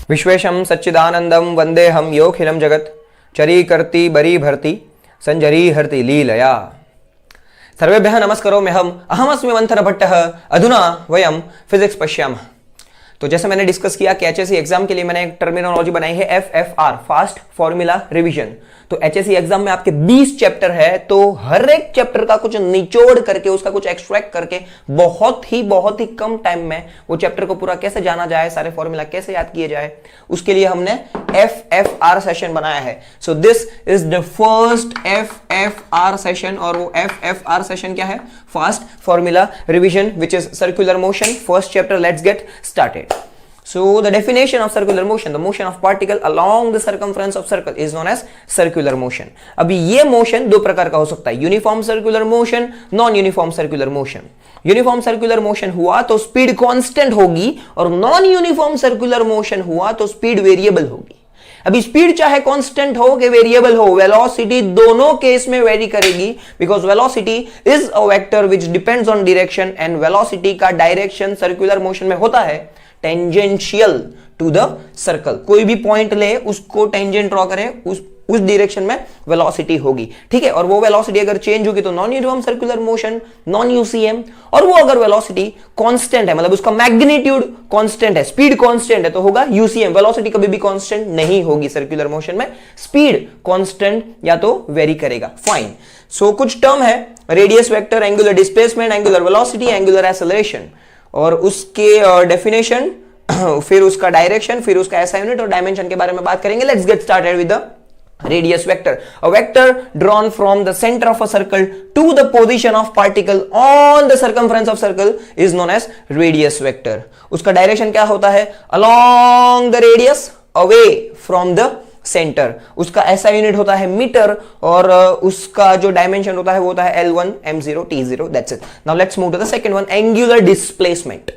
विश्वेशं सच्चिदानंदं वंदेहम योऽखिलं जगत् चरीकर्ति बरी भर्ति संजरी हर्ति लीलया। सर्वेभ्यः नमस्कारोऽहम् अहमस्मि मंथन भट्टः। अधुना वयं फिजिक्स पश्यामः। तो जैसे मैंने डिस्कस किया कि एचएससी एग्जाम के लिए मैंने एक टर्मिनोलॉजी बनाई है एफएफआर, फास्ट फॉर्मूला रिवीजन। तो एचएससी एग्जाम में आपके 20 चैप्टर है, तो हर एक चैप्टर का कुछ निचोड़ करके, उसका कुछ एक्सट्रैक्ट करके बहुत ही कम टाइम में वो चैप्टर को पूरा कैसे जाना जाए, सारे फॉर्मूला कैसे याद किए जाए, उसके लिए हमने एफएफआर सेशन बनाया है। So this is the first FFR session, और वो एफएफआर सेशन क्या है? Fast formula revision which is circular motion. First chapter, let's get started. So the definition of circular motion, the motion of particle along the circumference of circle is known as circular motion. अभी ये motion दो प्रकार का हो सकता है, uniform circular motion, non uniform circular motion. Uniform circular motion हुआ तो स्पीड कांस्टेंट होगी, और नॉन यूनिफॉर्म सर्कुलर मोशन हुआ तो स्पीड वेरिएबल होगी। अभी स्पीड चाहे कांस्टेंट हो कि वेरिएबल हो, वेलोसिटी दोनों केस में वेरी करेगी, because velocity is a vector which depends on direction, and velocity का डायरेक्शन सर्कुलर मोशन में होता है टेंजेंशियल टू द सर्कल। कोई भी पॉइंट ले, उसको टेंजेंट ड्रॉ करें, उस डायरेक्शन में वेलोसिटी होगी, ठीक है। और वो वेलोसिटी अगर चेंज होगी तो non uniform circular motion, non UCM. और वो अगर वेलोसिटी कांस्टेंट है, मतलब उसका मैग्नीट्यूड कांस्टेंट है, स्पीड कांस्टेंट है, तो होगा यूसीएम। वेलोसिटी कभी भी कांस्टेंट नहीं होगी सर्कुलर मोशन में, स्पीड कांस्टेंट या तो वेरी करेगा। फाइन। सो कुछ टर्म है, radius vector, angular displacement, angular velocity, angular acceleration, और उसके डेफिनेशन, फिर उसका डायरेक्शन, फिर उसका एसआई यूनिट और डायमेंशन के बारे में बात करेंगे। Let's get started with the radius vector. A vector drawn from the center of a circle to the position of particle on the circumference of circle is known as radius vector. उसका direction क्या होता है? Along the radius, away from the centre. उसका ऐसा unit होता है metre, और उसका जो डायमेंशन होता है वो होता है L1, M0, T0। That's it. Now let's move to the second one, angular displacement.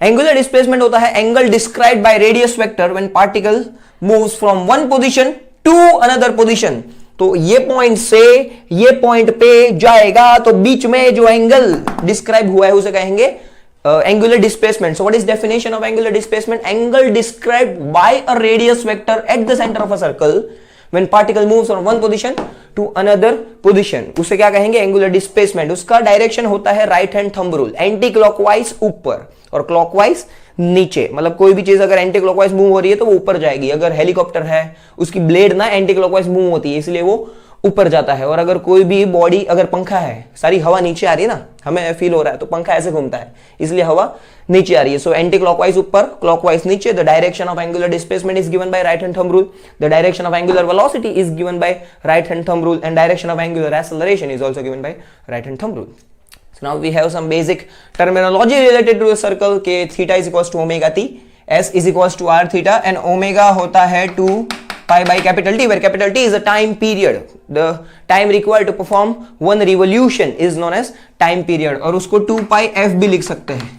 Angular displacement होता है angle described by radius vector when particle moves from one position to another position. तो ये point से ये point पे जाएगा, तो बीच में जो एंगल डिस्क्राइब हुआ है उसे कहेंगे angular displacement. So what is definition of angular displacement? Angle described by a radius vector at the center of a circle when particle moves from one position to another position. उसे क्या कहेंगे? angular displacement. उसका direction होता है right hand thumb rule, anti clockwise ऊपर और clockwise नीचे। मतलब कोई भी चीज अगर एंटी क्लॉकवाइज मूव हो रही है तो वो ऊपर जाएगी। अगर हेलीकॉप्टर है, उसकी ब्लेड ना एंटी क्लॉकवाइज मूव होती है, इसलिए वो ऊपर जाता है। और अगर कोई भी बॉडी, अगर पंखा है, सारी हवा नीचे आ रही है ना, हमें फील हो रहा है, तो पंखा ऐसे घूमता है, इसलिए हवा नीचे आ रही है। सो एंटी क्लॉकवाइज ऊपर, क्लॉकवाइज नीचे। The direction of angular displacement is given by right hand thumb rule. The direction of angular velocity is given by right hand thumb rule, and direction of angular acceleration is also given by right hand thumb rule. So now we have some basic terminology related to a circle के theta is equals to omega t, s is equals to r theta, and omega होता है 2 pi by capital T, where capital T is a time period. The time required to perform one revolution is known as time period, और उसको 2 pi f भी लिख सकते हैं,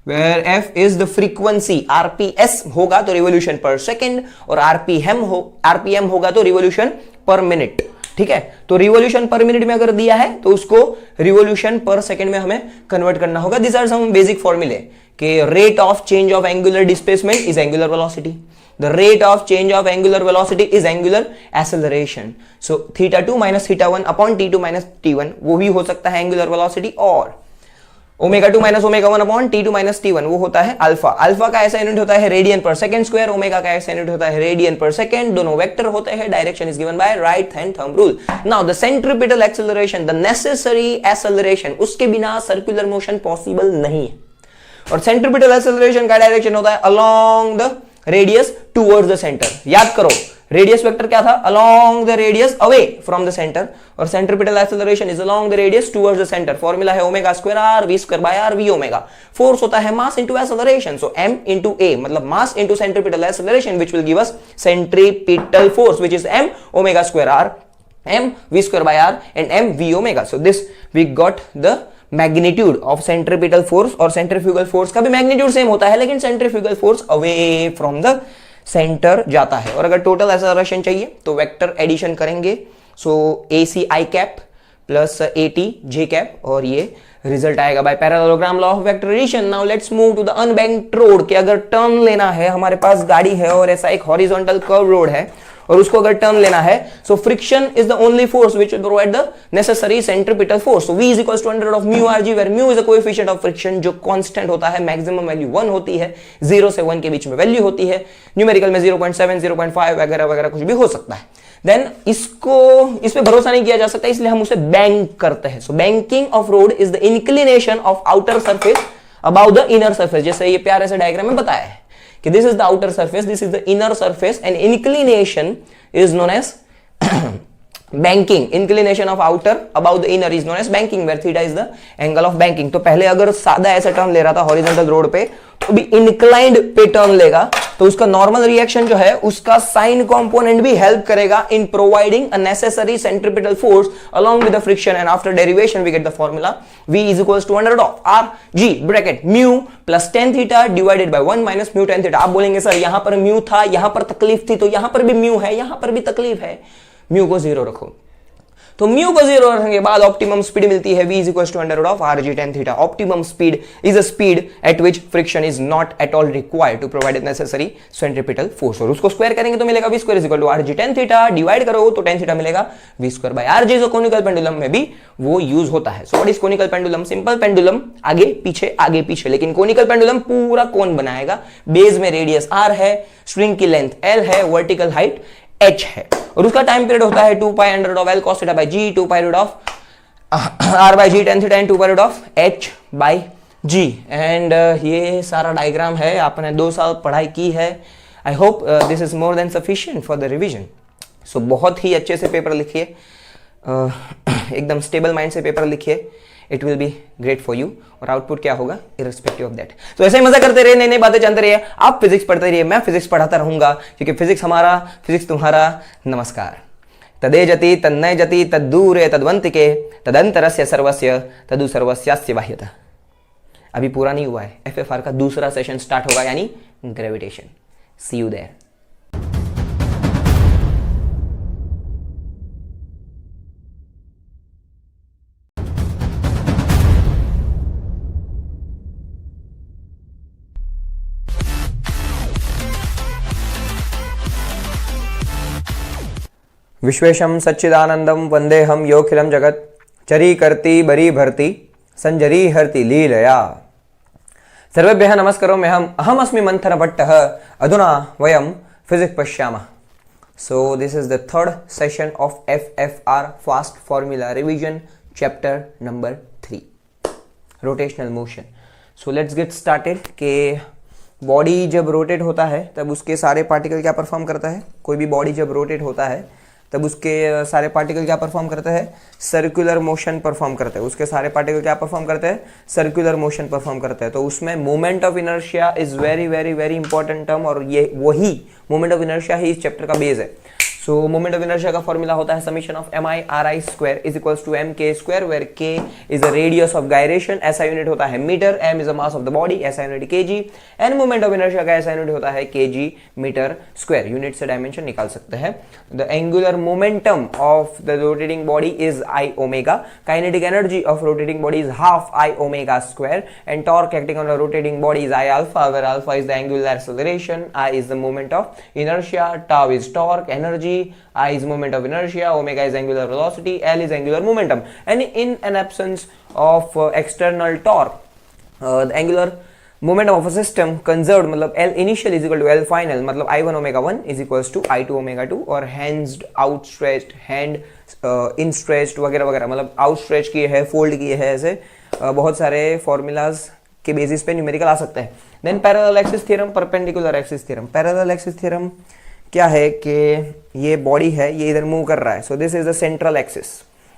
where f is the frequency. rps होगा तो revolution per second, और rpm होगा तो revolution per minute, ठीक है। तो रिवोल्यूशन पर मिनट में अगर दिया है तो उसको रिवोल्यूशन पर सेकंड में हमें कन्वर्ट करना होगा। दिस आर सम बेसिक फॉर्मूले कि rate of change of angular displacement is angular velocity, the rate of change of angular velocity is angular acceleration. So θ2 minus θ1 upon t2 minus t1 वो भी हो सकता है एंगुलर वेलोसिटी, और ω2 minus ω1 upon t2 minus t1 वो होता है alpha. Alpha का ऐसा यूनिट होता है रेडियन पर सेकंड स्क्वायर, ओमेगा का ऐसा यूनिट होता है रेडियन पर सेकंड। दोनों वेक्टर होते हैं, direction is given by right hand thumb rule. Now the centripetal acceleration, the necessary acceleration, उसके बिना सर्कुलर मोशन पॉसिबल नहीं है। और सेंट्रीपिटल एक्सेलरेशन का डायरेक्शन होता है along the radius towards the centre. याद करो, रेडियस वेक्टर क्या था? Along the radius away from the centre, और centripetal acceleration is along the radius towards the centre. Formula है omega square r v square by r v omega. Force होता है mass into acceleration, so m into a, मतलब mass into centripetal acceleration, which will give us centripetal force, which is m omega square are, m v square by r, and m v omega. So this we got the magnitude of centripetal force, और centrifugal force का भी magnitude same होता है, लेकिन centrifugal force away from the center जाता है। और अगर टोटल एक्सेलरेशन चाहिए तो वेक्टर एडिशन करेंगे। So AC i cap plus AT J cap, और ये रिजल्ट आएगा by parallelogram law of vectorization. Now let's move to the unbanked road, कि अगर टर्न लेना है, हमारे पास गाड़ी है और ऐसा एक हॉरिजॉन्टल कर्व रोड है और उसको अगर टर्न लेना है, so friction is the only force which will provide the necessary centripetal force. So V is equals to under of mu RG, where mu is the coefficient of friction, जो constant होता है, maximum value 1 होती है, 0 से 1 के बीच में value होती है, न्यूमेरिकल में 0.7 0.5 वगैरह वगैरह कुछ भी हो सकता है। देन इसको, इस पे भरोसा नहीं किया जा सकता, इसलिए हम उसे बैंक करते हैं। सो banking of road is the inclination of outer surface about the inner surface, जैसे ये प्यारे से डायग्राम में बताया है कि this is the outer surface, this is the inner surface, and inclination is known as banking. Inclination of outer above the inner is known as banking, where theta is the angle of banking. तो पहले अगर सादा ऐसा turn ले रहा था horizontal road पे, तो भी इंक्लाइंड पे टर्न लेगा, तो उसका नॉर्मल रिएक्शन जो है, उसका साइन कंपोनेंट भी हेल्प करेगा in providing a necessary centripetal force along with the friction, and after derivation we get the formula V is equals to under of RG bracket mu plus tan theta divided by 1 minus mu tan theta. आप बोलेंगे sir यहां पर mu था, यहां पर तकलीफ थी, तो यहां पर भी म्यू है, यहां पर भी तकलीफ है, म्यू को 0 रखो। तो म्यू को 0 रखने के बाद ऑप्टिमम स्पीड मिलती है, V is equals to under of RG tan theta. Optimum speed is a speed at which friction is not at all required to provide necessary centripetal force, और उसको स्क्वायर करेंगे तो मिलेगा V square is equal to RG tan theta, divide करो तो tan theta मिलेगा V square by RG। जो conical pendulum में भी वो यूज होता है। So what is conical pendulum? Simple pendulum, आगे पीछे, लेकिन कोनिकल पेंडुलम पूरा कोन बनाएगा, बेस में रेडियस R है, स्ट्रिंग की लेंथ L है, वर्टिकल हाइट h है, और उसका टाइम पीरियड होता है 2 pi under of L cos theta by G, 2 pi root of R by G tan theta and 2 pi root of H by G। And ये सारा diagram है, आपने 2 साल पढ़ाई की है। I hope this is more than sufficient for the revision. So बहुत ही अच्छे से पेपर लिखिए, एकदम स्टेबल माइंड से पेपर लिखिए, it will be great for you, और आउटपुट क्या होगा इररिस्पेक्टिव ऑफ दैट। तो ऐसे ही मजा करते रहिए, नई नई बातें जानते रहिए, आप फिजिक्स पढ़ते रहिए, मैं फिजिक्स पढ़ाता रहूंगा, क्योंकि फिजिक्स हमारा, फिजिक्स तुम्हारा। नमस्कार। तदेजति तन्नयजति तद्दूरे तद्वंतिके तदंतरस्य सर्वस्य तदु सर्वस्यास्य बाह्यतः। अभी पूरा नहीं हुआ है, FFR का दूसरा सेशन स्टार्ट होगा, यानी ग्रेविटेशन। See you there. विश्वेशम सच्चिदानंदम वंदेहम योखिलम जगत चरी करती बरी भरती संजरी हरति लीलया। सर्वेभ्यः नमस्कारोऽहम् अहमस्मि मंथन भट्टः। अधुना वयं फिजिक्स पश्यामः। सो this is the third session of FFR fast formula revision, chapter number 3, rotational motion. So let's get started. के बॉडी जब रोटेट होता है तब उसके सारे पार्टिकल क्या परफॉर्म करता है? कोई भी बॉडी जब रोटेट होता है तब उसके सारे पार्टिकल क्या परफॉर्म करते हैं? सर्कुलर मोशन परफॉर्म करते हैं। उसके सारे पार्टिकल क्या परफॉर्म करते हैं? सर्कुलर मोशन परफॉर्म करते हैं। तो उसमें moment of inertia is very very very important term, और ये वही मोमेंट ऑफ इनर्शिया ही इस चैप्टर का बेस है। सो मोमेंट ऑफ इनर्शिया का फॉर्मूला होता है summation of MI/RI square is equals to MK square, where K is a radius of gyration, ऐसा यूनिट होता है metre, M is a mass of the body, ऐसा unit kg, and moment of inertia का ऐसा unit होता है kg metre square. Unit से dimension निकाल सकते हैं। The angular momentum of the rotating body is I omega, kinetic energy of rotating body is half I omega square, and torque acting on the rotating body is I alpha, where alpha is the angular acceleration, I is the moment of inertia, tau is torque energy, I is moment of inertia, omega is angular velocity, L is angular momentum, and in an absence of external torque, the angular momentum of a system conserved, मतलब L initial is equal to L final, मतलब I1 omega 1 is equals to I2 omega 2, और hands outstretched, hand instretched वगैरह वगैरह, मतलब outstretch किए है, fold किए है, ऐसे बहुत सारे formulas के बेसिस पे न्यूमेरिकल आ सकते हैं। Then parallel axis theorem, perpendicular axis theorem। parallel axis theorem क्या है कि ये बॉडी है, ये इधर मूव कर रहा है, so this is the central axis.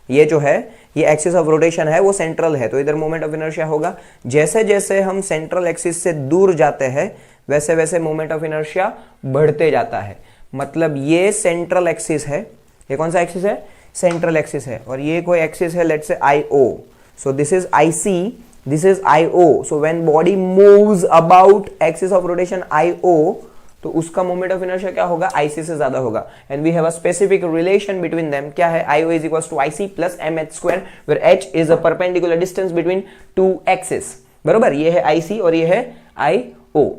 ये जो है, ये एक्सिस ऑफ रोटेशन है, वो सेंट्रल है, तो इधर मोमेंट ऑफ इनर्शिया होगा। जैसे जैसे हम सेंट्रल एक्सिस से दूर जाते हैं वैसे वैसे मोमेंट ऑफ इनर्शिया बढ़ते जाता है। मतलब ये सेंट्रल एक्सिस है, ये कौन सा एक्सिस है? सेंट्रल एक्सिस है, और ये कोई एक्सिस है, let's say IO, so this is IC, this is IO। So when body moves about axis of rotation IO, तो उसका मोमेंट ऑफ इनर्शिया क्या होगा, आईसी से ज्यादा होगा। And we have a specific relation between them, क्या है, IO is equals to IC plus mh square, where h is a perpendicular distance between two axis. बरोबर, ये है IC और ये है IO।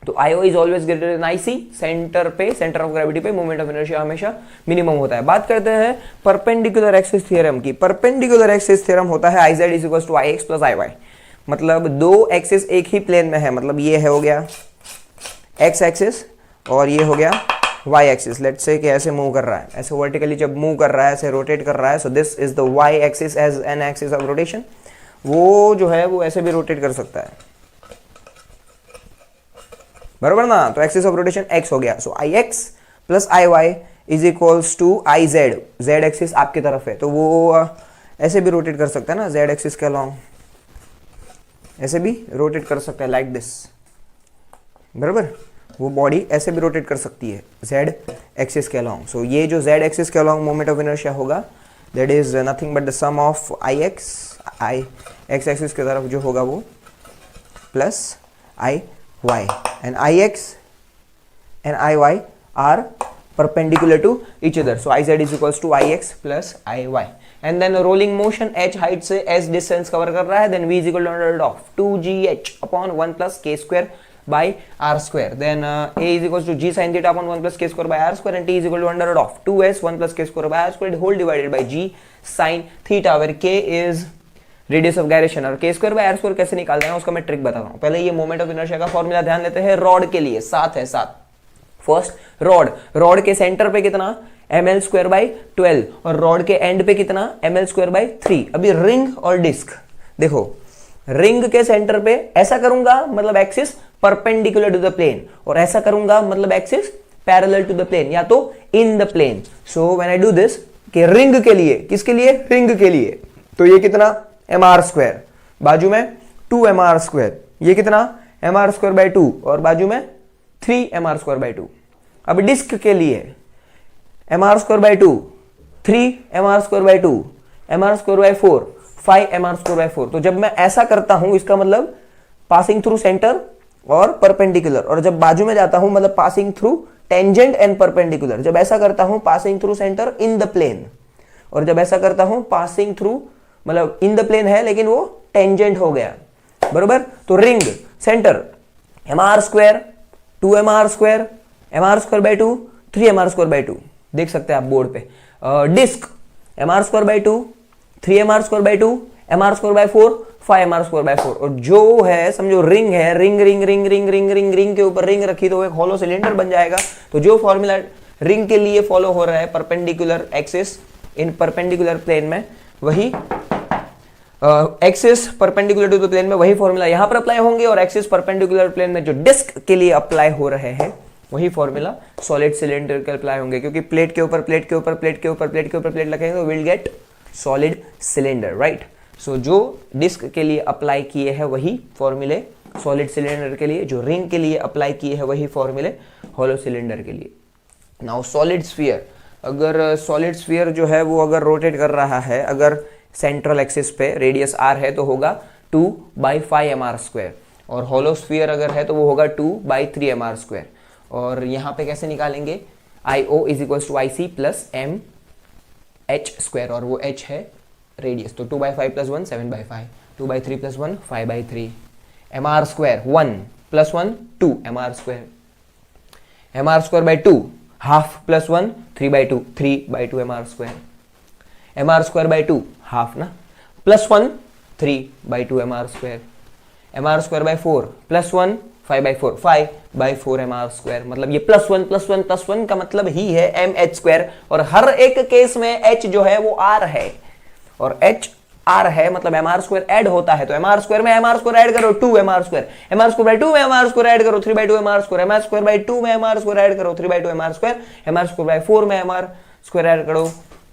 तो IO is always greater than IC, centre पे, सेंटर ऑफ ग्रेविटी पे मोमेंट ऑफ इनर्शिया हमेशा मिनिमम होता है। बात करते हैं परपेंडिकुलर एक्सिस थ्योरम की। परपेंडिकुलर एक्सिस थ्योरम होता है IZ is equals to IX plus IY, मतलब दो एक्सिस एक ही प्लेन में है, मतलब ये है हो गया x एक्सिस और ये हो गया y एक्सिस। लेट्स से कि ऐसे मूव कर रहा है, ऐसे वर्टिकली जब मूव कर रहा है, ऐसे रोटेट कर रहा है, so this is the y axis as an axis of rotation. वो जो है वो ऐसे भी रोटेट कर सकता है, बरोबर ना, तो एक्सिस ऑफ रोटेशन x हो गया। So IX plus IY is equals to IZ, z axis आपकी तरफ है तो वो ऐसे भी रोटेट कर सकता है ना, z एक्सिस के अलॉन्ग ऐसे भी रोटेट कर सकता है, लाइक दिस, बराबर, वो बॉडी ऐसे भी रोटेट कर सकती है z एक्सिस के अलॉन्ग। सो ये जो z एक्सिस के अलॉन्ग मोमेंट ऑफ इनर्शिया होगा, that is nothing but the sum of IX, x axis की तरफ जो होगा वो plus IY, and IX and IY are perpendicular to each other, so IZ is equals to IX plus IY, and then rolling motion h height से s distance cover कर रहा है, then v is equal to under root of 2gh upon 1 plus k square by r square, then a is equals to g sin theta upon 1 plus k square by r square, and t is equal to under root of 2s 1 plus k square by r square whole divided by g sin theta, where k is radius of gyration. और k square by r square कैसे निकालते हैं उसका मैं trick बताता हूं। पहले ये मोमेंट ऑफ इनर्शिया का फॉर्मूला ध्यान देते हैं, रॉड के लिए 7 है, 7। फर्स्ट रॉड के सेंटर पे कितना, ml स्क्वायर बाय 12, और रॉड के एंड पे कितना, ml स्क्वायर बाय 3। अभी रिंग और डिस्क देखो, रिंग के सेंटर पे ऐसा करूंगा मतलब axis perpendicular to the plane, और ऐसा करूंगा मतलब axis parallel to the plane या तो in the plane. So when I do this, कि रिंग के लिए, किसके लिए, रिंग के लिए, तो ये कितना mr स्क्वायर, बाजू में 2mr स्क्वायर, ये कितना mr स्क्वायर बाय 2, और बाजू में 3mr स्क्वायर बाय 2। अब डिस्क के लिए mr square by 2, 3mr square by 2, mr square by 4, 5mr square by 4। तो जब मैं ऐसा करता हूं इसका मतलब पासिंग थ्रू सेंटर और परपेंडिकुलर, और जब बाजू में जाता हूं मतलब passing through tangent and perpendicular. जब ऐसा करता हूं passing through centre in the plane, और जब ऐसा करता हूं पासिंग थ्रू मतलब इन द प्लेन है लेकिन वो टेंजेंट हो गया, बरोबर। तो ring centre mr square, 2mr square, mr square by 2, 3mr square by 2, देख सकते हैं आप बोर्ड पे। Disc mr square by 2, 3mr square by 2, mr square by 4, 5mr square by 4। और जो है समझो रिंग है, ring ring ring ring ring ring ring के ऊपर रिंग रखी तो एक हॉलो सिलेंडर बन जाएगा। तो जो फॉर्मूला रिंग के लिए फॉलो हो रहा है perpendicular axis in perpendicular plane में, वही axis perpendicular to the plane में वही फॉर्मूला यहां पर अप्लाई होंगे, और एक्सिस परपेंडिकुलर प्लेन में जो डिस्क के लिए अप्लाई हो रहे हैं वही फॉर्मूला सॉलिड सिलेंडर के अप्लाई होंगे, क्योंकि प्लेट के ऊपर प्लेट के ऊपर प्लेट के ऊपर प्लेट के ऊपर प्लेट लगाएंगे तो will get solid cylinder, right. So जो डिस्क के लिए अप्लाई किए हैं वही फॉर्मूले सॉलिड सिलेंडर के लिए, जो रिंग के लिए अप्लाई किए हैं वही फॉर्मूले हॉलो सिलेंडर के लिए। नाउ सॉलिड स्फीयर, अगर सॉलिड स्फीयर जो है वो अगर रोटेट कर रहा है, अगर सेंट्रल एक्सिस पे रेडियस r है तो होगा 2/5mr स्क्वायर, और होलो स्फीयर अगर है तो वो होगा 2/3mr स्क्वायर। और यहाँ पे कैसे निकालेंगे, IO is equal to IC plus mh square, और वो h है रेडियस, तो 2/5 plus 1 7/5, 2/3 plus 1 5/3, mr square 1 plus 1 2 mr square, mr square by 2 half plus 1 3/2 3/2 mr square, mr square by 2 half ना, plus 1 3/2 mr square, mr square by 4 plus 1 5/4 5/4 mr square. मतलब ये plus 1 plus 1 plus 1 का मतलब ही है mh square, और हर एक case में h जो है वो r है, और h r है मतलब mr स्क्वायर ऐड होता है, तो mr स्क्वायर में mr स्क्वायर ऐड करो 2mr square, mr square by 2 में mr स्क्वायर ऐड करो 3/2 mr square, mr square by 2 में mr स्क्वायर ऐड करो 3/2 mr square, mr square by 4 में mr स्क्वायर ऐड करो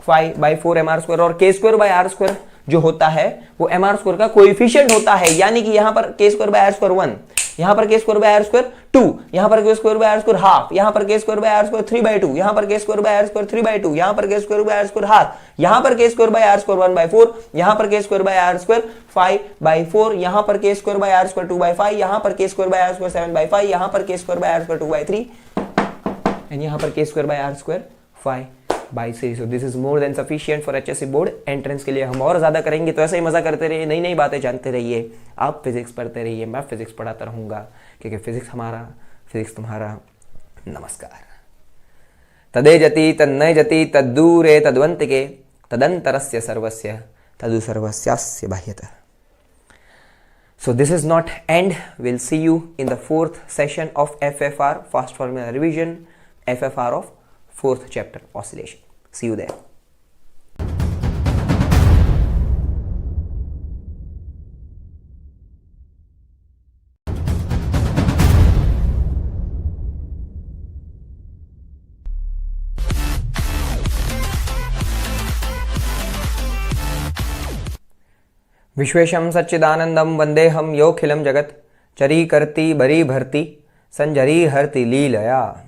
5/4 mr स्क्वायर, और k square by r square जो होता है वो mr स्क्वायर का कोएफिशिएंट होता है, यानी कि यहाँ पर k square by r square 1, यहाँ पर k square by r square 2, यहाँ पर k square by r square half, यहाँ पर k square by r square 3/2, यहाँ पर k square by r square 3/2, यहाँ पर k square by r square half, यहाँ पर k square by r square 1/4, यहाँ पर k square by r square 5/4, यहाँ पर k square by r square 2/5, यहाँ पर k square by r square 7/5, यहाँ पर k square by r square 2/3, and यहाँ पर k² phi by c. So this is more than sufficient for HSC board entrance के लिए. हम और ज़्यादा करेंगे, तो ऐसे ही मज़ा करते रहिए, नई नई बातें जानते रहिए. आप फिजिक्स पढ़ते रहिए, मैं फिजिक्स पढ़ाता रहूँगा, क्योंकि फिजिक्स हमारा, फिजिक्स तुम्हारा. नमस्कार. तदेजति तन्नयजति तद्दूरे तद्वन्तिके तदंतरस्य सर्वस्य तदु सर्वस्यास्य बाह्यतः. So this is not end. We'll see you in the 4th session of FFR, Fast Formula Revision, FFR of 4th chapter, Oscillation. See you there. विश्वेशं सच्चिदानंदं वंदेहम योऽखिलं जगत् चरीकर्ति बरी भर्ति संजरी हर्ति लीलया.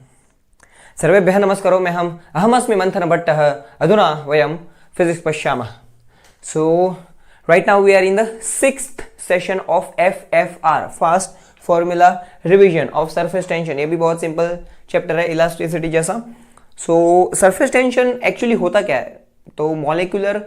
सर्वेभ्यः नमस्कारो. मैं अहमस्मि मंथन भट्टः. अधुना वयं फिजिक्स पश्यामः. So right now we are in the 6th session of FFR, fast formula revision of surface tension. ये भी बहुत सिंपल चैप्टर है, इलास्टिसिटी जैसा. सो सरफेस टेंशन एक्चुअली होता क्या है? तो मॉलिक्यूलर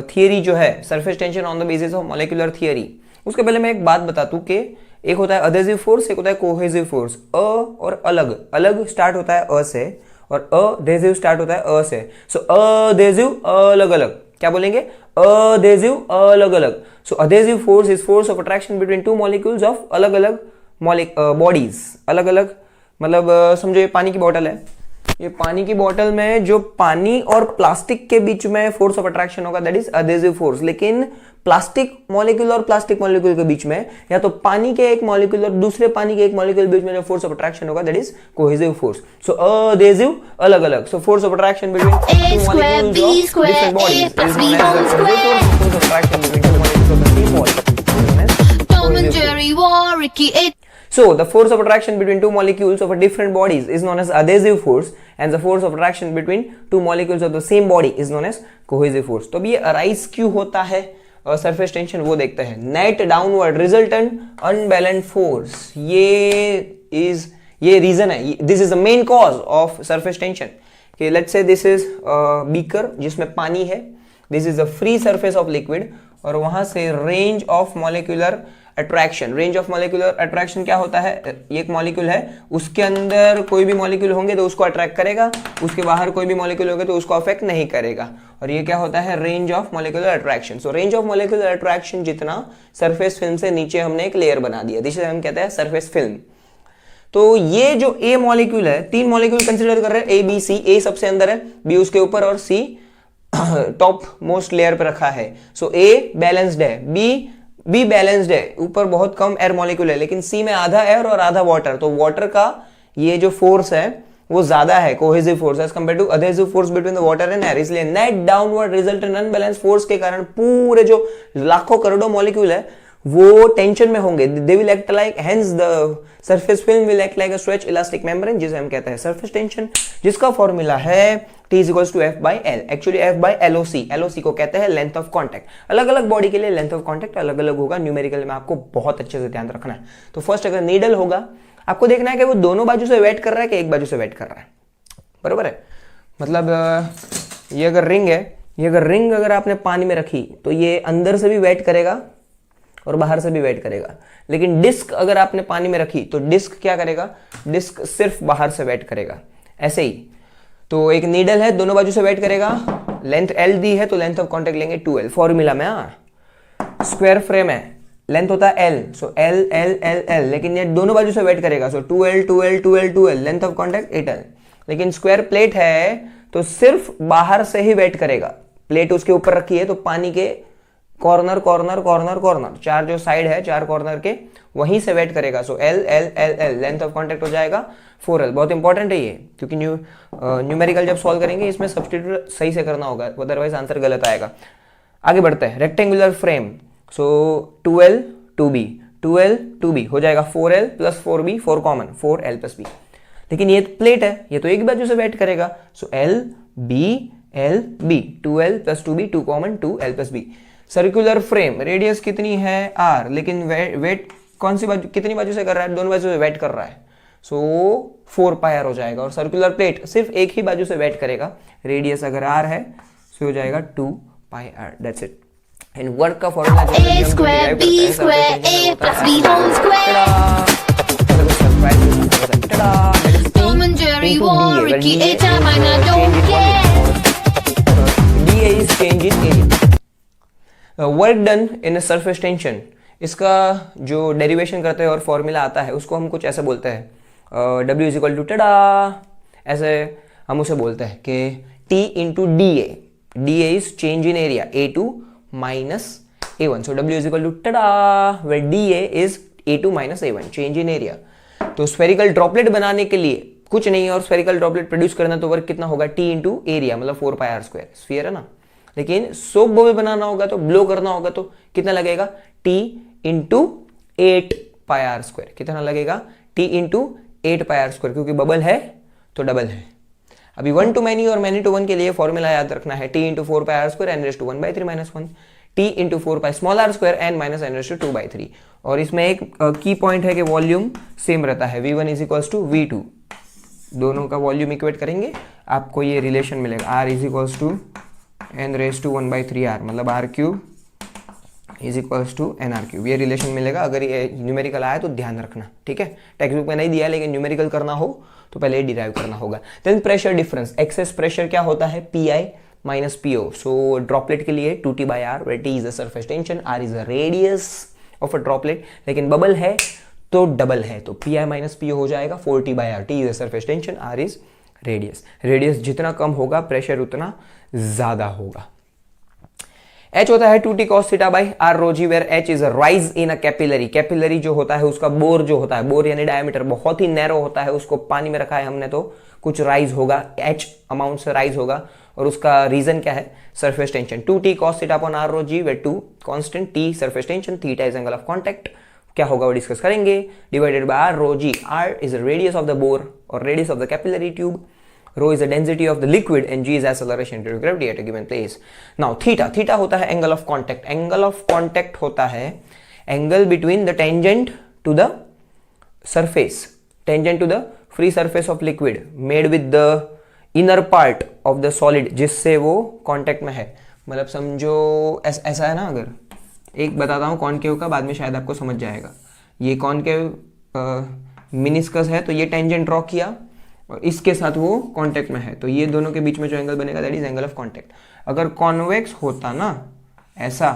थियरी जो है, surface tension on the basis of molecular theory. उसके पहले मैं एक बात बता दूं कि एक होता है अडेसिव फोर्स, एक होता है कोहेसिव फोर्स. और अलग अलग स्टार्ट होता है अ से, और अडेसिव स्टार्ट होता है अ से. सो अडेसिव अलग अलग, क्या बोलेंगे? अडेसिव अलग अलग. So adhesive force is force of attraction between two molecules of अलग अलग बॉडीज. अलग अलग मतलब समझो ये पानी की बोतल है. ये पानी की बोतल में जो पानी और प्लास्टिक के बीच में फोर्स ऑफ अट्रैक्शन होगा, दैट इज अडेसिव फोर्स. लेकिन प्लास्टिक मॉलिक्यूल और प्लास्टिक मॉलिक्यूल के बीच में, या तो पानी के एक मॉलिक्यूल और दूसरे पानी के एक मॉलिक्यूल के बीच में जो फोर्स ऑफ अट्रैक्शन होगा, that is cohesive force. So adhesive अलग अलग. So force of attraction between two molecules of different bodies is known as force of attraction between two molecules of the same body. So the force of attraction between two molecules of a different bodies is known as adhesive force, and the force of attraction between two molecules of the same body is known as cohesive force. तो अभी ये arise क्यों होता है surface tension, वो देखते हैं. Net downward resultant unbalanced force, ये रीजन है. This is the main cause of surface tension. कि let's say this is beaker जिसमें पानी है. This is the free surface of liquid, और वहां से range of molecular attraction. Range of molecular attraction क्या होता है? एक मॉलिक्यूल है, उसके अंदर कोई भी मॉलिक्यूल होंगे तो उसको अट्रैक्ट करेगा, उसके बाहर कोई भी मॉलिक्यूल होंगे तो उसको अफेक्ट नहीं करेगा. और ये क्या होता है? Range of molecular attraction. So range of molecular attraction जितना, सरफेस फिल्म से नीचे हमने एक लेयर बना दिया, जिसे हम कहते हैं सरफेस फिल्म. तो ये जो ए मॉलिक्यूल है, 3 मॉलिक्यूल कंसिडर कर रहे हैं, ए बी सी. ए सबसे अंदर है, बी उसके ऊपर, और सी टॉप मोस्ट लेयर पे रखा है. सो ए बैलेंस्ड है, बी बैलेंस्ड है, ऊपर बहुत कम एयर मॉलिक्यूल है, लेकिन सी में आधा एयर और आधा वाटर. तो वाटर का ये जो फोर्स है वो ज्यादा है, cohesive force as compared to adhesive force between the water and air. इसलिए net downward result in unbalance force के कारण पूरे जो लाखों करोड़ों मॉलिक्यूल है वो टेंशन में होंगे. They will act like, hence the surface film will act like a stretch elastic membrane, जिसे हम कहते हैं सरफेस टेंशन, जिसका फॉर्मूला है T is equals to F by L. Actually F by LOC. LOC को कहते हैं लेंथ ऑफ कॉन्टैक्ट. अलग अलग बॉडी के लिए लेंथ ऑफ कॉन्टैक्ट अलग अलग होगा. न्यूमेरिकल में आपको बहुत अच्छे से ध्यान रखना है. तो फर्स्ट अगर नीडल होगा, आपको देखना है कि वो दोनों बाजू से वेट कर रहा है कि एक बाजू से वेट कर रहा है. बरोबर है? मतलब ये अगर रिंग है, ये अगर रिंग अगर आपने पानी में रखी तो ये अंदर से भी वेट करेगा और बाहर से भी वेट करेगा. लेकिन डिस्क अगर आपने पानी में रखी तो डिस्क क्या करेगा? डिस्क सिर्फ बाहर से वेट करेगा. ऐसे ही तो एक नीडल है, दोनों बाजू से वेट करेगा. लेंथ L दी है तो लेंथ ऑफ कॉन्टैक्ट लेंगे 2L. फॉर्मूला में स्क्वायर फ्रेम है, लेंथ होता है L. सो L L L L, लेकिन ये दोनों बाजू से वेट करेगा. सो 2L 2L 2L 2L, length of contact 8L. लेकिन स्क्वायर प्लेट है तो सिर्फ बाहर से ही वेट करेगा. प्लेट उसके ऊपर रखी है तो पानी के कॉर्नर कॉर्नर कॉर्नर कॉर्नर, 4 जो साइड है 4 कॉर्नर के, वहीं से वेट करेगा. सो L L L L, length of contact हो जाएगा 4L. बहुत इंपॉर्टेंट है ये, क्योंकि न्यूमेरिकल जब सॉल्व करेंगे इसमें सब्स्टिट्यूट सही से करना होगा, अदरवाइज आंसर गलत आएगा. आगे बढ़ते हैं. Rectangular frame. सो 2L 2B, 2L 2B हो जाएगा 4L plus 4B, 4 common, 4L plus B. लेकिन ये प्लेट है, ये तो एक बाजू से वेट करेगा. सो L B L B, 2L plus 2B, 2 common, 2L plus B. Circular frame, radius कितनी है R, लेकिन वेट कौन सी बाजू, कितनी बाजू से कर रहा है? दोनों बाजू से वेट कर रहा है. सो 4 पाई आर हो जाएगा। और सर्कुलर प्लेट सिर्फ एक ही बाजू से वेट करेगा, रेडियस अगर आर है सो हो जाएगा 2 pi r, that's it. And work का फॉर्मूला जो A square B square A plus B whole square. Tom and Jerry war, Ricky H I might not don't care. DA is change in area. Work done in a surface tension, इसका जो derivation करते हैं और formula आता है उसको हम कुछ ऐसे बोलते हैं, W इज इक्वल टू टडा, ऐसे हम उसे बोलते हैं कि T into D A is change in area A2 minus A1, so W is equal to टडा where DA is A2 minus A1, change in area. तो स्फेरिकल ड्रॉपलेट बनाने के लिए कुछ नहीं है, और स्फेरिकल ड्रॉपलेट प्रोड्यूस करना तो वर्क कितना होगा, T इंटू एरिया, मतलब 4 पाई आर स्क्वायर, स्फीयर है ना। लेकिन सोप बबल बनाना होगा तो ब्लो करना होगा तो कितना लगेगा, T into 8 pi R square, कितना लगेगा, T into 8 pi R square, क्योंकि बबल है तो डबल है। अभी 1 to many और many to 1 के लिए फॉर्मूला याद रखना है, T into 4 pi R square n raise to 1/3 minus 1, T into 4 pi small R square n minus n raise to 2/3। और इसमें एक की पॉइंट है कि वॉल्यूम सेम रहता है, V1 is equals to V2, दोनों का वॉल्यूम इक्वेट करेंगे आपको ये रिलेशन मिलेगा, R is equals to n raise to 1/3r, मतलब r cube is equals to nr cube, ये रिलेशन मिलेगा। अगर ये न्यूमेरिकल आया तो ध्यान रखना, ठीक है, टेक्स्ट बुक में नहीं दिया है, लेकिन न्यूमेरिकल करना हो तो पहले डिराइव करना होगा। Then pressure difference, excess pressure क्या होता है, PI minus PO। So droplet के लिए 2T by R, where T is the surface tension, R is the radius of a droplet, लेकिन बबल है तो डबल है तो PI माइनस PO हो जाएगा 4T by R, T is the surface tension, R is radius. Radius जितना कम होगा प्रेशर उतना ज्यादा होगा। H होता है 2T cos theta by R rho ji, where H is rise in a capillary. Capillary जो होता है उसका बोर जो होता है, बोर यानी डायमीटर बहुत ही नैरो होता है, उसको पानी में रखा है हमने तो कुछ राइज होगा, H अमाउंट से राइज होगा, और उसका रीजन क्या है, surface tension. 2T cos theta upon r rho ji, where 2 constant, T surface tension, theta is angle of contact, क्या होगा वो डिस्कस करेंगे, divided by r rho g. R is radius of the bore और radius of the capillary tube, rho is the density of the liquid and g is acceleration due to gravity at a given place. Now theta होता है angle of contact, angle of contact होता है angle between the tangent to the surface, tangent to the free surface of liquid made with the inner part of the solid, जिससे वो contact में है। मतलब समझो ऐसा है ना, अगर एक बताता हूँ कॉनकेव का, बाद में शायद आपको समझ जाएगा। ये कॉनकेव मिनिस्कस है तो ये टेंजेंट ड्रॉ किया और इसके साथ वो कांटेक्ट में है, तो ये दोनों के बीच में जो एंगल बनेगा that is angle of contact. अगर कॉन्वेक्स होता ना ऐसा,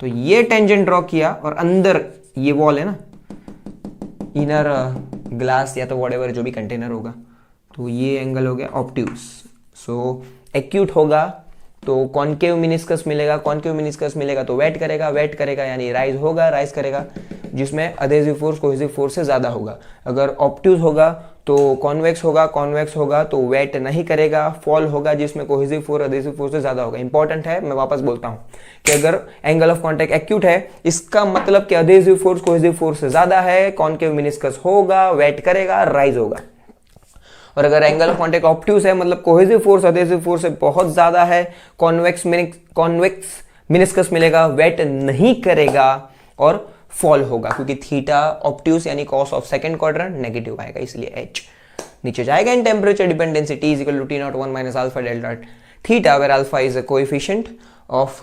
तो ये टेंजेंट ड्रॉ किया और अंदर ये वॉल है ना, इनर ग्लास या तो व्हाटएवर जो भी कंटेनर होगा, तो ये एंगल हो गया ऑब्ट्यूस। सो एक्यूट होगा तो कॉनकेव मिनिस्कस मिलेगा, कॉनकेव मिनिस्कस मिलेगा तो वेट करेगा यानी राइज होगा, राइज करेगा जिसमें अधेसिव फोर्स कोहेसिव फोर्स से ज्यादा होगा। अगर ऑब्ट्यूज होगा तो कॉन्वेक्स होगा तो वेट नहीं करेगा, फॉल होगा जिसमें कोहेसिव फोर्स अधेसिव फोर्स से ज्यादा होगा। इंपॉर्टेंट है, मैं वापस बोलता हूं कि अगर एंगल ऑफ कांटेक्ट एक्यूट है, इसका मतलब कि अधेसिव फोर्स कोहेसिव फोर्स से ज्यादा है, कॉनकेव मिनिस्कस होगा, वेट करेगा, राइज होगा। और अगर एंगल ऑफ कांटेक्ट ऑब्ट्यूज है, मतलब कोहेसिव फोर्स अधेसिव फोर्स से बहुत ज्यादा है, कॉन्वेक्स मिनिस्कस मिलेगा, वेट नहीं करेगा और फॉल होगा, क्योंकि थीटा ऑब्ट्यूस यानी cos of second quadrant negative आएगा, इसलिए H नीचे जाएगा। In temperature dependency T is equal to T naught 1 minus alpha delta theta, where alpha is a coefficient of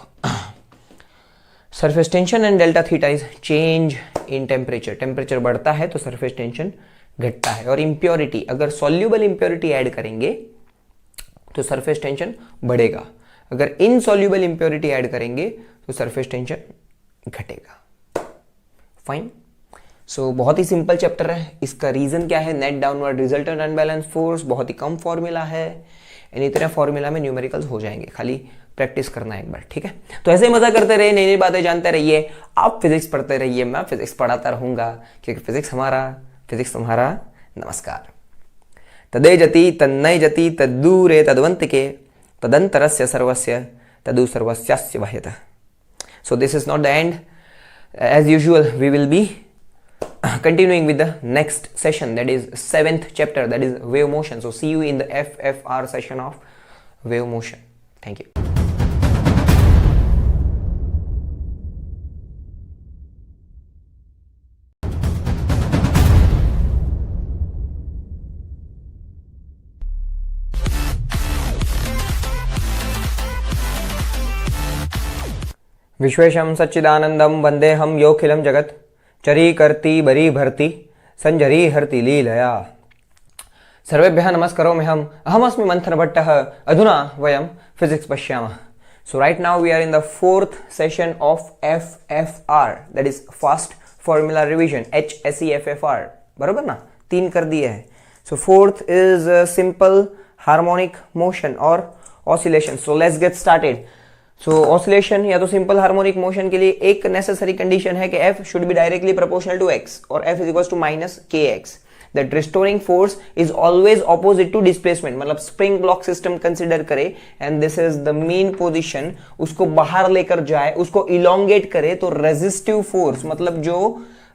surface tension and delta theta is change in temperature. Temperature बढ़ता है तो surface tension घटता है। और impurity, अगर soluble impurity add करेंगे तो surface tension बढ़ेगा, अगर इनसॉल्यूबल इंप्योरिटी ऐड करेंगे तो सरफेस टेंशन घटेगा। फाइन। सो बहुत ही सिंपल चैप्टर है। इसका रीजन क्या है, net downward resultant unbalance force, बहुत ही कम फॉर्मूला है। इन्हीं तरह फॉर्मूला में न्यूमेरिकल्स हो जाएंगे, खाली प्रैक्टिस करना एक बार, ठीक है। तो ऐसे ही मजा करते रहिए, नई नई बातें जानते रहिए, आप फिजिक्स पढ़ते रहिए, मैं फिजिक्स पढ़ाता रहूंगा, क्योंकि फिजिक्स तुम्हारा। नमस्कार। तदेजति तन्नयजति तद्दूरे तद्वंतिके तदंतरस्य सर्वस्य तदु सर्वस्यास्य बाह्यतः। So this is not the end. As usual, we will be continuing with the next session, that is 7th chapter, that is wave motion. So see you in the FFR session of wave motion. Thank you. विश्वेशं सच्चिदानंदं वंदेहम योखिलं जगत चरीकर्ति बरी भर्ति संजरी हर्ति लीलया। सर्वेभ्यः नमस्कारोऽहम् अहमस्मि मंथनभट्टः। अधुना वयं physics पश्यामः। So right now we are in the fourth session of FFR, that is fast formula revision, HSEFFR, बरोबर ना, 3 कर दिए हैं। So fourth is simple harmonic motion और oscillation. So let's get started. So oscillation या तो simple harmonic motion के लिए एक necessary condition है कि F should be directly proportional to x और F is equals to minus kx. That restoring force is always opposite to displacement. मतलब spring block system consider करे and this is the main position, उसको बाहर लेकर जाए, उसको elongate करे तो resistive force मतलब जो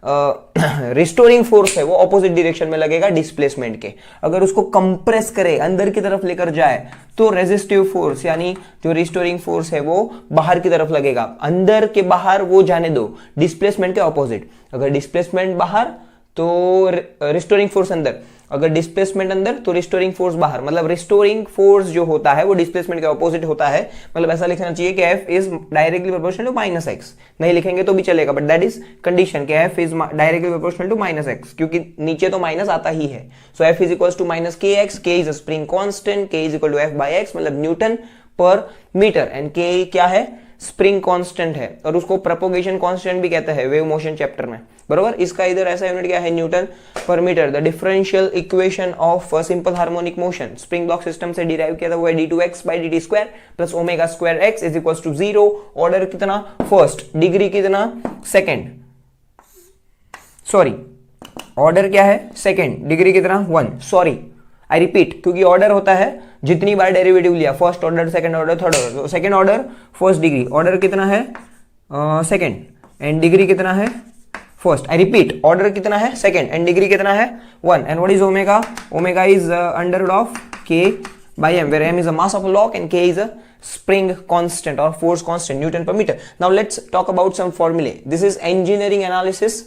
रिस्टोरिंग फोर्स है वो ऑपोजिट डायरेक्शन में लगेगा डिस्प्लेसमेंट के। अगर उसको कंप्रेस करे, अंदर की तरफ लेकर जाए तो रेजिस्टिव फोर्स यानी जो रिस्टोरिंग फोर्स है वो बाहर की तरफ लगेगा। अंदर के बाहर वो जाने दो, डिस्प्लेसमेंट के ऑपोजिट। अगर डिस्प्लेसमेंट बाहर तो रिस्टोरिंग फोर्स अंदर, अगर डिस्प्लेसमेंट अंदर तो रिस्टोरिंग फोर्स बाहर। मतलब रिस्टोरिंग फोर्स जो होता है वो डिस्प्लेसमेंट के ऑपोजिट होता है। मतलब ऐसा लिखना चाहिए कि F is directly proportional to minus X. नहीं लिखेंगे तो भी चलेगा, बट दैट इज कंडीशन कि F is directly proportional to minus X, क्योंकि नीचे तो माइनस आता ही है। So F is equal to minus K X, K is a spring constant, K is equal to F by X, मतलब newton per metre, and K क्या है, spring constant है और उसको प्रोपोगेशन कांस्टेंट भी कहते हैं वेव मोशन चैप्टर में, बरोबर। इसका इधर ऐसा यूनिट क्या है, newton per metre. The differential equation of simple harmonic motion spring block system से डिराइव किया था, वो है d2x by dt square plus omega square x is equals to 0। Order कितना, फर्स्ट, डिग्री कितना, सेकंड, सॉरी ऑर्डर क्या है, second, degree कितना, 1, सॉरी आई रिपीट, क्योंकि ऑर्डर होता है जितनी बार डेरिवेटिव लिया, first order, second order, third order. Second order, first degree, order कितना है, सेकंड, एंड डिग्री कितना है, फर्स्ट। आई रिपीट, ऑर्डर कितना है, सेकंड, एंड डिग्री कितना है, 1। And what is omega, omega is under root of k by m, where m is a mass of a block and k is a spring constant or force constant, Newton per meter. Now let's talk about some formulae. This is engineering analysis,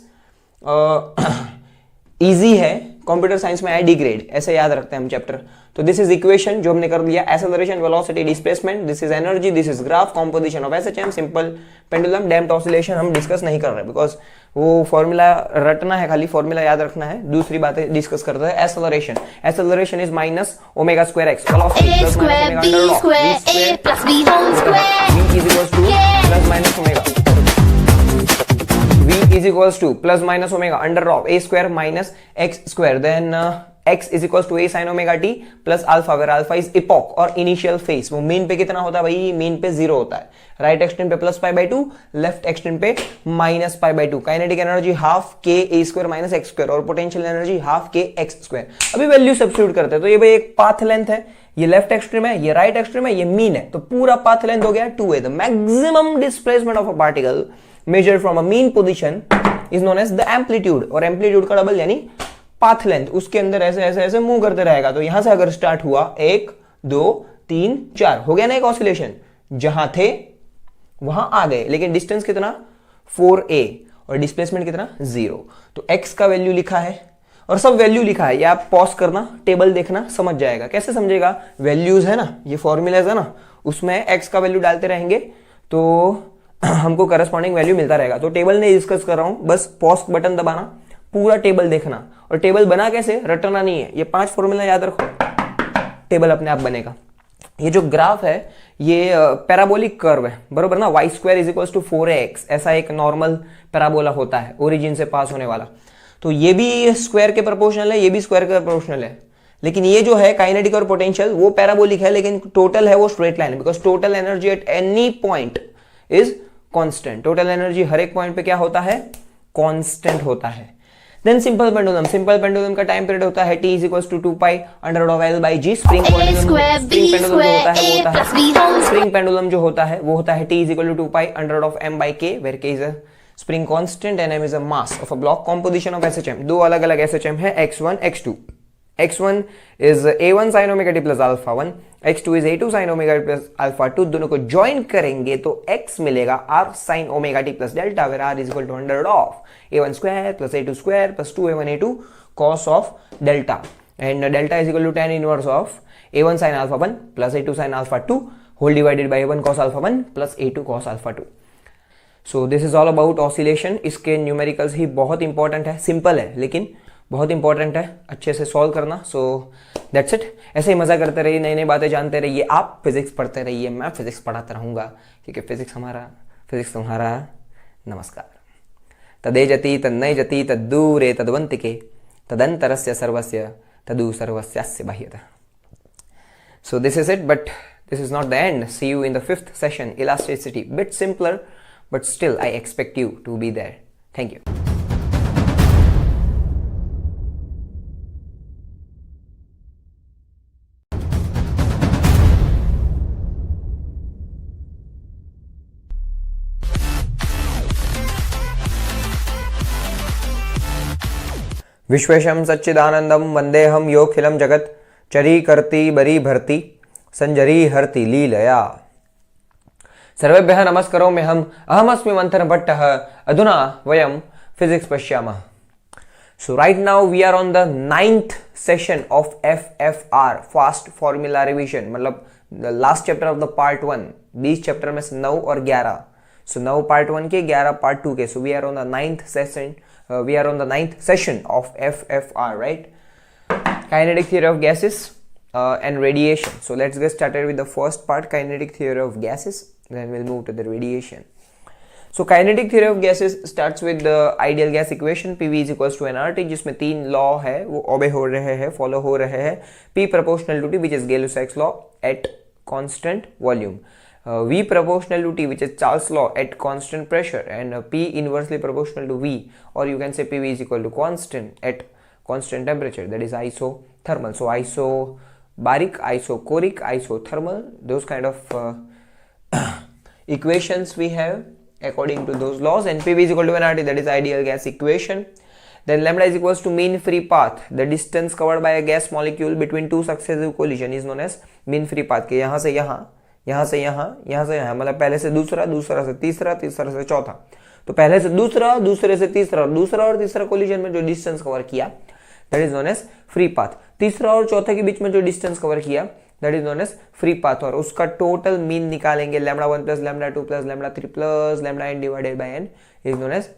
easy है, computer science में I D grade, ऐसे याद रखते हैं हम chapter. तो this is equation जो हमने कर दिया, acceleration, velocity, displacement, this is energy, this is graph, composition of SHM, simple pendulum, damped oscillation हम डिस्कस नहीं कर रहे बिकॉज वो फॉर्मूला रटना है, खाली फॉर्मूला याद रखना है। दूसरी बातें डिस्कस करते हैं, acceleration, acceleration is minus omega square X, velocity plus minus omega under root of v plus v whole square, v is equals to plus minus omega, v is equals to plus minus omega under of a square minus x square, then x is equals to a sin omega t plus alpha, where alpha is epoch और initial phase। वो mean पे कितना होता है भाई, mean पे 0 होता है। राइट एक्सट्रीम पे plus pi by 2, left extreme पे minus pi by 2। Kinetic energy half k a square minus x square और potential energy half k x square. अभी वैल्यू सब्स्टिट्यूट करते हैं तो ये भाई एक पाथ लेंथ है, ये लेफ्ट एक्सट्रीम है, ये राइट एक्सट्रीम है, ये मीन है, तो पूरा पाथ लेंथ हो गया 2a। The maximum displacement of a particle measured from a mean position is known as the amplitude, और एम्पलीट्यूड का डबल यानी पाथ लेंथ। उसके अंदर ऐसे ऐसे ऐसे मूव करते रहेगा। तो यहां से अगर स्टार्ट हुआ 1 2 3 4, हो गया ना एक ऑसिलेशन, जहां थे वहां आ गए, लेकिन डिस्टेंस कितना 4a और डिस्प्लेसमेंट कितना 0। तो x का वैल्यू लिखा है और सब वैल्यू लिखा है, ये आप पॉज करना, टेबल देखना, समझ जाएगा। कैसे समझेगा, वैल्यूज है ना, ये फॉर्मूलाज है ना, उसमें x का वैल्यू डालते रहेंगे तो हमको करस्पॉन्डिंग वैल्यू मिलता रहेगा। तो टेबल नहीं डिस्कस कर रहा हूं, बस पॉज बटन दबाना, पूरा टेबल देखना। और टेबल बना कैसे, रटना नहीं है, ये 5 फॉर्मूला याद रखो, टेबल अपने आप बनेगा। ये जो ग्राफ है ये पैराबोलिक कर्व है, बरोबर ना, y square is equal to 4ax, ऐसा एक नॉर्मल पैराबोला होता है ओरिजिन से पास होने वाला। तो ये भी स्क्वायर के प्रोपोर्शनल है, ये भी स्क्वायर के प्रोपोर्शनल है, लेकिन ये जो है काइनेटिक और पोटेंशियल वो पैराबोलिक है, लेकिन टोटल है वो straight line, because total energy at any point is constant. Total energy हर एक पॉइंट पे क्या होता है, कांस्टेंट होता है। Then simple pendulum, simple pendulum का टाइम पीरियड होता है t is equals to 2 pi under root of l by g। Spring pendulum जो होता है वो होता है t is equal to 2 pi under root of m by k, where k is a spring constant and m is a mass of a block. Composition of SHM, दो अलग अलग SHM है, x1 x2। x1 is a1 sin omega t plus alpha 1, x2 is a2 sin omega t plus alpha 2। दोनों को join करेंगे तो x मिलेगा r sin omega t plus delta, where r is equal to under root of a1 square plus a2 square plus 2a1 a2 cos of delta, and delta is equal to tan inverse of a1 sin alpha 1 plus a2 sin alpha 2 whole divided by a1 cos alpha 1 plus a2 cos alpha 2। So this is all about oscillation. इसके numericals ही बहुत important है, simple है लेकिन बहुत important है अच्छे से solve करना। सो दैट्स इट। ऐसे ही मजा करते रहिए, नई नई बातें जानते रहिए, आप फिजिक्स पढ़ते रहिए, मैं फिजिक्स पढ़ाता रहूंगा क्योंकि फिजिक्स हमारा, फिजिक्स तुम्हारा। नमस्कार। तदेजति तन्नैजति तद्दूरे तद्वन्तिके तदंतरस्य सर्वस्य तदु सर्वस्यास्य बाह्यतः। So this is it, but this is not the end. See you in the 5th session, elasticity. Bit simpler, but still I expect you to be there. Thank you. विश्वेशं सच्चिदानंदं वंदेहम योऽखिलं जगत् चरीकर्ति बरी भर्ति संजरी हर्ति लीलया। सर्वेभ्यः नमस्कारोऽहम् अहमस्मि मंथन भट्टः। अधुना वयं फिजिक्स पश्यामः। So right now we are on the 9th session of FFR, Fast Formula Revision, मतलब the last chapter of the part 1। 20 chapter में से 9 और 11। So 9 part 1 के, 11 part 2 के। So we are on the 9th session. We are on the 9th session of FFR, right? Kinetic theory of gases and radiation. So let's get started with the first part, kinetic theory of gases. Then we'll move to the radiation. So kinetic theory of gases starts with the ideal gas equation PV is equals to nRT, जिसमें 3 law है वो ओबे हो रहे हैं, follow हो रहे हैं। P proportional to T, which is Gay-Lussac's law at constant volume. V proportional to T, which is Charles' law at constant pressure, and P inversely proportional to V, or you can say PV is equal to constant at constant temperature, that is isothermal. So isobaric, isochoric, isothermal, those kind of equations we have according to those laws, and PV is equal to nRT, that is ideal gas equation. Then lambda is equals to mean free path, the distance covered by a gas molecule between two successive collision is known as mean free path। के यहाँ से यहाँ, यहाँ से यहाँ, यहाँ से यहाँ, मतलब पहले से दूसरा, दूसरा से तीसरा, तीसरा से चौथा। तो पहले से दूसरा, दूसरे से तीसरा, दूसरा और तीसरा कोलिजन में जो डिस्टेंस कवर किया that is known as free path. तीसरा और चौथा के बीच में जो डिस्टेंस कवर किया that is known as free path, और उसका टोटल मीन निकालेंगे। Lambda 1 plus lambda 2 plus lambda 3 plus lambda n divided by n is known as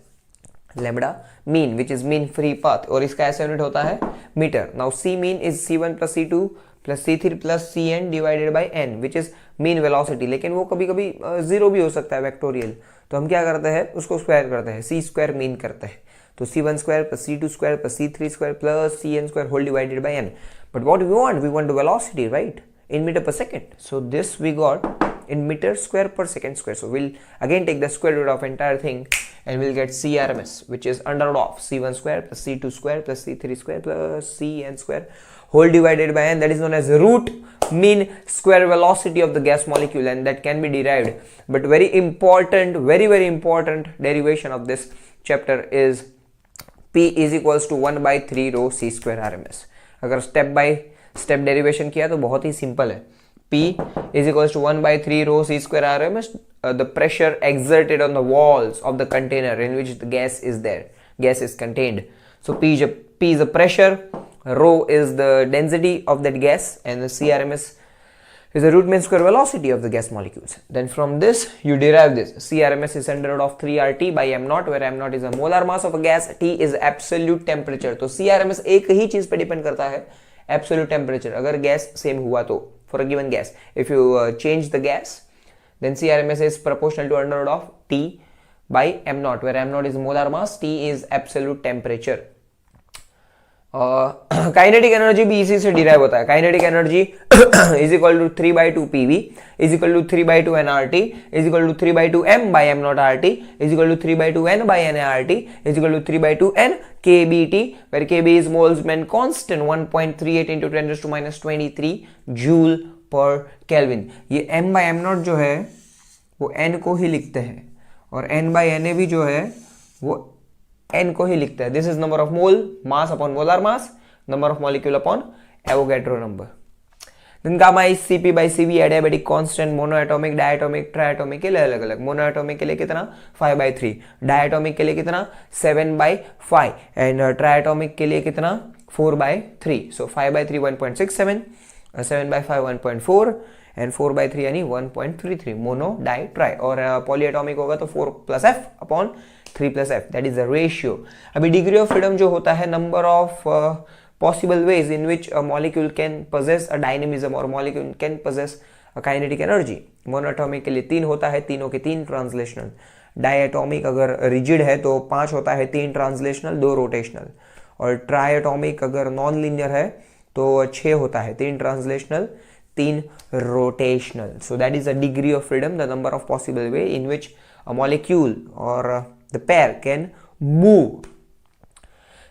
lambda mean, which is mean free path, और इसका ऐसा unit होता है metre. Now C mean is c1 plus c2 plus c3 plus cn divided by n, which is mean velocity. लेकिन वो कभी कभी zero भी हो सकता है, वेक्टोरियल। तो हम क्या करते हैं, उसको स्क्वायर करते हैं, सी स्क्वायर मीन करते हैं। तो c1 square plus c2 square plus c3 square plus cn square whole divided by n। But what we want velocity, right, in meter per second. So this we got in meter square per second square. So we'll again take the square root of entire thing and we'll get CRMS, which is under root of c1 square plus c2 square plus c3 square plus cn square whole divided by n, that is known as root mean square velocity of the gas molecule, and that can be derived. But very important, very important derivation of this chapter is P is equals to 1 by 3 rho c square RMS. अगर step by step derivation किया तो बहुत ही simple है। P is equals to 1 by 3 rho c square RMS, the pressure exerted on the walls of the container in which the gas is there, gas is contained. So P is the pressure, rho is the density of that gas, and the CRMS is the root mean square velocity of the gas molecules. Then from this you derive this. CRMS is under root of 3RT by m naught, where m naught is the molar mass of a gas, T is absolute temperature. तो CRMS एक ही चीज पे depend करता है, absolute temperature. अगर gas same हुआ तो for a given gas, if you change the gas, then CRMS is proportional to under root of T by m naught, where m naught is molar mass, T is absolute temperature. Kinetic energy भी इसी से derive होता है। Kinetic energy is equal to 3 by 2 PV is equal to 3 by 2 nRT is equal to 3 by 2 m by m naught RT is equal to 3 by 2 n by n RT is equal to 3 by 2 n kBT, where kB is Boltzmann constant 1.38 into 10 raised to minus 23 joule per Kelvin। ये m by m naught जो है वो n को ही लिखते हैं, और n by na भी जो है वो n को ही लिखता है। This is number of mole mass upon molar mass, number of molecule upon Avogadro number. Then gamma is Cp by Cv adiabatic constant, monoatomic, diatomic, triatomic के लिए अलग अलग। मोनोएटॉमिक के लिए कितना 5 by 3, डायटोमिक के लिए कितना 7 by 5, एंड ट्राइएटॉमिक के लिए कितना 4 by 3। So 5 by 3 1.67, 7 by 5 1.4, and 4/3 यानी 1.33 मोनो डाई ट्राई, और पॉलीएटॉमिक होगा तो 4+F/3+F, that is the ratio. अभी डिग्री ऑफ फ्रीडम जो होता है number of possible ways in which a molecule can possess a dynamism or molecule can possess a kinetic energy। Monoatomic के लिए 3 होता है, तीनों के 3 ट्रांसलेशनल। डायएटॉमिक अगर रिजिड है तो 5 होता है, 3 ट्रांसलेशनल 2 रोटेशनल, और ट्राइएटॉमिक अगर नॉन लीनियर है तो 6 होता है, 3 translational 3 rotational. So that is the degree of freedom, the number of possible way in which a molecule और the pair can move.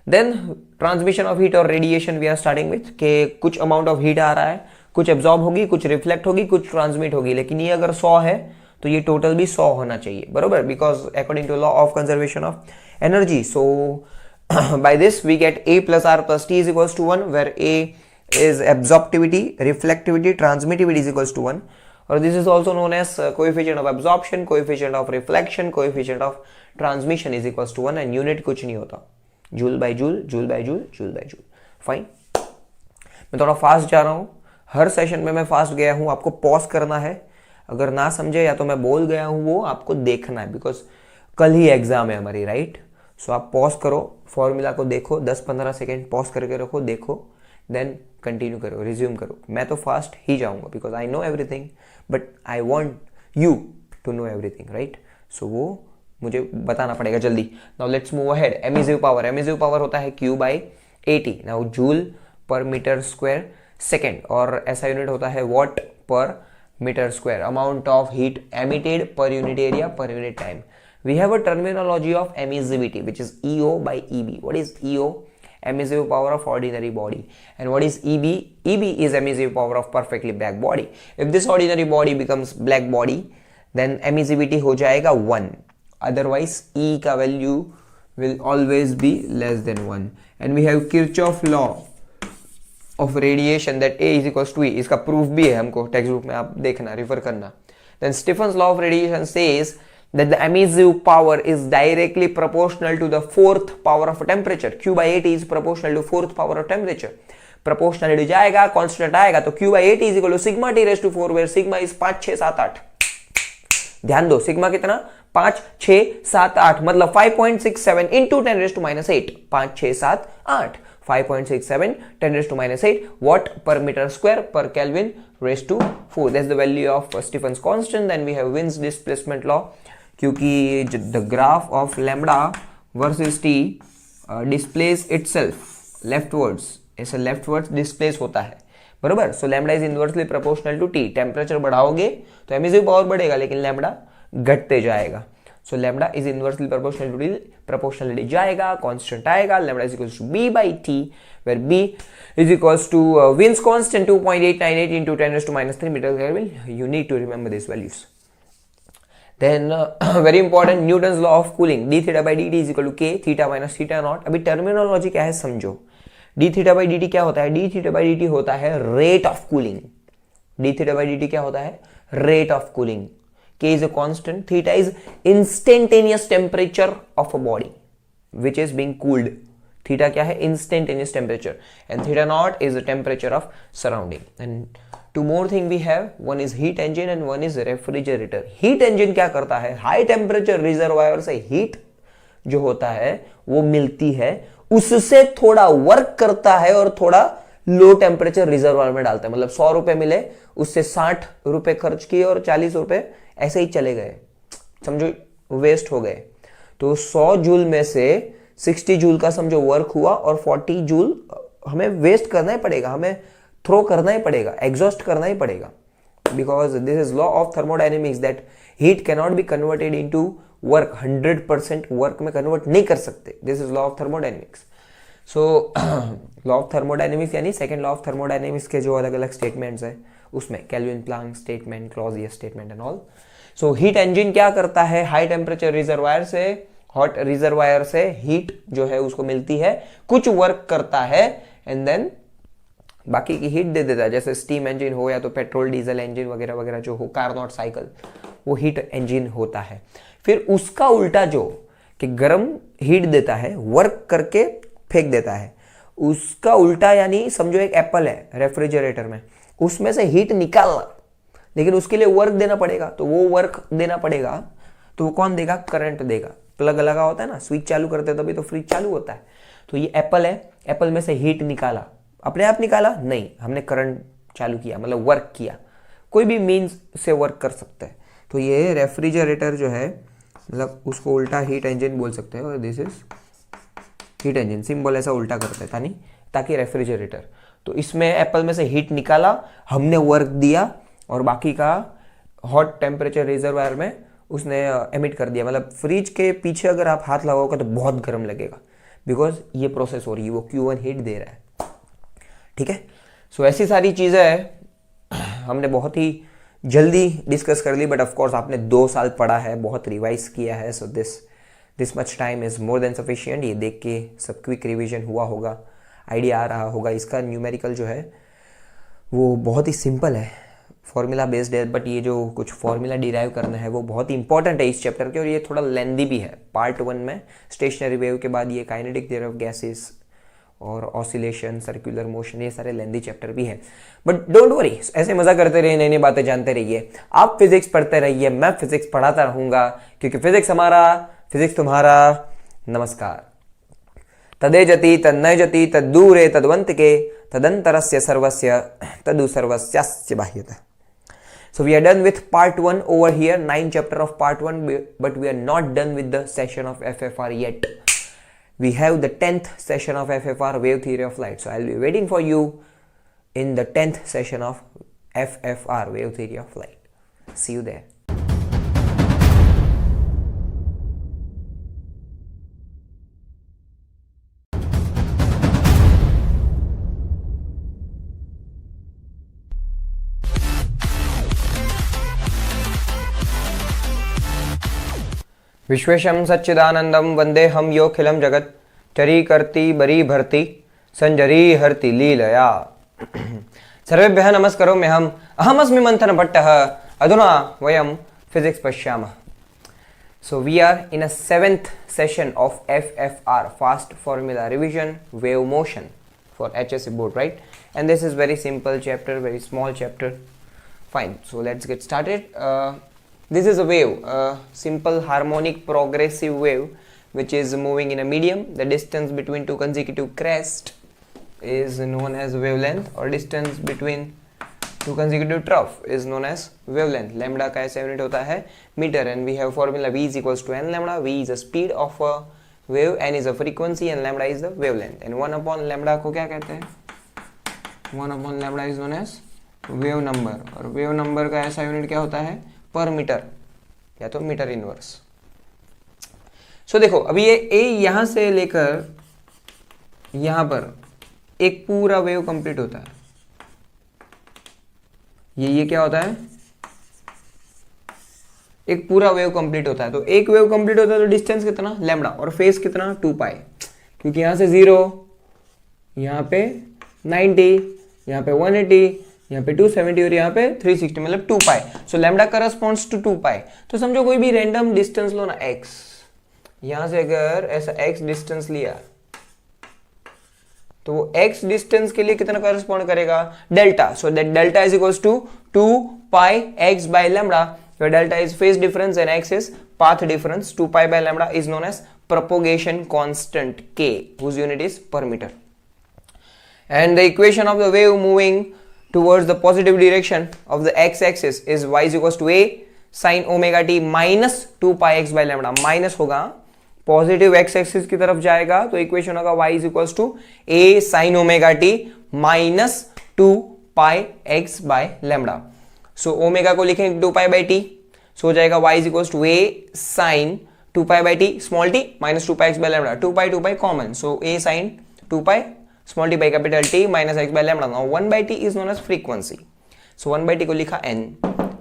Then transmission of heat और radiation we are starting with, के कुछ amount of heat आ रहा है, कुछ absorb होगी, कुछ reflect होगी, कुछ ट्रांसमिट होगी, लेकिन ये अगर 100 है तो ये टोटल भी 100 होना चाहिए, बरोबर, because according to law of conservation of energy. So by this we get A plus R plus T is equals to 1, where A is absorptivity, reflectivity, transmittivity is equals to 1, or this is also known as coefficient of absorption, coefficient of reflection, coefficient of transmission is equals to 1, and unit कुछ नहीं होता, joule by joule, joule by joule, joule by joule. Fine, मैं थोड़ा fast जा रहा हूँ, हर session में मैं फास्ट गया हूँ, आपको पॉज करना है, अगर ना समझे या तो मैं बोल गया हूँ वो आपको देखना है, बिकॉज कल ही एग्जाम है हमारी, राइट। सो आप पॉज करो, फॉर्मूला को देखो, 10-15 सेकेंड पॉज करके रखो, देखो, देन कंटिन्यू करो, रिज्यूम करो। मैं तो फास्ट ही जाऊंगा because I know everything, but I want you to know everything, right. So वो मुझे बताना पड़ेगा जल्दी। Now let's move ahead. Emissive power, emissive power होता है Q/AT। Now joule per metre square second, और ऐसा यूनिट होता है watt per metre square. Amount of heat emitted per unit area per unit time. We have a terminology of emissivity, which is EO/EB. What is EO? Emissive power of ordinary body. And what is EB? EB is emissive power of perfectly black body. If this ordinary body becomes black body, then emissivity हो जाएगा 1. Otherwise, E का value will always be less than 1. And we have Kirchhoff law of radiation, that A is equals to E. इसका proof भी है हमको text book में, आप देखना, रिफर करना. Then Stephen's law of radiation says that the emissive power is directly proportional to the 4th power of temperature. Q/AT is proportional to 4th power of temperature. Proportionality जाएगा, constant आएगा, तो Q/AT is equal to sigma T raised to 4, where sigma is 5, 6, 7, 8. ध्यान दो, sigma कितना? 5, 6, 7, 8, मतलब 5.67 into 10 raised to minus 8. 5, 6, 7, 8. 5.67 10 raised to minus 8 watt per meter square per Kelvin raised to 4. That's the value of Stephen's constant. Then we have Wien's displacement law, क्योंकि the graph of lambda versus t displays itself leftwards, ऐसे leftwards displace होता है, बरोबर। So lambda is inversely proportional to t. Temperature बढ़ाओगे तो emissive power बढ़ेगा, लेकिन lambda घटते जाएगा। So lambda is inversely proportional to t, proportionality जाएगा, constant आएगा, lambda is equals to b by t, where b is equals to Wien's constant 2.898 into 10 raised to minus 3 meter Kelvin. You need to remember these values. Then very important, Newton's law of cooling, d theta by dt is equal to k theta minus theta naught. अभी terminology क्या है समझो। d theta by dt क्या होता है? d theta by dt होता है rate of cooling. d theta by dt क्या होता है? rate of cooling. k is a constant, theta is instantaneous temperature of a body which is being cooled. theta क्या है? Instantaneous temperature, and theta naught is the temperature of surrounding. And two more thing we have, one is heat engine and one is refrigerator. heat engine क्या करता है? High temperature reservoir से heat जो होता है वो मिलती है, उससे थोड़ा वर्क करता है और थोड़ा लो टेम्परेचर रिजर्वायर में डालता है। मतलब 100 रुपए मिले, उससे 60 रुपए खर्च किए और 40 रुपए ऐसे ही चले गए, समझो वेस्ट हो गए। तो 100 जूल में से 60 जूल का समझो वर्क हुआ, और 40 जूल हमें वेस्ट करना ही पड़ेगा, हमें थ्रो करना ही पड़ेगा, एग्जॉस्ट करना ही पड़ेगा, because this is law of thermodynamics that heat can not be converted into work. 100% work में कन्वर्ट नहीं कर सकते। This is law of thermodynamics. So law of thermodynamics यानी सेकंड लॉ ऑफ थर्मोडायनेमिक्स के जो अलग अलग स्टेटमेंट्स हैं उसमें Kelvin Planck statement, Clausius statement and all. So heat engine क्या करता है? हाई टेम्परेचर रिजर्वायर से, हॉट रिजर्वायर से हीट जो है उसको मिलती है, कुछ वर्क करता है एंड देन बाकी की हीट दे देता है। जैसे स्टीम इंजन हो या तो पेट्रोल डीजल इंजन वगैरह वगैरह जो हो, कार्नोट साइकिल, वो हीट इंजन होता है। फिर उसका उल्टा जो कि गर्म हीट देता है, वर्क करके फेंक देता है, उसका उल्टा यानी समझो एक एप्पल है रेफ्रिजरेटर में, उसमें से हीट निकालना, लेकिन उसके लिए वर्क देना पड़ेगा, तो वो वर्क देना पड़ेगा तो वो कौन देगा? करंट देगा। प्लग लगा होता है ना, स्विच चालू करते हैं तभी तो फ्रिज चालू होता है। तो ये एप्पल है, एप्पल में से हीट निकाला, अपने आप निकाला नहीं, हमने करंट चालू किया, मतलब वर्क किया। कोई भी मीन्स से वर्क कर सकते हैं। तो ये रेफ्रिजरेटर जो है, मतलब उसको उल्टा हीट इंजन बोल सकते हैं, और this is heat engine, symbol ऐसा उल्टा करते हैं ताकि रेफ्रिजरेटर। तो इसमें एप्पल में से हीट निकाला, हमने वर्क दिया, और बाकी का हॉट टेम्परेचर रिजर्वायर में उसने एमिट कर दिया। मतलब फ्रिज के पीछे अगर आप हाथ लगाओगे तो बहुत गर्म लगेगा, बिकॉज ये प्रोसेस हो रही है, वो Q1 हीट दे रहा है। ठीक है, सो ऐसी सारी चीज़ें हमने बहुत ही जल्दी डिस्कस कर ली, बट ऑफकोर्स आपने 2 साल पढ़ा है, बहुत रिवाइज किया है, so this much time is more than sufficient. ये देख के सब क्विक रिविजन हुआ होगा, आइडिया आ रहा होगा। इसका न्यूमेरिकल जो है वो बहुत ही सिंपल है, फॉर्मूला बेस्ड है, बट ये जो कुछ फॉर्मूला डिराइव करना है वो बहुत ही इंपॉर्टेंट है इस चैप्टर के, और ये थोड़ा लेंदी भी है। पार्ट 1 में स्टेशनरी वेव के बाद ये काइनेटिक थ्योरी ऑफ गैसेस और ऑसिलेशन, सर्कुलर मोशन, ये सारे लेंदी चैप्टर भी है। बट डोंट वरी, ऐसे मजा करते रहिए, नई नई बातें जानते रहिए। आप फिजिक्स पढ़ते रहिए, मैं फिजिक्स पढ़ाता रहूंगा, क्योंकि फिजिक्स हमारा, फिजिक्स तुम्हारा। नमस्कार। तदेजति तन्नयजति तद्दूरे तद्वंतिके तदंतरस्य सर्वस्य तदु सर्वस्यास्य बाह्यतः। So we are done with part 1 over here, 9 chapter of part 1, but we are not done with the session of FFR yet. We have the 10th session of FFR, wave theory of light. So I'll be waiting for you in the 10th session of FFR, wave theory of light. See you there. विश्वेशं सच्चिदानंदं वंदेहम योऽखिलं जगत् चरीकर्ति बरी भर्ति संजरी हर्ति लीलया। सर्वेभ्यः नमस्कारोऽहम् अहमस्मि मन्थनभट्टः। अधुना वयं physics पश्यामः। So we are in a 7th session of FFR, fast formula revision, wave motion for HSC board, right? And this is very simple chapter, very small chapter. Fine, so let's get started. This is a wave, a simple harmonic progressive wave which is moving in a medium. The distance between two consecutive crests is known as wavelength, or distance between two consecutive trough is known as wavelength. Lambda का ऐसा unit होता है metre, and we have formula V is equals to n lambda. V is the speed of a wave, n is the frequency, and lambda is the wavelength. And 1 upon lambda को क्या कहते हैं? 1 upon lambda is known as wave number, और wave number का ऐसा unit क्या होता है? पर मीटर, या तो मीटर इनवर्स। सो देखो, अभी ये ए यहां से लेकर यहां पर एक पूरा वेव कंप्लीट होता है। ये क्या होता है? एक पूरा वेव कंप्लीट होता है। तो एक वेव कंप्लीट होता है तो डिस्टेंस कितना? लैम्बडा, और फेस कितना? 2 पाई, क्योंकि यहां से 0, यहां पे 90, यहां पे 180, यहाँ पे 270 और यहाँ पे 360, मतलब 2 पाई। सो लैम्डा करस्पॉन्ड्स टू 2 पाई। तो समझो कोई भी रैंडम डिस्टेंस लो ना x, यहां से अगर ऐसा x डिस्टेंस लिया तो वो x डिस्टेंस के लिए कितना करस्पॉन्ड करेगा? Delta. So that delta is equals to 2 pi x by lambda, where delta is phase difference and x is path difference. 2 pi by lambda is known as propagation constant k, whose unit is per meter. And the equation of the wave moving towards the positive direction of the x-axis is y is equals to a sin omega t minus 2 pi x by lambda. Minus होगा, positive x axis की तरफ जाएगा, तो equation होगा y is equals to a sin omega t minus 2 pi x by lambda. So omega को लिखेंगे 2 pi by t, so हो जाएगा y is equals to a sin 2 pi by t small t minus 2 pi x by lambda. 2 pi common, so a sin 2 pi small t by capital T minus x by lambda. Now 1 by t is known as frequency, so 1 by t को लिखा n,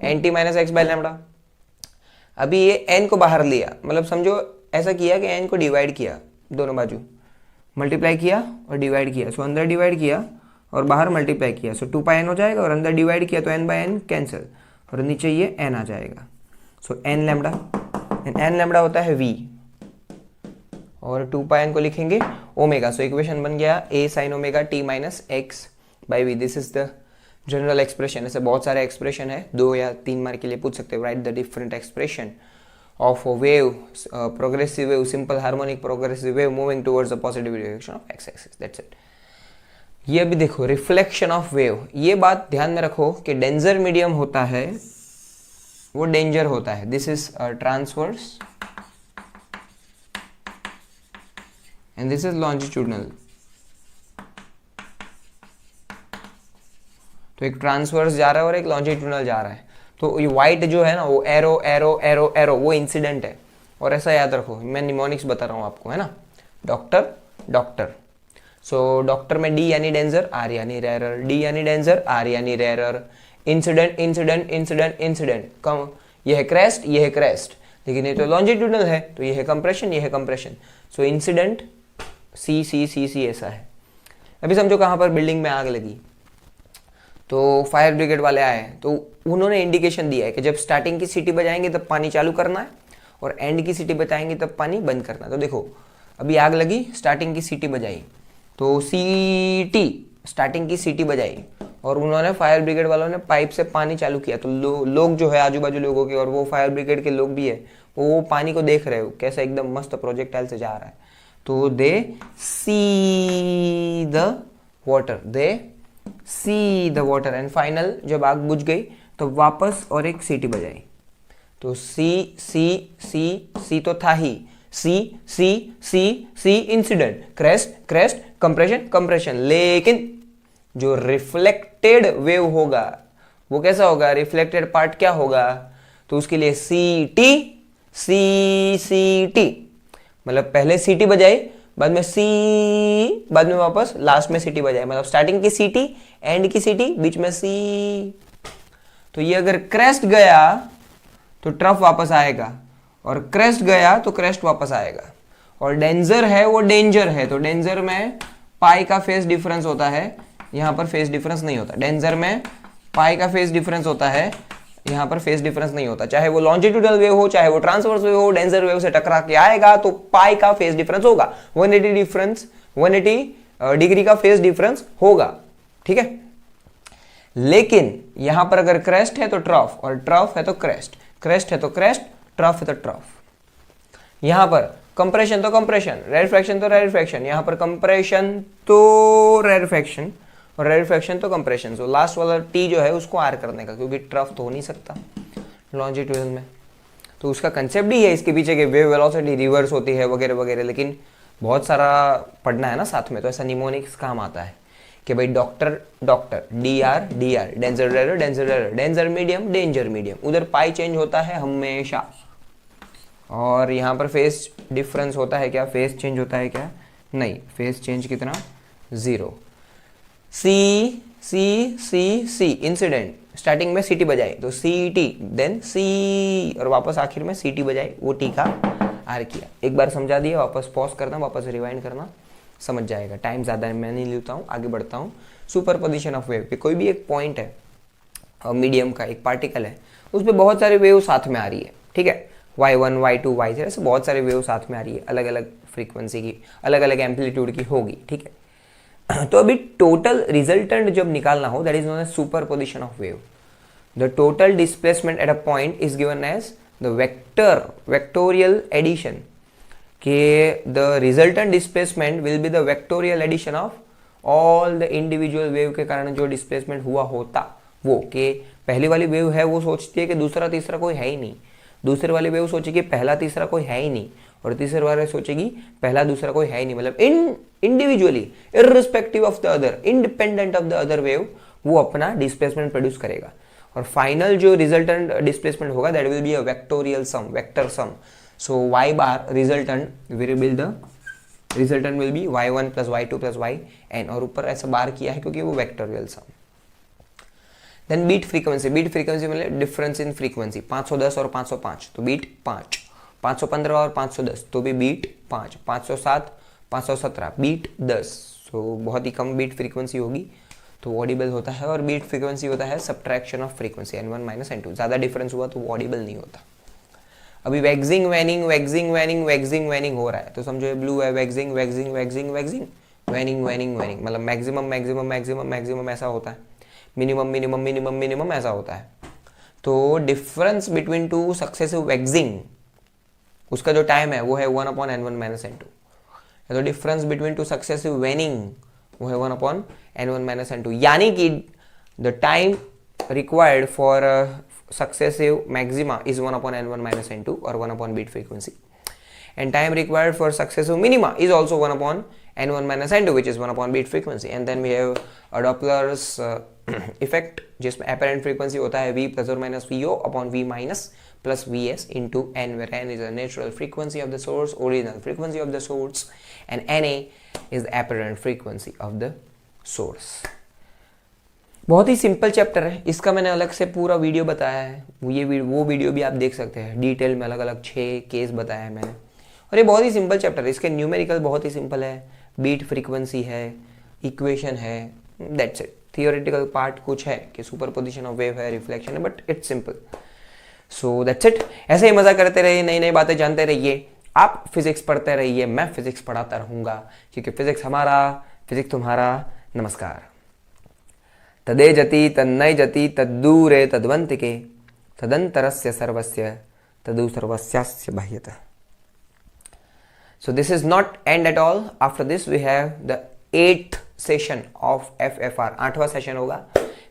nt minus x by lambda. अभी ये n को बाहर लिया, मतलब समझो ऐसा किया कि n को डिवाइड किया, दोनों बाजू मल्टीप्लाई किया और डिवाइड किया। सो अंदर डिवाइड किया और बाहर मल्टीप्लाई किया, सो 2 पाई n हो जाएगा, और अंदर डिवाइड किया तो n बाय n कैंसिल, और नीचे ये n आ जाएगा। सो n लैम्डा, n लैम्डा होता है v, और 2 पाई n को लिखेंगे ओमेगा। सो इक्वेशन बन गया a sin omega t minus x by v। This is the general expression, ऐसे बहुत सारे एक्सप्रेशन है, 2 या 3 मार्क के लिए पूछ सकते हो। Right the different expression of a wave, progressive wave, simple harmonic progressive wave moving towards the positive direction of x axis, that's it. ये अभी देखो रिफ्लेक्शन ऑफ वेव, ये बात ध्यान में रखो कि डेंजर मीडियम होता है वो डेंजर होता है। This is transverse and this is longitudinal. तो एक ट्रांसवर्स जा रहा है और एक लॉन्जिट्यूडनल जा रहा है। तो ये व्हाइट जो है ना वो एरो एरो एरो एरो वो इंसिडेंट है। और ऐसा याद रखो, मैं निमोनिक्स बता रहा हूँ आपको, है ना। डॉक्टर डॉक्टर, सो डॉक्टर में डी यानी डेंजर, आर यानी रेरर, डी यानी डेंजर, आर यानी rarer. Incident incident incident incident, कम ये है क्रेस्ट, ये है क्रेस्ट, लेकिन ये तो लॉन्जिट्यूडनल है, तो ये है कंप्रेशन, ये है कंप्रेशन। सो इंसिडेंट सी सी सी सी ऐसा है। अभी समझो कहाँ पर बिल्डिंग में आग लगी, तो फायर ब्रिगेड वाले आए, तो उन्होंने इंडिकेशन दिया है कि जब स्टार्टिंग की सीटी बजाएंगे तब पानी चालू करना है और एंड की सीटी बजाएंगे तब पानी बंद करना है। तो देखो अभी आग लगी, स्टार्टिंग की सीटी बजाई, तो सीटी स्टार्टिंग की सीटी बजाई और उन्होंने फायर ब्रिगेड वालों ने पाइप से पानी चालू किया। तो लोग जो है आजू बाजू लोगों के और वो फायर ब्रिगेड के लोग भी है, वो पानी को देख रहे हो कैसा एकदम मस्त प्रोजेक्टाइल से जा रहा है। तो they see the water, they see the water and final जब आग बुझ गई तो वापस और एक सीटी बजाई। तो सी सी सी सी तो था ही, C C C C incident, crest crest, compression compression. लेकिन जो रिफ्लेक्टेड वेव होगा वो कैसा होगा, रिफ्लेक्टेड पार्ट क्या होगा, तो उसके लिए C T C C T, मतलब पहले सीटी बजाई, बाद में सी, बाद में वापस लास्ट में सीटी बजाए, मतलब स्टार्टिंग की सीटी, एंड की सीटी, बीच में सी। तो ये अगर क्रेस्ट गया तो ट्रफ वापस आएगा और क्रेस्ट गया तो क्रेस्ट वापस आएगा। और डेंजर है वो डेंजर है, तो डेंजर में पाई का फेस डिफरेंस होता है, यहां पर फेस डिफरेंस नहीं होता। डेंजर में पाई का फेस डिफरेंस होता है, यहां पर फेस डिफरेंस नहीं होता। चाहे वो लॉन्जिट्यूडनल वेव हो चाहे वो ट्रांसवर्स वेव हो, डेंजर वेव से टकरा के आएगा तो पाई का फेस डिफरेंस होगा, 180 डिफरेंस, 180 डिग्री का फेस डिफरेंस होगा, ठीक है। लेकिन यहां पर अगर क्रेस्ट है तो ट्रफ, और ट्रफ है तो क्रेस्ट, क्रेस्ट है तो क्रेस्ट, ट्रफ है तो ट्रफ। यहां पर कंप्रेशन तो कंप्रेशन, रेरफैक्शन तो रेरफैक्शन, यहां पर कंप्रेशन तो रेरफैक्शन और रेरफैक्शन तो कंप्रेशन। सो लास्ट वाला टी जो है उसको आर करने का, क्योंकि ट्रफ तो हो नहीं सकता लॉन्जिट्यूडल में। तो उसका कंसेप्ट ही है इसके पीछे कि वेव वेलोसिटी रिवर्स होती है वगैरह वगैरह, लेकिन बहुत सारा पढ़ना है ना साथ में, तो ऐसा निमोनिक्स काम आता है कि भाई doctor doctor, D R D R, danger rarer danger rarer, danger medium danger medium, उधर पाई चेंज होता है हमेशा। और यहाँ पर फेस डिफरेंस होता है क्या, फेस चेंज होता है क्या, नहीं, फेस चेंज कितना, 0। सी C C C incident, starting में सीटी बजाई तो सी टी, देन सी, और वापस आखिर में सीटी बजाई, वो टी का आर किया। एक बार समझा दिया, वापस पॉज करना, वापस रिवाइंड करना, समझ जाएगा। टाइम ज़्यादा है, मैं नहीं लेता हूँ, आगे बढ़ता हूँ। सुपर पोजिशन ऑफ वेव, कोई भी एक पॉइंट है मीडियम का, एक पार्टिकल है, उस पर बहुत सारी वेव साथ में आ रही है, ठीक है, y1 y2 y3 ऐसे बहुत सारे वेव साथ में आ रही है, अलग अलग फ्रीक्वेंसी की, अलग अलग एम्पलीट्यूड की होगी, ठीक है। तो अभी टोटल रिजल्टेंट जब निकालना हो, that is known as superposition of wave. The total displacement at a point is given as the vectorial addition, के the resultant displacement will be the vectorial addition of all the individual wave के कारण जो displacement हुआ होता वो, कि पहली वाली वेव है वो सोचती है कि दूसरा तीसरा कोई है ही नहीं, दूसरे वाली वेव सोचेगी पहला तीसरा कोई है ही नहीं, और तीसरे वाले सोचेगी पहला दूसरा कोई है ही नहीं, मतलब individually irrespective of the other, independent of the other wave, वो अपना डिस्प्लेसमेंट प्रोड्यूस करेगा। और फाइनल जो रिजल्टेंट डिस्प्लेसमेंट होगा that will be a vectorial sum, vector sum. So y bar resultant variable, the resultant will be y1 plus y2 plus yn, और ऊपर ऐसा bar किया है क्योंकि वो vectorial sum. Then beat frequency, beat frequency मतलब difference in frequency, 510 और 505 तो बीट 5, 515 और 510 तो भी बीट 5, 507 517 बीट 10। सो बहुत ही कम बीट फ्रीक्वेंसी होगी तो ऑडिबल होता है, और बीट फ्रीक्वेंसी होता है subtraction of frequency n1 minus n2, ज़्यादा डिफरेंस हुआ तो वो ऑडिबल नहीं होता। अभी waxing waning waxing waning waxing waning हो रहा है, तो समझो ये ब्लू है, waxing waxing waxing waxing waning waning waning, मतलब मैक्सिमम मैक्सिमम मैक्सिमम मैक्सिमम ऐसा होता है। मिनिमम मिनिमम मिनिमम मिनिमम ऐसा होता है। तो difference between two successive waxing, उसका जो टाइम है वो है 1/n1 - n2। तो डिफरेंस बिटवीन टू सक्सेसिव वेनिंग वो है 1/n1 - n2, यानी कि the time required for successive maxima is 1/n1 - n2 or 1 beat frequency, and time required for successive minima is also 1/n1 - n2, which is 1 beat frequency. And then we have a Doppler's effect, जिसमें apparent frequency होता है v plus or minus vo upon v minus plus vs into n, where n is the natural frequency of the source, original frequency of the source, and na is the apparent frequency of the source. बहुत ही simple chapter है, इसका मैंने अलग से पूरा video बताया है, वो वीडियो भी आप देख सकते हैं। डिटेल में अलग अलग 6 केस बताया है मैंने, और ये बहुत ही सिंपल चैप्टर है। इसके न्यूमेरिकल बहुत ही सिंपल है, बीट फ्रीक्वेंसी है, इक्वेशन है, दैट्स इट। थियोरेटिकल पार्ट कुछ है कि सुपरपोजिशन ऑफ वेव है, रिफ्लेक्शन है, but it's simple. So that's it. ऐसे ही मजा करते रहिए, नई नई बातें जानते रहिए, आप फिजिक्स पढ़ते रहिए, मैं फिजिक्स पढ़ाता रहूंगा, क्योंकि फिजिक्स हमारा, फिजिक्स तुम्हारा। नमस्कार। तदे जति तन्नय जति तद्दूरे तद्वंतिके तदंतरस्य सर्वस्य तदु सर्वस्यास्य बाह्यतः। So this is not end at all. After this we have the 8th session of FFR. 8वां सेशन होगा,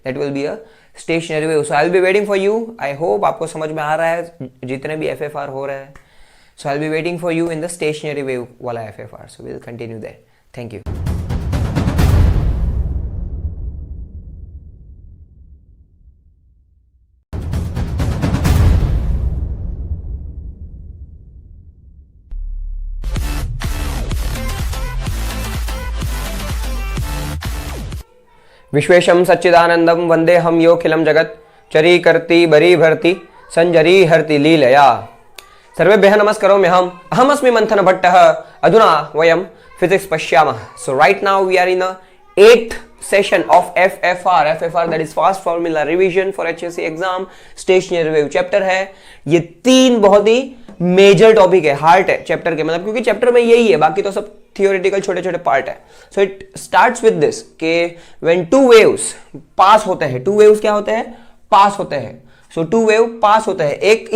that will be a stationary wave. So I'll be waiting for you. I hope आपको समझ में आ रहा है जितने भी FFR हो रहे हैं. So I'll be waiting for you in the stationary wave वाला FFR. So we'll continue there. Thank you. विश्वेशम सच्चिदानंदम वंदे हम योखिलम जगत चरी करती बरी भरती संजरी हरति लीलया। सर्वेभ्यः नमस्कारोऽहम् अहमस्मि मंथन भट्टः। अधुना वयम फिजिक्स पश्यामः। So right now we are in the 8th session of FFR, that is fast formula revision for HSC exam, stationary wave chapter है। ये 3 बहुत ही मेजर टॉपिक है, हार्ट है चैप्टर के, मतलब क्योंकि चैप्टर में यही है, बाकी तो सब थियोरेटिकल छोटे छोटे पार्ट है। So it starts with this के व्हेन 2 वेव्स पास होते हैं, 2 वेव्स क्या होते हैं, पास होते हैं। सो 2 वेव पास होते हैं, एक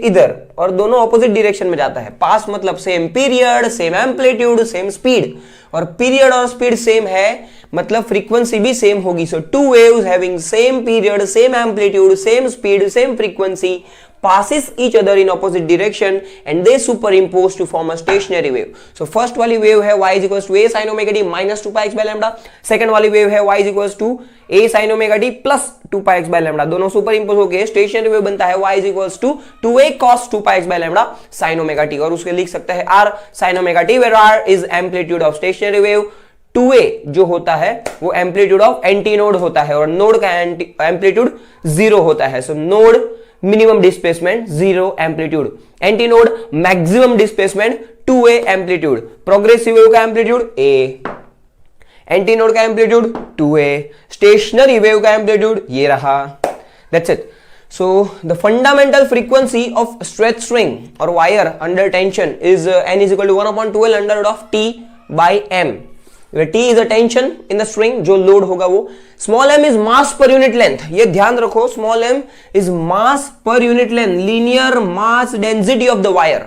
इधर और दोनों ऑपोजिट डायरेक्शन में जाता है। पास मतलब same period, same amplitude, same speed, और पीरियड और स्पीड सेम है मतलब फ्रीक्वेंसी भी सेम होगी। सो 2 waves having same period, same amplitude, same speed, same frequency passes each other in opposite direction and they superimpose to form a stationary wave. So first वाली wave है y is equals to a sin omega t minus 2 pi x by lambda, second वाली wave है y is equals to a sin omega t plus 2 pi x by lambda, दोनों superimpose होके stationary wave बनता है y is equals to 2a cos 2 pi x by lambda sin omega t, और उसके लिख सकते हैं r sin omega t, where r is amplitude of stationary wave, 2a जो होता है वो एम्पलीट्यूड ऑफ एंटी नोड होता है, और नोड का एम्पलीट्यूड 0 होता है। So node minimum displacement 0 amplitude, antinode maximum displacement 2a amplitude, progressive wave का एम्पलीट्यूड a, एंटी नोड का एम्पलीट्यूड 2a, स्टेशनरी वेव का एम्पलीट्यूड ये रहा। That's it. So the fundamental frequency of stretch string or wire under tension is n is equal to 1/12 under root of t by m, where t is a tension in the string, जो load होगा वो। small m is mass per unit length, ये ध्यान रखो, small m is mass per unit length, linear mass density of the wire,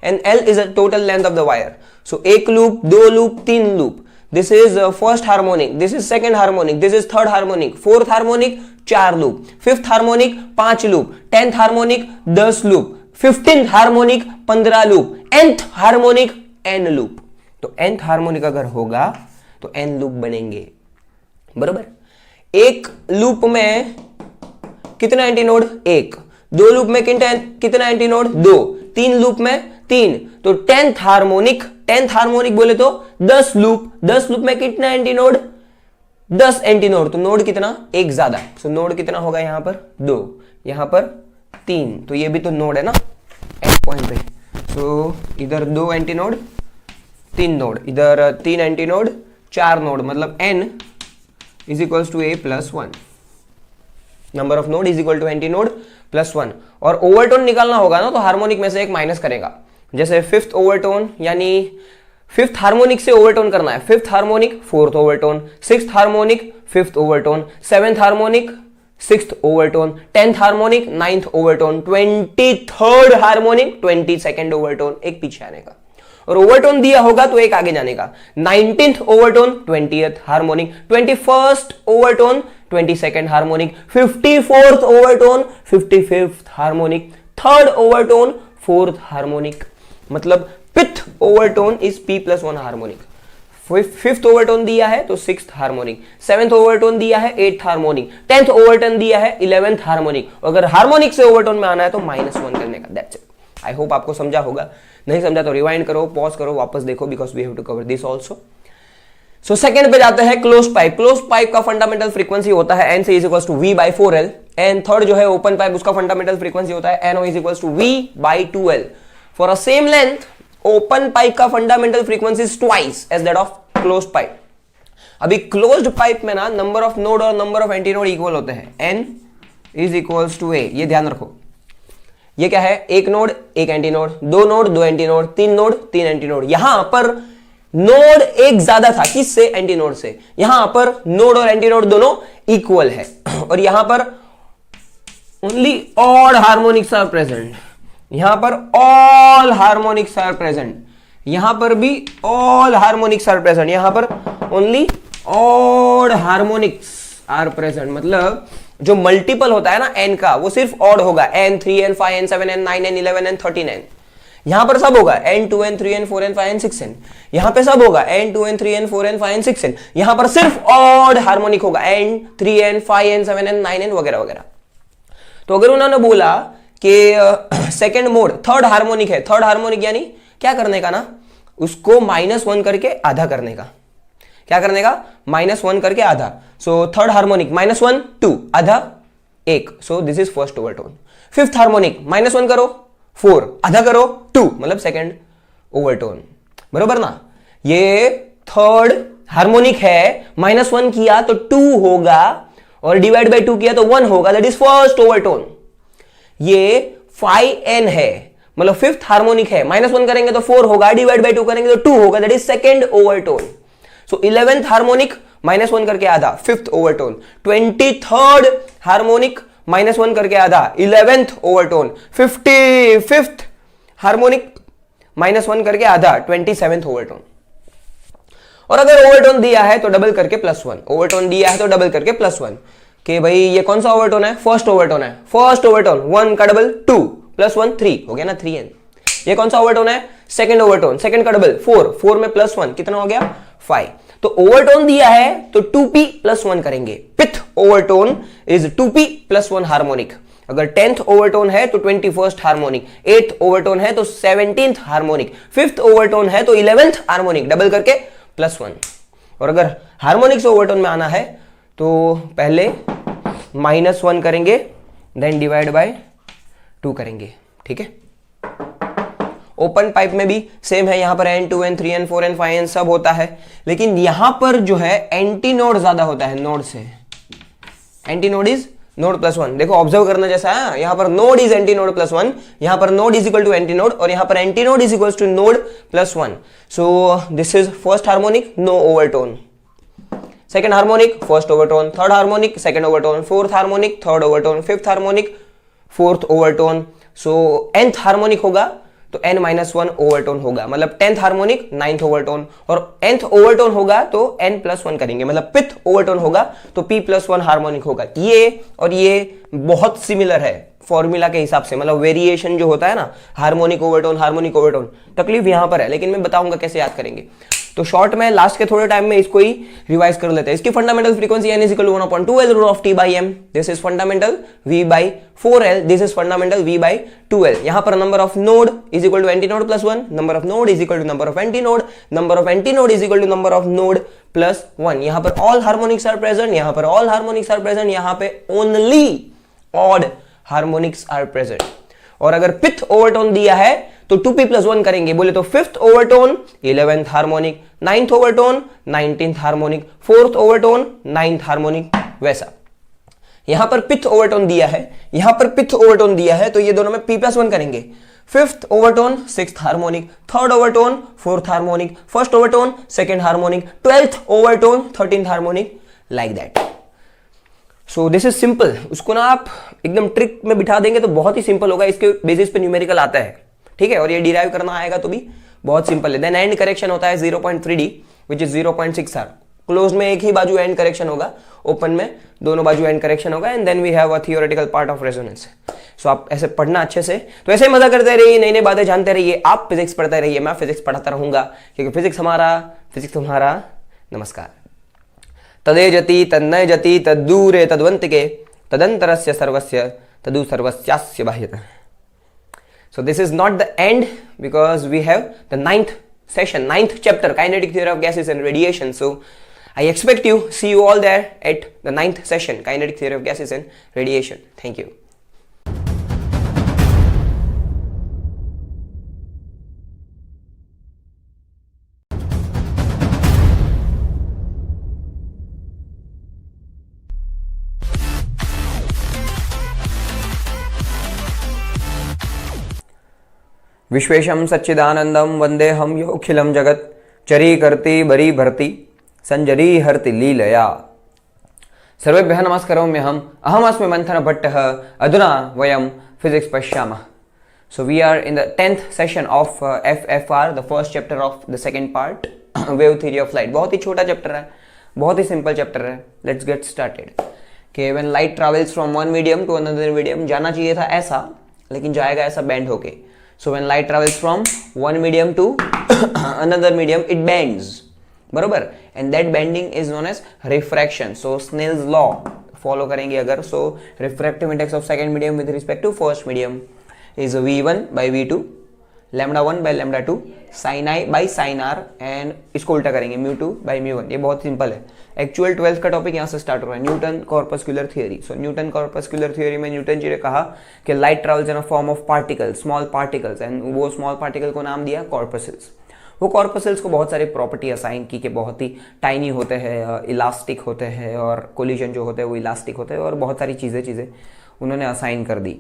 and L is a total length of the wire. So एक loop, 2 loop, 3 loop, this is first harmonic, this is second harmonic, this is third harmonic, fourth harmonic 4 loop, fifth harmonic 5 loop, 10th harmonic 10 loop, 15th harmonic 15 loop, nth harmonic n loop। तो nth harmonic अगर होगा तो n loop बनेंगे, बराबर। एक loop में कितना antinode, 1, 2 loop में कितना एंटीनोड, 2, 3 लूप में 3, तो 10th हार्मोनिक बोले तो 10 लूप में कितना एंटीनोड, 10 एंटीनोड, तो नोड कितना, 1 ज्यादा। सो नोड कितना होगा यहाँ पर 2, यहाँ पर 3, तो ये भी तो नोड है ना एंड पॉइंट पे। सो इधर 2 एंटीनोड 3 नोड, इधर 3 एंटीनोड 4 नोड, मतलब n is equals to a plus 1, number of node is equal to antinode plus 1। और ओवरटोन निकालना होगा ना, तो हार्मोनिक में से एक माइनस करेगा। जैसे 5th ओवरटोन यानी फिफ्थ हार्मोनिक से ओवरटोन करना है, fifth harmonic fourth overtone, sixth harmonic fifth overtone, seventh harmonic sixth overtone, 10th harmonic 9th overtone, 23rd harmonic 22nd overtone, एक पीछे आने का, और ओवरटोन दिया होगा तो एक आगे जाने का, 19th overtone 20th harmonic, 21st overtone 22nd harmonic, 54th overtone 55th harmonic, 3rd overtone 4th harmonic, मतलब fifth overtone is P+1 harmonic. Fifth overtone दिया है तो सिक्स्थ हार्मोनिक, सेवेंथ ओवरटोन दिया है 8th हार्मोनिक, 10th ओवरटोन दिया है 11th harmonic, अगर harmonic से ओवरटोन में आना है तो -1 करने का, दैट्स इट। आई होप आपको समझा होगा, नहीं समझा तो रिवाइंड करो, पॉज करो, वापस देखो, because we have to cover this also. So second पे जाते हैं, क्लोज पाइप। क्लोज पाइप का फंडामेंटल फ्रीक्वेंसी होता है N is equal to V/4L, and third जो है ओपन पाइप, उसका फंडामेंटल फ्रीक्वेंसी होता है NO is equal to V/2L। For a same length open pipe का fundamental frequency is twice as that of closed pipe. अभी closed pipe में ना number of node और number of antinode equal होते हैं, N is equals to A, ये ध्यान रखो। ये क्या है, एक नोड एक एंटी नोड, दो नोड दो एंटी नोड, तीन नोड तीन एंटी नोड। यहां पर नोड एक ज्यादा था, किससे, एंटी नोड से। यहां पर नोड और एंटी नोड दोनों इक्वल है, और यहां पर only odd harmonics are present, यहां पर ऑल हार्मोनिक्स आर प्रेजेंट, यहां पर भी ऑल हार्मोनिक्स आर प्रेजेंट, यहां पर only odd harmonics are present. मतलब जो मल्टीपल होता है ना n का, वो सिर्फ ऑड होगा, n 3n 5n 7n 9n 11n 13n। यहां पर सब होगा n 2n 3n 4n 5n 6n, यहां पे सब होगा n 2n 3n 4n 5n 6n। यहां पर सिर्फ ऑड हार्मोनिक होगा n 3n 5n 7n 9n वगैरह वगैरह। तो अगर उन्होंने बोला कि सेकेंड मोड थर्ड हार्मोनिक है, थर्ड हार्मोनिक यानी क्या करने का ना, उसको -1 करके आधा करने का। क्या करने का, -1 करके आधा। सो थर्ड हार्मोनिक -1 2, आधा 1, so this is first overtone. Fifth harmonic -1 करो 4, आधा करो 2, मतलब सेकेंड ओवरटोन, बरोबर ना। ये थर्ड हार्मोनिक है, -1 किया तो 2 होगा, और डिवाइड बाय 2 किया तो 1 होगा, दैट इज फर्स्ट ओवरटोन। ये 5n है, मतलब फिफ्थ हार्मोनिक है, -1 करेंगे तो 4 होगा, डिवाइड बाय 2 करेंगे तो 2 होगा, that is second overtone. So 11th harmonic -1 करके आधा, फिफ्थ ओवरटोन। 23rd हार्मोनिक -1 करके आधा, 11th ओवरटोन। 55th हार्मोनिक -1 करके आधा, 27th ओवरटोन। और अगर ओवरटोन दिया है तो डबल करके +1, ओवरटोन दिया है तो डबल करके +1, कि भाई ये कौन सा ओवरटोन है, फर्स्ट ओवरटोन है, फर्स्ट ओवरटोन 1 का डबल 2 +1 3 हो गया ना, 3n। ये कौन सा ओवरटोन है, सेकंड ओवरटोन, सेकंड का डबल 4, 4 में +1 कितना हो गया 5। तो ओवरटोन दिया है तो 2p+1 करेंगे। Fifth overtone is 2p+1 harmonic. अगर 10th ओवरटोन है तो 21st हार्मोनिक, 8th ओवरटोन है तो 17th हार्मोनिक, 5th ओवरटोन है तो 11th हार्मोनिक, डबल करके +1। और अगर हार्मोनिक से ओवरटोन में आना है तो पहले -1 करेंगे, देन डिवाइड बाय 2 करेंगे, ठीक है। ओपन पाइप में भी सेम है, यहां पर n 2n 3n 4n 5n सब होता है, लेकिन यहां पर जो है एंटी नोड ज्यादा होता है नोड से। एंटी नोड इज नोड +1, देखो ऑब्जर्व करना जैसा है, यहां पर नोड इज एंटी नोड +1, यहां पर node is equal to antinode, और यहां पर antinode is equal to node +1। So this is first harmonic, no overtone. Second harmonic first overtone, third harmonic second overtone, fourth harmonic third overtone, fifth harmonic fourth overtone. So nth harmonic होगा तो n-1 overtone होगा, मतलब 10th harmonic 9th overtone, और nth overtone होगा तो n+1 करेंगे, मतलब 5th overtone होगा तो p+1 हार्मोनिक होगा। ये और ये बहुत सिमिलर है फॉर्मूला के हिसाब से, मतलब वेरिएशन जो होता है ना, हार्मोनिक ओवरटोन, तकलीफ यहां पर है, लेकिन मैं बताऊंगा कैसे याद करेंगे। तो शॉर्ट में लास्ट के थोड़े टाइम में इसको ही रिवाइज कर लेते हैं। इसकी fundamental frequency n = 1/2L√T/m, this is fundamental V/4L, this is fundamental V/2L। यहां पर number of node is equal to antinode +1, number of node is equal to number of antinode, number of antinode is equal to number of node +1। यहां पर all harmonics are present, यहां पर all harmonics are present, यहां पे only odd harmonics are present. और अगर fifth overtone दिया है तो 2p+1 करेंगे, बोले तो fifth overtone 11th harmonic, 9th overtone 19th harmonic, 4th overtone 9th harmonic, वैसा। यहां पर फिफ्थ ओवरटोन दिया है, यहां पर फिफ्थ ओवरटोन दिया है, तो ये दोनों में p+1 करेंगे। Fifth overtone sixth harmonic, third overtone fourth harmonic, first overtone second harmonic, 12th overtone 13th harmonic, like that. So this is simple. उसको ना आप एकदम ट्रिक में बिठा देंगे तो बहुत ही सिंपल होगा, इसके बेसिस पे न्यूमेरिकल आता है, ठीक है, और ये डिराइव करना आएगा तो भी बहुत सिंपल है। देन एंड करेक्शन होता है 0.3D which is 0.6R। Close में एक ही बाजू एंड करेक्शन होगा, ओपन में दोनों बाजू एंड करेक्शन होगा। And then we have a theoretical part of resonance. So आप ऐसे पढ़ना अच्छे से, तो ऐसे ही मजा करते रहिए, नई नई बातें जानते रहिए। आप फिजिक्स पढ़ते रहिए, मैं फिजिक्स पढ़ाता रहूंगा, क्योंकि फिजिक्स हमारा, फिजिक्स तुम्हारा। नमस्कार। तदेजति तन्नयजति तद्दूरे तद्वन्तिके तदंतरस्य सर्वस्य तदु सर्वस्यास्य बाह्यतः। So this is not the end, because we have the ninth session, ninth chapter, kinetic theory of gases and radiation. So I expect you, see you all there at the ninth session, kinetic theory of gases and radiation. Thank you. विश्वेशं सच्चिदानंदं वंदेहम योऽखिलं जगत् चरीकर्ति बरी भर्ति संजरी हर्ति लीलया। सर्वेभ्यः नमस्कारोम्यहम् अहमस्मि मंथन भट्टः। अधुना वयं physics पश्यामः। So we are in the 10th session of FFR, the first chapter of the second part, wave theory of light। बहुत ही छोटा चैप्टर है, बहुत ही सिंपल चैप्टर है। Let's get started। कि when light travels from one medium to another medium, जाना चाहिए था ऐसा, लेकिन जाएगा ऐसा बेंड होके। So when light travels from one medium to another medium, it bends, बरोबर, and that bending is known as refraction। So Snell's law follow करेंगे अगर, so refractive index of second medium with respect to first medium is V1 by V2, lambda 1 by lambda 2, sin I by sin R, and इसको उल्टा करेंगे mu2 by mu1। ये बहुत simple है। Actual 12th का topic यहाँ से start हो रहा है, न्यूटन कॉर्पस्कुलर थियरी। सो न्यूटन कॉर्पस्कुलर थियरी में न्यूटन जी ने कहा कि light travels in a form of particles, small particles, and वो स्मॉल पार्टिकल को नाम दिया कॉर्पसल्स। वो कॉर्पसल्स को बहुत सारी प्रॉपर्टी असाइन की कि बहुत ही टाइनी होते हैं, इलास्टिक होते हैं, और कोलिजन जो होते हैं वो इलास्टिक होते हैं, और बहुत सारी चीज़ें उन्होंने असाइन कर दी।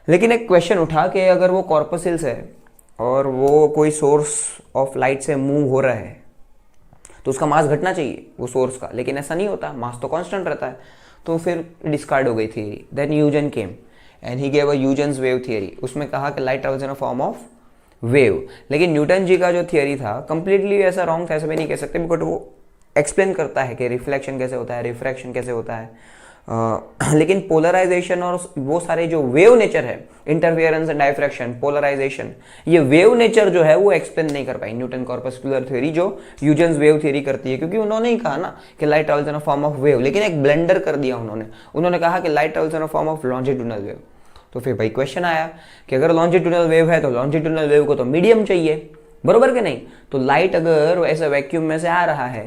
लेकिन एक क्वेश्चन उठा कि अगर वो कॉर्पसल्स है और वो कोई सोर्स ऑफ लाइट से मूव हो रहा है तो उसका मास घटना चाहिए वो सोर्स का, लेकिन ऐसा नहीं होता, मास तो कांस्टेंट रहता है। तो फिर डिस्कार्ड हो गई theory. Then Huygens came and he gave a Huygens wave theory. उसमें कहा कि light travels in a form of wave. लेकिन न्यूटन जी का जो थियरी था कंप्लीटली ऐसा रॉन्ग था, ऐसा भी नहीं कह सकते, बिकॉज वो एक्सप्लेन करता है कि रिफ्लेक्शन कैसे होता है, रिफ्रैक्शन कैसे होता है। लेकिन पोलराइजेशन और वो सारे जो वेव नेचर है, इंटरफेरेंस एंड डायफ्रैक्शन, पोलराइजेशन, ये वेव नेचर जो है वो एक्सप्लेन नहीं कर पाई न्यूटन कॉर्पस्कुलर थ्योरी, जो ह्यूजन्स वेव थ्योरी करती है। क्योंकि उन्होंने ही कहा ना कि light travels in a form of wave, लेकिन एक ब्लेंडर कर दिया उन्होंने कहा कि light travels in a form of longitudinal wave. तो फिर भाई क्वेश्चन आया कि अगर लॉन्जिट्यूडनल वेव है तो लॉन्जिट्यूडनल वेव को तो मीडियम चाहिए, बरोबर कि नहीं। तो लाइट अगर ऐसे वैक्यूम में से आ रहा है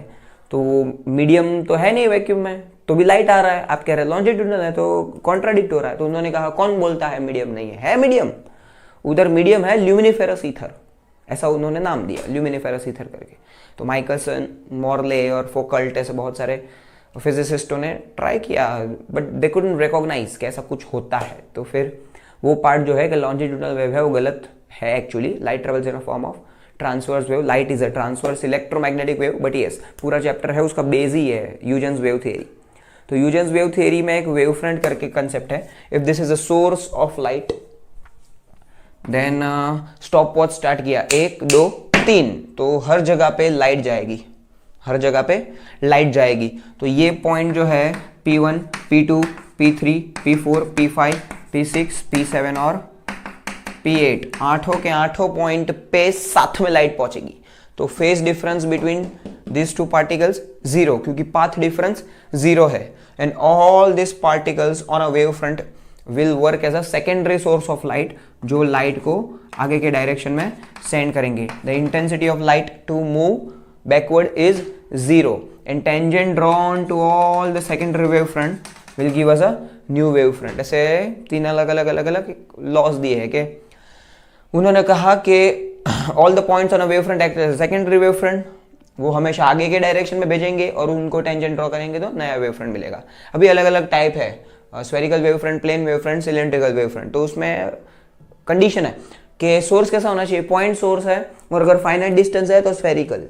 तो मीडियम तो है नहीं वैक्यूम में, तो भी लाइट आ रहा है, आप कह रहे हैं लॉन्जिट्यूडनल है, तो कॉन्ट्राडिक्ट हो रहा है। तो उन्होंने कहा कौन बोलता है मीडियम नहीं है, है मीडियम। उधर मीडियम है ल्यूमिनिफेरस ईथर, ऐसा उन्होंने नाम दिया ल्यूमिनिफेरस ईथर करके। तो माइकलसन, मॉर्ले और फोकल्ट ऐसे बहुत सारे फिजिसिस्टों ने ट्राई किया, बट दे कुडंट रिकॉग्नाइज कि ऐसा कुछ होता है। तो फिर वो पार्ट जो है कि लॉन्जिट्यूडनल वेव है वो गलत है। Actually light travels in a form of transverse wave, light is a transverse electromagnetic wave. But yes, पूरा चैप्टर है उसका बेस ही है ह्यूजन्स वेव थ्योरी। तो ह्यूजन्स वेव थ्योरी में एक वेव फ्रंट करके कंसेप्ट है। If this is a source of light, then stop watch start किया 1 2 3, तो हर जगह पे लाइट जाएगी, हर जगह पे लाइट जाएगी। तो ये पॉइंट जो है P1, P2, P3, P4, P5, P6, P7 और P8, आठों के आठों पॉइंट पे साथ में लाइट पहुंचेगी। तो phase difference between this two particles 0, क्योंकि पाथ डिफरेंस 0 है। And all this particles on a wave front will work as a secondary source of light, जो लाइट को आगे के डायरेक्शन में सेंड करेंगे। The intensity of light to move backward is 0 and tangent drawn to all the secondary wave front will give us a new wave front. ऐसे 3 अलग अलग loss दिए हैं कि उन्होंने कहा कि all the points on a wave front act as secondary wave front, वो हमेशा आगे के डायरेक्शन में भेजेंगे और उनको टेंजेंट ड्रॉ करेंगे तो नया वेव फ्रंट मिलेगा। अभी अलग अलग टाइप है, spherical wave front, plane wave front, cylindrical wave front. तो उसमें कंडीशन है कि सोर्स कैसा होना चाहिए, पॉइंट सोर्स है और अगर फाइनाइट डिस्टेंस है तो स्फेरिकल,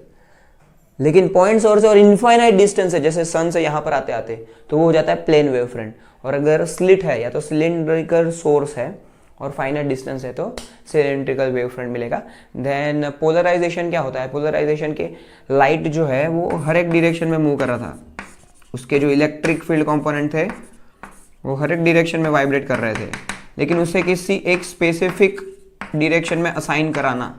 लेकिन पॉइंट सोर्स है और इनफाइनाइट डिस्टेंस है जैसे सन से यहां पर आते आते तो वो हो जाता है प्लेन वेव फ्रंट। और अगर स्लिट है या तो सिलिंड्रिकल सोर्स है और फाइनाइट डिस्टेंस है तो सिलिंड्रिकल वेव फ्रंट मिलेगा। देन पोलराइजेशन क्या होता है, पोलराइजेशन के लाइट जो है वो हर एक डायरेक्शन में मूव कर रहा था, उसके जो इलेक्ट्रिक फील्ड कंपोनेंट थे वो हर एक डायरेक्शन में वाइब्रेट कर रहे थे, लेकिन उसे किसी एक स्पेसिफिक डायरेक्शन में असाइन कराना,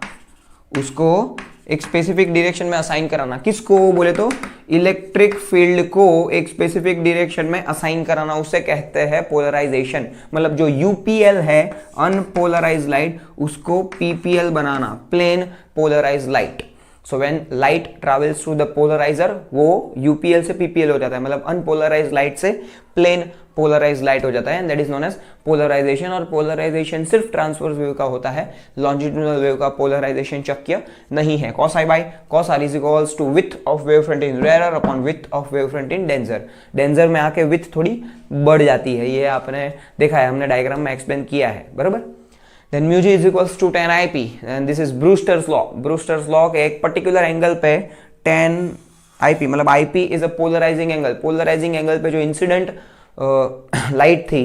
उसको एक स्पेसिफिक डायरेक्शन में असाइन कराना, किसको बोले तो इलेक्ट्रिक फील्ड को एक स्पेसिफिक डायरेक्शन में असाइन कराना, उसे कहते हैं पोलराइजेशन। मतलब जो यूपीएल है अनपोलराइज्ड लाइट उसको पीपीएल बनाना, plane polarised light. So when light travels through the polariser वो यूपीएल से पीपीएल हो जाता है, मतलब अनपोलराइज्ड लाइट से प्लेन पोलराइज्ड लाइट हो जाता है, and that is known as polarisation. और पोलराइजेशन सिर्फ ट्रांसवर्स वेव का होता है, लॉन्जिट्यूडिनल वेव का पोलराइजेशन शक्य नहीं है। cos i by cos r is equals to width of wavefront in rarer upon width of wavefront in denser। Danger में आके width थोड़ी बढ़ जाती है, ये आपने देखा है, हमने डायग्राम में एक्सप्लेन किया है, बराबर। Then mu g is equals to tan ip and this is Brewster's law। Brewster's law के एक पर्टिकुलर एंगल पे tan ip, मतलब ip is a polarising angle. Polarising angle पे जो इंसिडेंट लाइट थी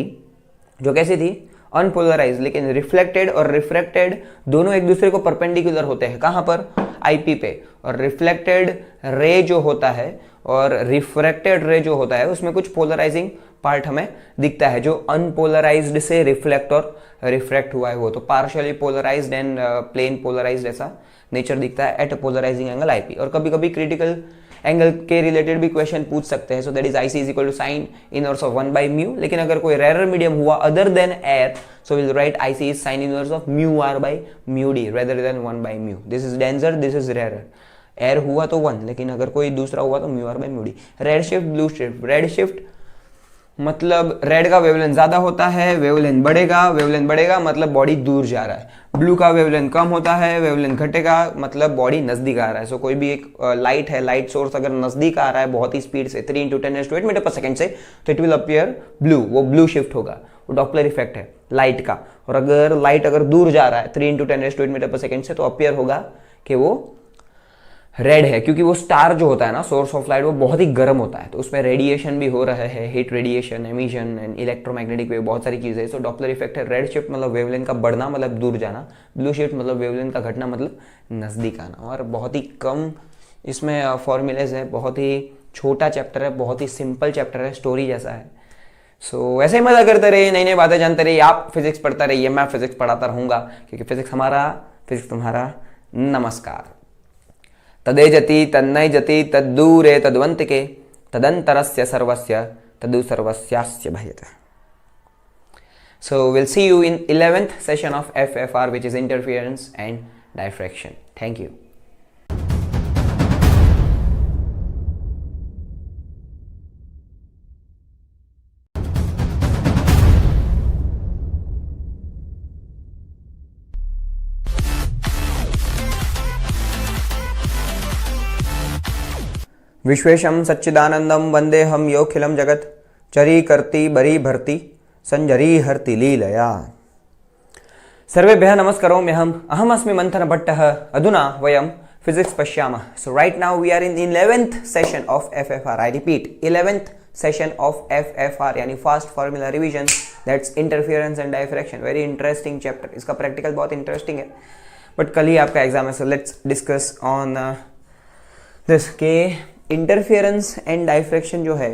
जो कैसी थी, अनपोलराइज, लेकिन रिफ्लेक्टेड और रिफ्रैक्टेड दोनों एक दूसरे को परपेंडिकुलर होते हैं, कहां पर, आईपी पे। और रिफ्लेक्टेड रे जो होता है और रिफ्रैक्टेड रे जो होता है उसमें कुछ पोलराइजिंग पार्ट हमें दिखता है, जो अनपोलराइज्ड से रिफ्लेक्ट और रिफ्रैक्ट हुआ है वो तो partially polarised and plane polarised ऐसा नेचर दिखता है एट पोलराइजिंग एंगल आईपी। और कभी कभी क्रिटिकल एंगल के रिलेटेड भी क्वेश्चन पूछ सकते हैं, so that is IC is equal to sine inverse of 1 by mu. लेकिन अगर कोई रेयर मीडियम हुआ other than air, so will write IC is sine inverse of mu R by mu D rather than 1 by mu. This is denser, this is rare. Air हुआ तो 1, लेकिन अगर कोई दूसरा हुआ तो mu R by mu D. Red shift, blue shift. Red shift मतलब red का वेवलेंथ ज्यादा होता है, वेवलेंथ बढ़ेगा मतलब बॉडी दूर जा रहा है। ब्लू का वेवलेंथ कम होता है, वेवलेंथ घटेगा मतलब बॉडी नजदीक आ रहा है। सो कोई भी एक लाइट है, लाइट सोर्स अगर नजदीक आ रहा है बहुत ही स्पीड से 3 × 10⁸ मीटर पर सेकंड से, तो इट विल अपीयर ब्लू, वो ब्लू शिफ्ट होगा, वो डॉपलर इफेक्ट है लाइट का। और अगर लाइट अगर दूर जा रहा है 3 × 10⁸ मीटर पर सेकंड से, तो अपीयर होगा कि वो रेड है, क्योंकि वो स्टार जो होता है ना, सोर्स ऑफ लाइट, वो बहुत ही गर्म होता है, तो उसमें रेडिएशन भी हो रहा है, heat radiation, emission and electromagnetic wave, बहुत सारी चीजें। सो डॉपलर इफेक्ट है। रेड शिफ्ट मतलब वेवलेंथ का बढ़ना मतलब दूर जाना, ब्लू शिफ्ट मतलब वेवलेंथ का घटना मतलब नजदीक आना। और बहुत ही कम इसमें फॉर्मूलेज है, बहुत ही छोटा चैप्टर है, बहुत ही सिंपल चैप्टर है, स्टोरी जैसा है। सो ऐसे ही मजा करते रहिए, नई नई बातें जानते रहिए, आप फिजिक्स पढ़ते रहिए, मैं फिजिक्स पढ़ाता रहूंगा, क्योंकि फिजिक्स हमारा, फिजिक्स तुम्हारा। नमस्कार। तदेजति तन्नैजति तद्दूरे तद्वन्तिके तदंतरस्य सर्वस्य तदु सर्वस्यास्य भयते। So we'll see you in 11th session of FFR, which is interference and diffraction. Thank you. विश्वेशं सच्चिदानंदं वंदेहम योखिलं जगत चरी करती बरी भरती संजरी हरति लीलया। सर्वेभ्यः नमस्कारोम्यहम् अहमस्मि मंथन भट्टः। अधुना वयं फिजिक्स पश्यामः। So right now we are in 11th session of FFR. I repeat 11th session of FFR यानी fast formula revision, that's interference and diffraction. Very interesting chapter, इसका प्रैक्टिकल बहुत इंटरेस्टिंग है, बट कल ही आपका एग्जाम है। So let's discuss on this के interference and diffraction जो है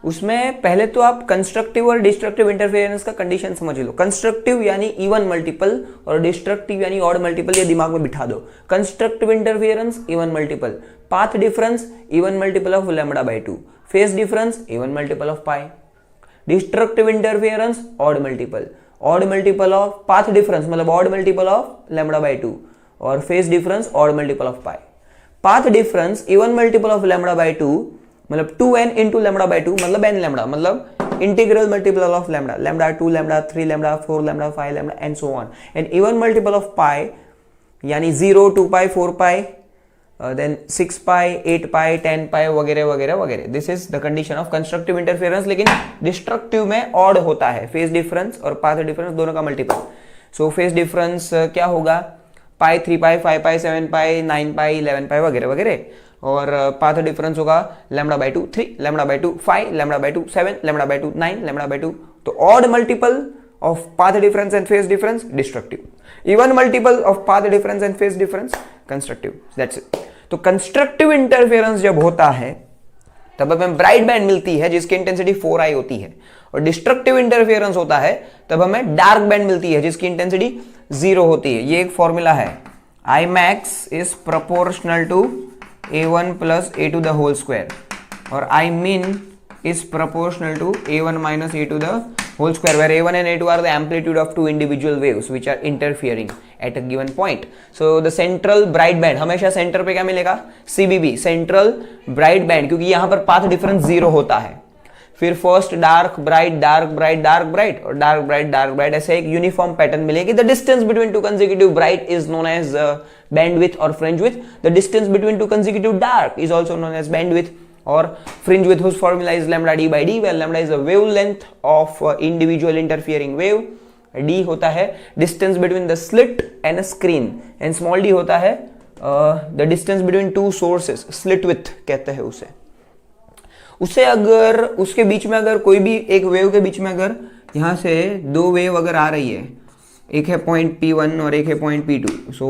उसमें पहले तो आप कंस्ट्रक्टिव और डिस्ट्रक्टिव इंटरफेरेंस का कंडीशन समझ लो। कंस्ट्रक्टिव यानी इवन मल्टीपल और डिस्ट्रक्टिव यानी ऑड मल्टीपल, ये दिमाग में बिठा दो। Constructive interference even multiple, path difference even multiple of λ/2, phase difference even multiple of pi. Destructive interference odd multiple of path difference मतलब ऑड मल्टीपल ऑफ λ/2 और phase difference odd multiple of pi. Path difference even multiple of λ/2 मतलब 2n into λ/2 मतलब n lambda, मतलब integral multiple of lambda, λ2, λ3, λ4, λ5, λ and so on. And even multiple of pi यानी 0, 2 पाई, 4 पाई, then 6 पाई, 8 पाई, 10 पाई वगैरह वगैरह वगैरह। This is the condition of constructive interference. लेकिन destructive में odd होता है, फेज डिफरेंस और पाथ डिफरेंस दोनों का मल्टीपल। सो फेज डिफरेंस क्या होगा, पाई, 3 पाई, 5 पाई, 7 पाई, 9 पाई, 11 पाई वगैरह वगैरह। और पाथ डिफरेंस होगा lambda by 2 3, lambda by 2 5, lambda by 2 7, lambda by 2 9, lambda by 2। तो odd multiple of path difference and phase difference destructive, even multiple of path difference and phase difference constructive, that's it. तो constructive interference जब होता है तब हमें bright band मिलती है जिसकी इंटेंसिटी 4i होती है, और डिस्ट्रक्टिव इंटरफेरेंस होता है तब हमें डार्क बैंड मिलती है जिसकी इंटेंसिटी 0 होती है। ये एक फॉर्मूला है, I max is proportional to a1 plus a to the whole square और I min is proportional to a1 minus a to the whole square, where a1 and a2 are the amplitude of two individual waves which are interfering at a given point. So the central bright band, हमेशा centre पे क्या मिलेगा, CBB, central bright band, क्योंकि यहां पर path difference 0 होता है। फिर first dark bright dark bright dark bright और डार्क ब्राइट, ऐसे एक यूनिफॉर्म पैटर्न मिलेगी। The distance between two consecutive bright is known as bandwidth और fringe width. The distance between two consecutive dark is also known as bandwidth और fringe width, whose formula is lambda d by d, where lambda is the wavelength of individual interfering wave। d होता है distance between the slit and screen, and small d होता है the distance between to sources, slit width कहते हैं उसे। उससे अगर उसके बीच में अगर कोई भी एक वेव के बीच में अगर यहां से दो वेव अगर आ रही है, एक है पॉइंट P1 और एक है पॉइंट P2, सो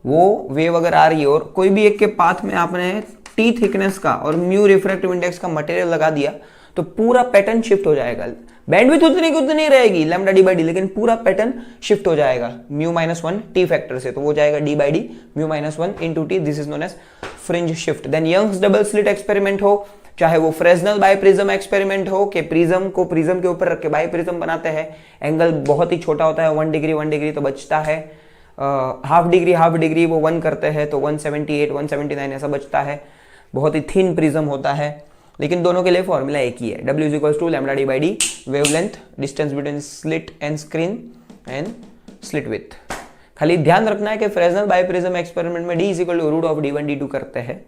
वो वेव अगर आ रही है और कोई भी एक के पाथ में आपने T थिकनेस का और म्यू रिफ्रैक्टिव इंडेक्स का मटेरियल लगा दिया तो पूरा पैटर्न शिफ्ट हो जाएगा। बैंडविड्थ उतनी की उतनी रहेगी लैम्डा डी बाई डी, लेकिन पूरा पैटर्न शिफ्ट हो जाएगा म्यू -1 टी फैक्टर से, तो वो जाएगा D by D mu -1 into T. This is known as fringe shift. Then Young's double slit experiment हो, चाहे वो फ्रेस्नेल बाई प्रिज्म एक्सपेरिमेंट हो कि प्रिज्म को प्रिज्म के ऊपर रख के बाई प्रिज्म बनाते हैं, एंगल बहुत ही छोटा होता है, 1 डिग्री तो बचता है, हाफ डिग्री वो 1 करते हैं तो 178 179 ऐसा बचता है, बहुत ही थिन प्रिज्म होता है। लेकिन दोनों के लिए फॉर्मूला एक ही है, W is equals to lambda D by D, wavelength, distance between slit and screen and slit width. खाली ध्यान रखना है कि फ्रेस्नेल बाई प्रिज्म एक्सपेरिमेंट में D is equal to root of D1 D2 करते हैं,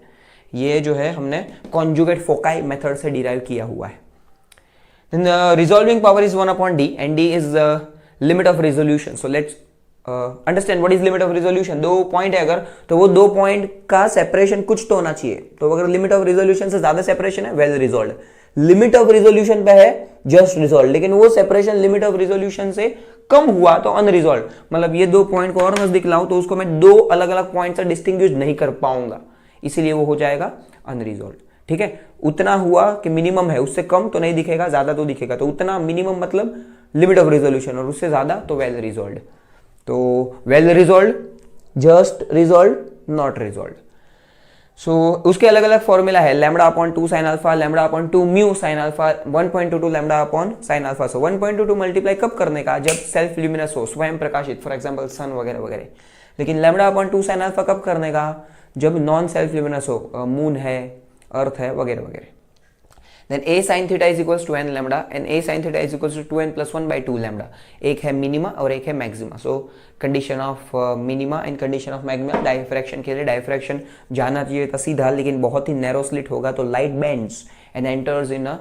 ये जो है हमने कॉन्जुगेट फोकाई मेथड से डिराइव किया हुआ है। Then the resolving power is 1 upon D and D is the limit of resolution. So let's understand what is limit of resolution. 2 point है अगर तो वो 2 पॉइंट का सेपरेशन कुछ तो होना चाहिए, तो अगर लिमिट ऑफ रिजोल्यूशन से ज्यादा सेपरेशन है well resolve, limit of resolution पे है जस्ट रिजोल्व, लेकिन वो सेपरेशन लिमिट ऑफ रिजोल्यूशन से कम हुआ तो अनरिजोल्व। मतलब ये 2 पॉइंट को और नजदीक लाऊं तो उसको मैं 2 अलग अलग पॉइंट से डिस्टिंग्विश नहीं कर पाऊंगा, इसीलिए वो हो जाएगा अनरिजोल्व। ठीक है, उतना हुआ कि मिनिमम है, उससे कम तो नहीं दिखेगा, ज्यादा तो दिखेगा, तो उतना मिनिमम मतलब लिमिट ऑफ रिजोल्यूशन, और उससे ज्यादा तो वेल रिजोल्व। तो well resolve, just resolve, not resolve. So उसके अलग अलग फॉर्मूला है, lambda upon 2 sine alpha, lambda upon 2 mu sine alpha, 1.22 lambda upon sine alpha. So 1.22 multiply कब करने का, जब सेल्फ ल्यूमिनस हो, स्वयं प्रकाशित, फॉर एग्जांपल सन वगैरह वगैरह। लेकिन लैम्डा अपॉन 2 साइन अल्फा कब करने का, जब नॉन सेल्फ ल्यूमिनस हो, मून है, अर्थ है वगैरह वगैरह। Then a sin theta is equals to n lambda and a sin theta is equals to 2n plus 1 by 2 lambda। एक है मिनिमा और एक है maxima. So condition of minima and condition of maxima, diffraction के लिए diffraction जाना चाहिए था सीधा, लेकिन बहुत ही नैरो स्लिट होगा तो light bends and enters in a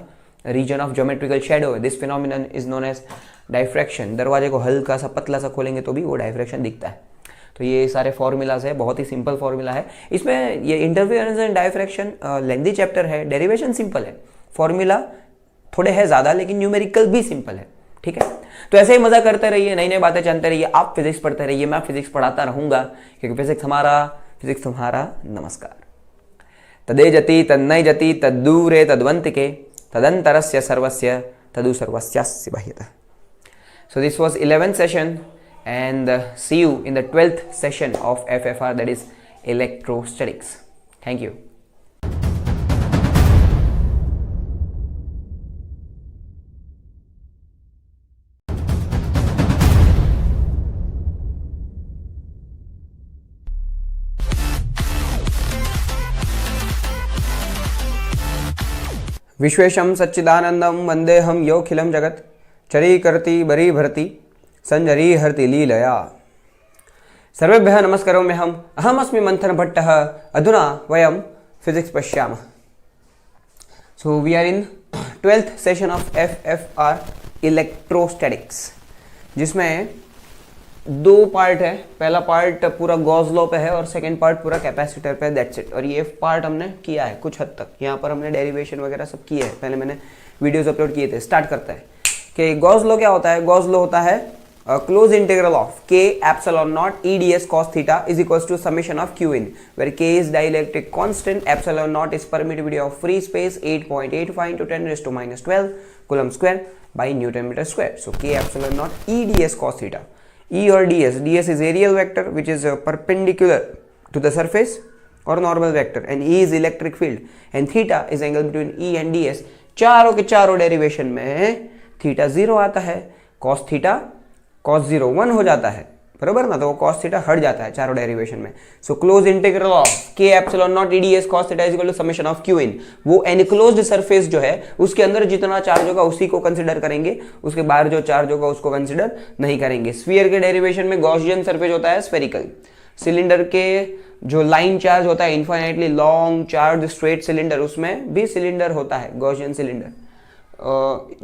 region of geometrical shadow. This phenomenon is known as diffraction. दरवाजे को हल्का सा पतला सा खोलेंगे तो भी वो डायफ्रैक्शन दिखता है। तो ये सारे फॉर्मूलाज है, बहुत ही सिंपल फॉर्मूला है। इसमें ये interference and diffraction lengthy chapter है, डेरिवेशन सिंपल है, फॉर्मूला थोड़े है ज्यादा, लेकिन न्यूमेरिकल भी सिंपल है। ठीक है, तो ऐसे ही मजा करते रहिए, नई नई बातें जानते रहिए, आप फिजिक्स पढ़ते रहिए, मैं फिजिक्स पढ़ाता रहूंगा, क्योंकि फिजिक्स तुम्हारा नमस्कार। तदे जति तन्नय जति तद्दूरे तद्वंतिके तदंतरस्य सर्वस्य तदु सर्वस्यास्य बाह्यतः। So this was 11th session and see you in the 12th session of FFR, that is electrostatics. Thank you. विश्वेशं सच्चिदानंदं वंदेहम योऽखिलं जगत् चरीकर्ति बरी भर्ति संजरीहर्ति लीलया। सर्वेभ्यः नमस्कारोऽहम् अहमस्मि मंथन भट्टः। अधुना वयं फिजिक्स पश्यामः। So we are in 12th session of FFR electrostatics, जिसमें दो पार्ट है, पहला पार्ट पूरा गॉस लॉ पे है और सेकंड पार्ट पूरा कैपेसिटर पे, दैट्स इट। और ये पार्ट हमने किया है कुछ हद तक, यहाँ पर हमने डेरिवेशन वगैरह सब किया है, पहले मैंने वीडियोस अपलोड किए थे। स्टार्ट करता है कि गॉस लॉ क्या होता है। गॉस लॉ होता है close integral of k epsilon naught EDS cos theta is equals to summation of q in, where k is dielectric constant, epsilon naught is permittivity of free space 8.85 into 10 raised to minus 12 coulomb square by Newton meter square. So k epsilon naught EDS cos theta. E or ds is aerial vector which is perpendicular to the surface or normal vector, and E is electric field and theta is angle between E and ds. चारों के चारों derivation में theta 0 आता है, cos theta cos 0 1 हो जाता है, बराबर ना, तो वो cos थीटा हट जाता है चारों डेरिवेशन में। So close integral of k epsilon naught EDS cos theta is equal to summation of q in. वो एनक्लोज्ड सरफेस जो है उसके अंदर जितना चार्ज होगा उसी को कंसीडर करेंगे, उसके बाहर जो चार्ज होगा उसको कंसीडर नहीं करेंगे। स्फीयर के डेरिवेशन में गॉसियन सरफेस होता है स्फेरिकल। सिलेंडर के जो लाइन चार्ज होता है infinitely long charge straight cylinder, उसमें भी सिलेंडर होता है गॉसियन सिलेंडर।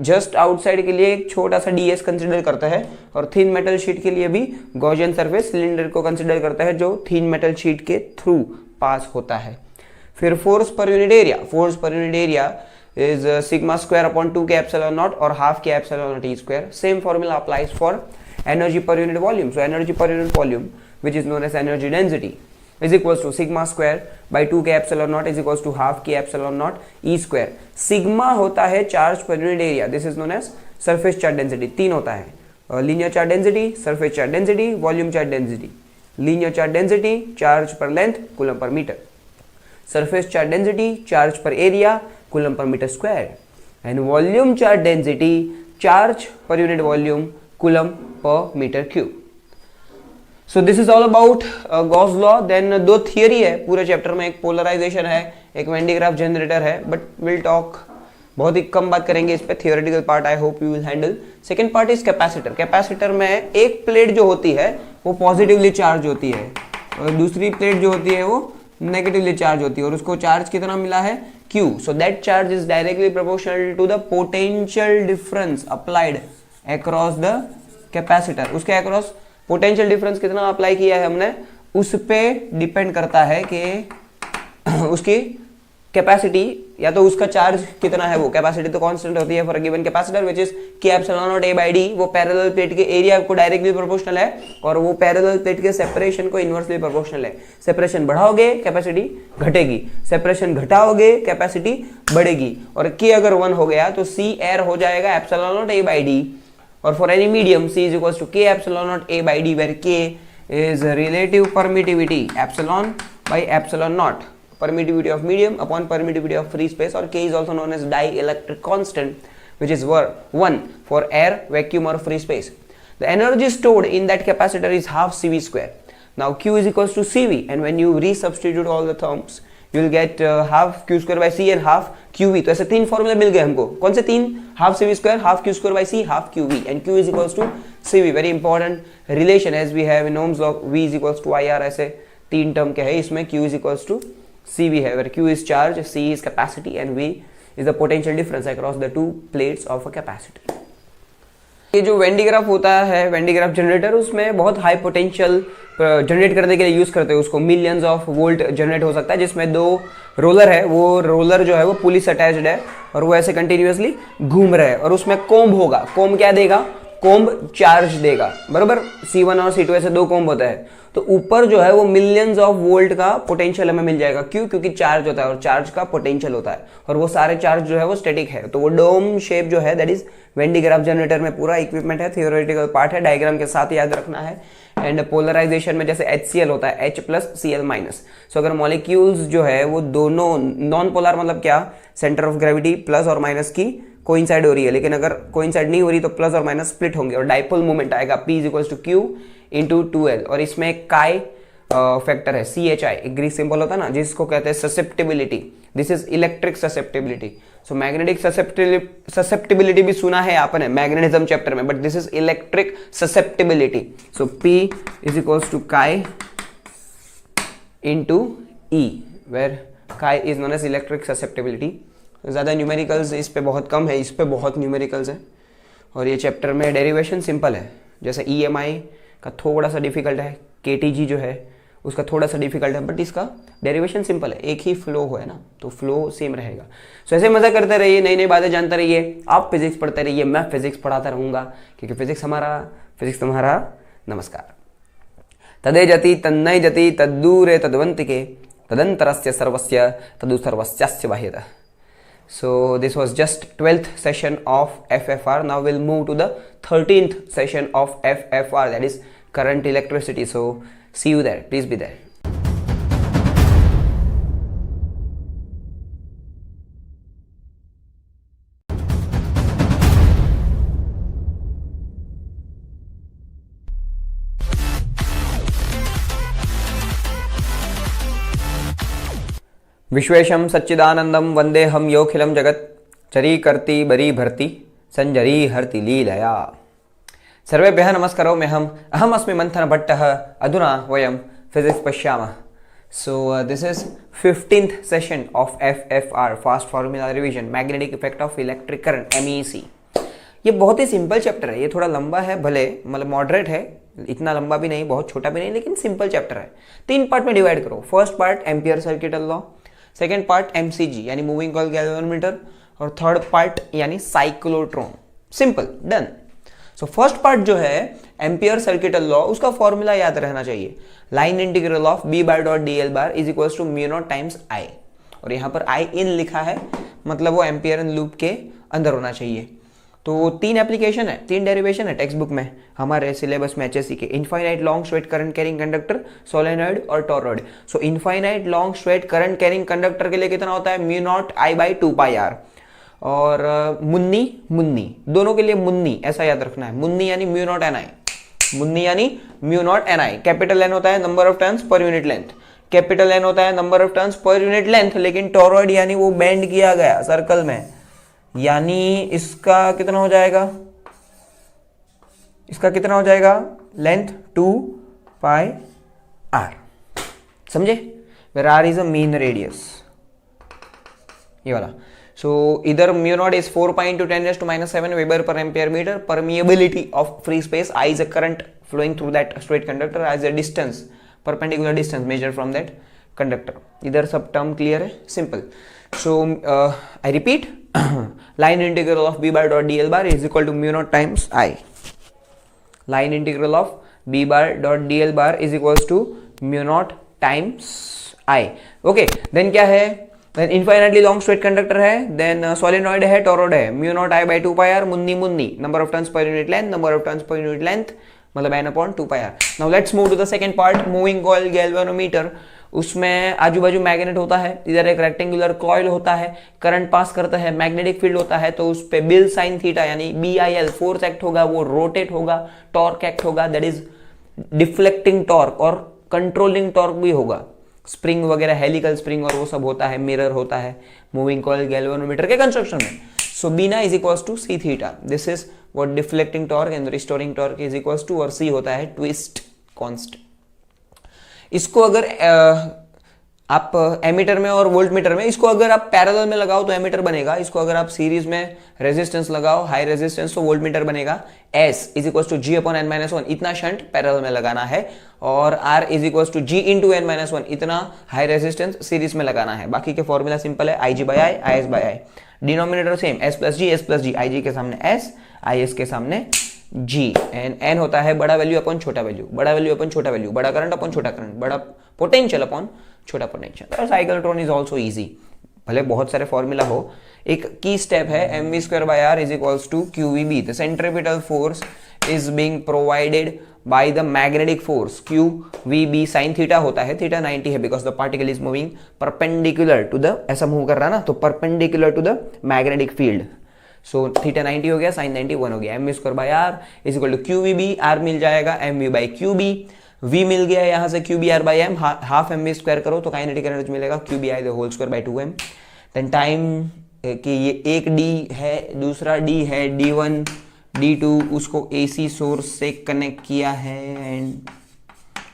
जस्ट आउटसाइड के लिए एक छोटा सा ds कंसिडर करता है, और थिन मेटल शीट के लिए भी गॉसियन सरफेस सिलेंडर को कंसिडर करता है जो थिन मेटल शीट के थ्रू पास होता है। फिर force per unit area, force per unit area is sigma square upon 2k epsilon nought और half k epsilon nought e square. Same formula applies for energy per unit volume. So energy per unit volume which is known as energy density is equals to sigma square by 2k epsilon naught is equals to half k epsilon naught e square. sigma होता है charge per unit area, this is known as surface charge density. तीन होता है, linear charge density, surface charge density, volume charge density. Linear charge density charge per length coulomb per metre, surface charge density charge per area coulomb per metre square, and volume charge density charge per unit volume coulomb per metre cube. So this is all about Gauss law. Then दो theory है पूरे chapter में, एक polarisation है, एक when digraph generator है, but will talk, बहुत ही कम बात करेंगे इस पे। Theoretical part I hope you will handle. Second part is capacitor. Capacitor में एक प्लेट जो होती है वो पॉजिटिवली चार्ज होती है और दूसरी प्लेट जो होती है वो नेगेटिवली चार्ज होती है, और उसको चार्ज कितना मिला है Q. So that charge is directly proportional to the potential difference applied across the capacitor. उसके अक्रॉस पोटेंशियल डिफरेंस कितना अप्लाई किया है हमने, उस पे डिपेंड करता है कि उसकी कैपेसिटी या तो उसका चार्ज कितना है। वो कैपेसिटी तो कांस्टेंट होती है for a given capacitor which is k epsilon not a by d। वो पैरेलल प्लेट के एरिया को डायरेक्टली प्रोपोर्शनल है और वो पैरेलल प्लेट के सेपरेशन को इनवर्सली प्रोपोर्शनल है। सेपरेशन बढ़ाओगे कैपेसिटी घटेगी, सेपरेशन घटाओगे कैपेसिटी बढ़ेगी, और k अगर 1 हो गया तो c एयर हो जाएगा epsilon not a by d। और for any medium c is equals to k epsilon naught a by d, where k is relative permittivity epsilon by epsilon naught, permittivity of medium upon permittivity of free space, or k is also known as dielectric constant which is 1 for air, vacuum or free space. The energy stored in that capacitor is half cv square. Now q is equals to cv, and when you resubstitute all the terms you will get half q square by c and half qv. तो ऐसे तीन फॉर्मूले मिल गए हमको। कौन से तीन? Half cv square, half q square by c, half qv, and q is equals to cv. very important relation as we have in Ohm's law, v is equals to ir। ऐसे तीन टर्म के है इसमें, q is equals to cv है, where q is charge, c is capacity and v is the potential difference across the two plates of a capacitor। ये जो when digraph होता है, वेन डिग्राफ जनरेटर, उसमें बहुत हाई पोटेंशियल जनरेट करने के लिए यूज करते हैं उसको। मिलियंस ऑफ वोल्ट जनरेट हो सकता है, जिसमें दो रोलर है, वो रोलर जो है वो पुलिस अटैच्ड है और वो ऐसे कंटिन्यूअसली घूम रहे हैं, और उसमें कोम्ब होगा। कोम्ब क्या देगा? कोम्ब चार्ज देगा, बराबर। C1 और C2 ऐसे दो कोम्ब होता है, तो ऊपर जो है वो मिलियंस ऑफ वोल्ट का पोटेंशियल हमें मिल जाएगा। क्यों? क्योंकि चार्ज होता है और चार्ज का पोटेंशियल होता है, और वो सारे चार्ज जो है वो स्टैटिक है। तो वो डोम शेप जो है that is when digraph generator में पूरा इक्विपमेंट है, थियोरेटिकल पार्ट है, डायग्राम के साथ याद रखना है। एंड पोलराइजेशन में जैसे HCl होता है H प्लस Cl माइनस। सो अगर मॉलिक्यूल्स जो है वो दोनों नॉन पोलर, मतलब क्या, सेंटर ऑफ ग्रेविटी प्लस और माइनस की कोइंसाइड हो रही है, लेकिन अगर कोइंसाइड नहीं हो रही तो प्लस और माइनस स्प्लिट होंगे और डाइपोल मोमेंट आएगा P is equals to Q into 2L। और इसमें एक काई फैक्टर है CHI, एक ग्रीक सिंबल होता है ना, जिसको कहते हैं susceptibility. This is electric susceptibility. So magnetic susceptibility भी सुना है आपने मैग्नेटिज्म चैप्टर में, but this is electric susceptibility. So P is equals to chi into E, where chi is known as electric susceptibility. ज़्यादा न्यूमेरिकल्स इस पे बहुत कम है, इस पे बहुत न्यूमेरिकल्स है, और ये चैप्टर में डेरिवेशन सिंपल है, जैसे EMI का थोड़ा सा डिफिकल्ट है, KTG जो है उसका थोड़ा सा डिफिकल्ट है, बट इसका डेरिवेशन सिंपल है, एक ही फ्लो है ना, तो फ्लो सेम रहेगा। सो ऐसे मजा करते रहिए, नई नई बातें जानते रहिए, आप फिजिक्स पढ़ते रहिए, मैं फिजिक्स पढ़ाता रहूंगा, क्योंकि फिजिक्स हमारा, फिजिक्स तुम्हारा। नमस्कार। तदे जति तन्नय जति तद्दूरे तद्वंतिके तदंतरस्य सर्वस्य तदु सर्वस्यास्य बाह्यतः। So this was just 12th session of FFR. Now we'll move to the 13th session of FFR, that is current electricity. So see you there. Please be there. विश्वेशं सच्चिदानंदं वंदेहम योखिलं जगत चरी करती बरी भरती संजरी हरति लीलया। सर्वेभ्यः नमस्कारो मेहम अहम अस्मि मंथन भट्टः। अधुना वयं फिजिक्स पश्यामः। सो this is 15th session of FFR, fast formula revision, magnetic effect of electric current, MEC। ये बहुत ही सिंपल चैप्टर है, ये थोड़ा लंबा है, भले मतलब मॉडरेट है, इतना लंबा भी नहीं बहुत छोटा भी नहीं, लेकिन सिंपल चैप्टर है। 3 पार्ट में डिवाइड करो। First part Ampere circuital law, second part MCG यानी मूविंग कॉइल गैल्वेनोमीटर, और थर्ड पार्ट यानी cyclotron. Simple, done. So first part जो है एम्पियर सर्किटल लॉ, उसका फॉर्मूला याद रहना चाहिए, line integral of B bar dot DL bar is equals to mu naught times I, और यहाँ पर I इन लिखा है, मतलब वो एम्पियर इन लूप के अंदर होना चाहिए। तो 3 एप्लीकेशन है, 3 डेरिवेशन है टेक्स्ट बुक में, हमारे सिलेबस में HSC के, infinite long straight current carrying conductor, solenoid और toroid. So infinite long straight current carrying conductor के लिए कितना होता है, mu nought I by 2 pi R, और मुन्नी दोनों के लिए मुन्नी ऐसा याद रखना है, मुन्नी यानी म्यू नॉट NI, मुन्नी यानी mu naught NI। Capital N होता है number of turns per unit length, capital N होता है number of turns per unit length, लेकिन टॉरॉइड यानी वो बेंड किया गया सर्कल में, यानी इसका कितना हो जाएगा, इसका कितना हो जाएगा, लेंथ 2 पाई R, समझे, where R is a mean radius, ये वाला। So either mu naught is 4 pi into 10 raised to minus 7 Weber per ampere meter. Permeability of free space, I is a current flowing through that straight conductor, as a distance, perpendicular distance measured from that conductor. इधर सब term clear है, simple. So I repeat, line integral of B bar dot DL bar is equal to mu naught times I. Line integral of B bar dot DL bar is equals to mu naught times I. Okay, then क्या है, then infinitely long straight conductor है, then solenoid है, toroid है, mu naught I by 2 pi R, Munni number of turns per unit length, number of turns per unit length मतलब n upon 2 pi R. Now let's move to the second part, moving coil galvanometer। उसमें आजू बाजू magnet होता है, इधर एक rectangular coil होता है, करंट पास करता है, मैग्नेटिक फील्ड होता है, तो उस पे बिल साइन थीटा यानी BIL फोर्स एक्ट होगा, वो रोटेट होगा, टॉर्क एक्ट होगा, दैट इज डिफ्लेक्टिंग टॉर्क, और कंट्रोलिंग टॉर्क भी होगा, स्प्रिंग वगैरह, हेलिकल स्प्रिंग और वो सब होता है, मिरर होता है मूविंग कॉइल गैल्वेनोमीटर के कंस्ट्रक्शन में। So BNA is equals to C theta, this is what deflecting torque and restoring torque is equals to, और सी होता है ट्विस्ट कांस्टेंट। इसको अगर आप एमीटर में और वोल्ट मीटर में, इसको अगर आप पैरेलल में लगाओ तो एमीटर बनेगा, इसको अगर आप सीरीज में रेजिस्टेंस लगाओ, हाई रेजिस्टेंस, तो वोल्ट मीटर बनेगा। S is equal to G upon N-1, इतना शंट पैरेलल में लगाना है, और R is equal to G into N-1, इतना हाई रेजिस्टेंस सीरीज में लगाना है। बाकी के फॉर्मूला सिंपल है, IG by I, IS by I, denominator same, S plus G, IG के सामने S, IS के सामने G, एंड N होता है बड़ा वैल्यू अपॉन छोटा वैल्यू, बड़ा वैल्यू अपॉन छोटा वैल्यू, बड़ा करंट अपॉन छोटा करंट, बड़ा पोटेंशियल अपॉन छोटा potential. Cyclotron is also easy, भले बहुत सारे फॉर्मूला हो, एक की स्टेप है, mv square by r is equals to qvb। The centripetal force is being provided by the magnetic force, qvb sine theta होता है, थीटा 90 है, because the particle is moving perpendicular to the, ऐसा move कर रहा है ना, तो perpendicular to the magnetic field. So theta 90 हो गया, साइन 91 हो गया, mv square by r is equal to qvb, r मिल जाएगा mv बाई qb, v मिल गया यहाँ से qbr by m, half mv square करो तो काइनेटिक एनर्जी मिलेगा qbi the whole square by 2m। Then time कि ये एक d है, दूसरा d है, d1 d2, उसको AC सोर्स से कनेक्ट किया है, एंड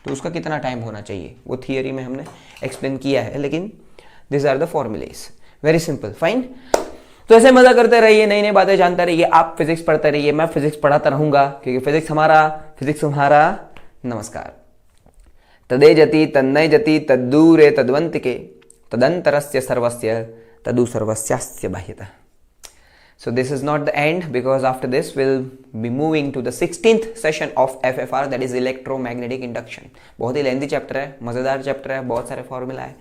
तो उसका कितना टाइम होना चाहिए वो थियरी में हमने एक्सप्लेन किया है, लेकिन this are the formulas, very simple, fine. तो ऐसे मजा करते रहिए, नई नई बातें जानते रहिए, आप फिजिक्स पढ़ते रहिए, मैं फिजिक्स पढ़ाता रहूंगा, क्योंकि फिजिक्स हमारा, फिजिक्स तुम्हारा। नमस्कार। तदेजति तन्नयजति तद्दूरे तद्वन्तिके तदंतरस्य सर्वस्य तदु सर्वस्यास्य बाह्यतः। So this is not the end, because after this we'll be moving to the 16th session of FFR, that is electromagnetic induction. बहुत ही लेंथी चैप्टर है, मज़ेदार चैप्टर है, बहुत सारे फॉर्मूला है.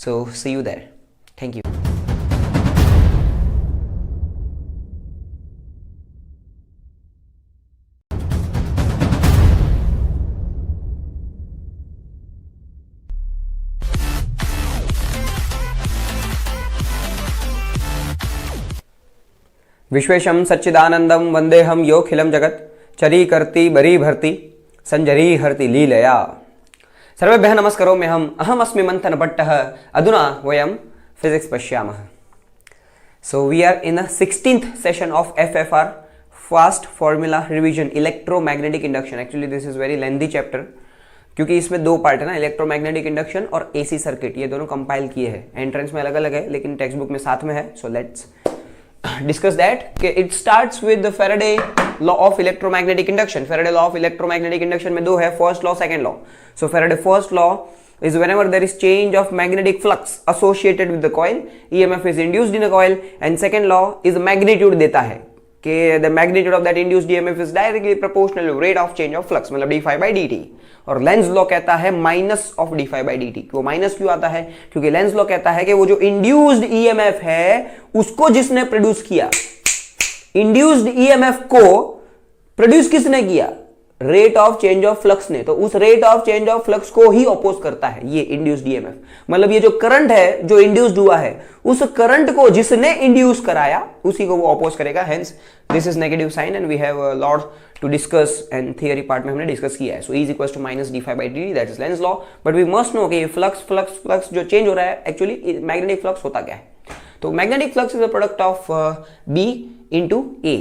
So see you there. Thank you. विश्वेशं सच्चिदानंदं वंदेहम योऽखिलं जगत् चरीकर्ति बरी भर्ति संजरी हर्ति लीलया। सर्वेभ्यः नमस्कारोऽहम् अहमस्मि मंथन भट्टः। अधुना वयं फिजिक्स पश्यामः। So we are in the 16th session of FFR, fast formula revision, electromagnetic induction. Actually this is very lengthy chapter, क्योंकि इसमें दो पार्ट है ना, इलेक्ट्रोमैग्नेटिक इंडक्शन और एसी सर्किट, ये दोनों कंपाइल किए हैं। एंट्रेंस में अलग अलग है लेकिन टेक्स्ट बुक में साथ में है। So let's discuss that. Okay, it starts with the Faraday law of electromagnetic induction. Faraday law of electromagnetic induction में दो है, first law, second law. So Faraday first law is whenever there is change of magnetic flux associated with the coil, EMF is induced in a coil. And second law is magnitude देता है कि the magnitude of that induced EMF is directly proportional to rate of change of flux, मतलब d phi by dt. और Lenz law कहता है minus of D phi by D T. वो minus क्यों आता है? क्योंकि लेंज लॉ कहता है कि वो जो इंड्यूस्ड ईएमएफ है उसको जिसने प्रोड्यूस किया, इंड्यूस्ड ईएमएफ को प्रोड्यूस किसने किया? Rate of change of flux ने। तो उस rate of change of flux को ही अपोज करता है ये इंड्यूस्ड ईएमएफ। मतलब ये जो करंट है जो इंड्यूस्ड हुआ है, उस करंट को जिसने इंड्यूस कराया उसी को वो अपोज करेगा। Hence this is negative sign and we have a lot to discuss, and theory part में हमने डिस्कस किया है। So E is equal to minus D phi by D, that is Lenz law. But we must know कि flux जो change हो रहा है, actually magnetic flux होता क्या है? तो magnetic flux is a product of B into A।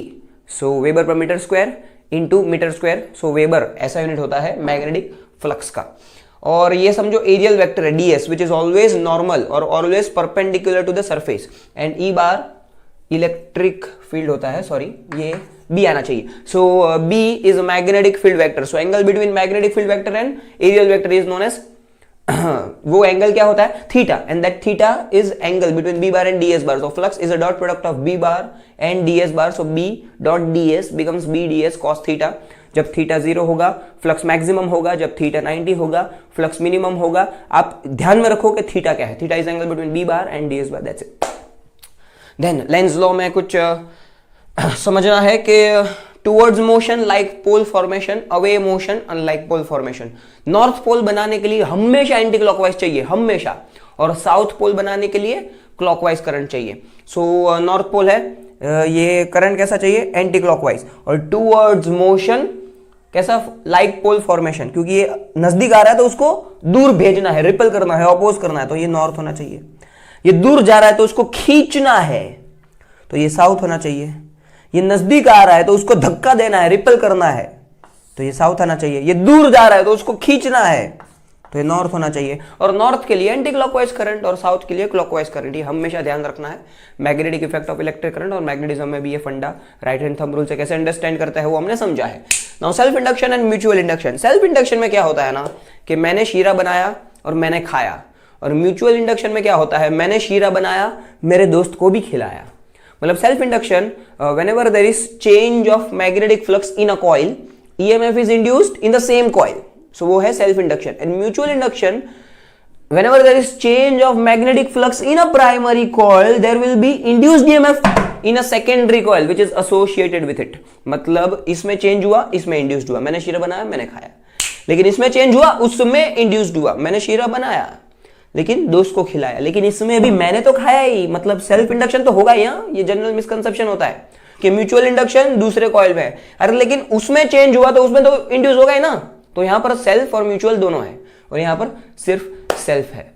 So weber per metre square into metre square. So weber ऐसा यूनिट होता है मैग्नेटिक फ्लक्स का। और ये समझो एरियल वेक्टर है ds, which is always normal और always perpendicular to the surface. And E bar electric field होता है, सॉरी ये B आना चाहिए। So B is magnetic field vector. So angle between magnetic field vector and areal vector is known as वो angle क्या होता है? Theta. And that theta is angle between B bar and ds bar. So flux is a dot product of B bar and ds bar. So B dot ds becomes B ds cos theta. जब theta 0 होगा flux maximum होगा, जब theta 90 होगा flux minimum होगा। आप ध्यान में रखो कि थीटा क्या है? Theta is angle between B bar and ds bar, that's it. Then Lenz law में कुछ समझना है कि towards motion like pole formation, away motion unlike pole formation. North pole बनाने के लिए हमेशा एंटी क्लॉकवाइज चाहिए, हमेशा, और साउथ पोल बनाने के लिए क्लॉकवाइज करंट चाहिए। सो नॉर्थ पोल है, ये करंट कैसा चाहिए? Anti clockwise. और टुवर्ड्स मोशन कैसा? लाइक पोल फॉर्मेशन, क्योंकि ये नजदीक आ रहा है तो उसको दूर भेजना है, रिपल करना है, अपोज करना है, तो ये नॉर्थ होना चाहिए। ये दूर जा रहा है तो उसको खींचना है, तो ये साउथ होना चाहिए। ये नजदीक आ रहा है तो उसको धक्का देना है, रिपल करना है, तो ये साउथ आना चाहिए। ये दूर जा रहा है तो उसको खींचना है, तो ये नॉर्थ होना चाहिए। और नॉर्थ के लिए एंटी क्लॉकवाइज करंट और साउथ के लिए क्लॉकवाइज करंट, ये हमेशा ध्यान रखना है। Magnetic effect of electric current और मैग्नेटिज्म में भी ये फंडा राइट हैंड थंब रूल से कैसे अंडरस्टैंड करता है वो हमने समझा है। Now self induction and mutual induction. Self induction में क्या होता है ना कि मैंने शीरा बनाया और मैंने खाया, और म्यूचुअल इंडक्शन में क्या होता है? मैंने शीरा बनाया, मेरे दोस्त को भी खिलाया। मतलब self induction, whenever there is change of magnetic flux in a coil, EMF is induced in the same coil. So वो है self induction. And mutual induction, whenever there is change of magnetic flux in a primary coil, there will be induced EMF in a secondary coil which is associated with it. मतलब इसमें change हुआ, इसमें induced हुआ। मैंने शीरा बनाया, मैंने खाया, लेकिन इसमें चेंज हुआ, उसमें इंड्यूस्ड हुआ। मैंने शीरा बनाया लेकिन दोस्त को खिलाया, लेकिन इसमें भी मैंने तो खाया ही, मतलब सेल्फ इंडक्शन तो होगा ही। ये जनरल मिसकंसेप्शन होता है कि म्यूचुअल इंडक्शन दूसरे कॉइल में है, अरे लेकिन उसमें चेंज हुआ तो उसमें तो इंड्यूस होगा ही ना। तो यहां पर सेल्फ और म्यूचुअल दोनों है, और यहां पर सिर्फ सेल्फ है।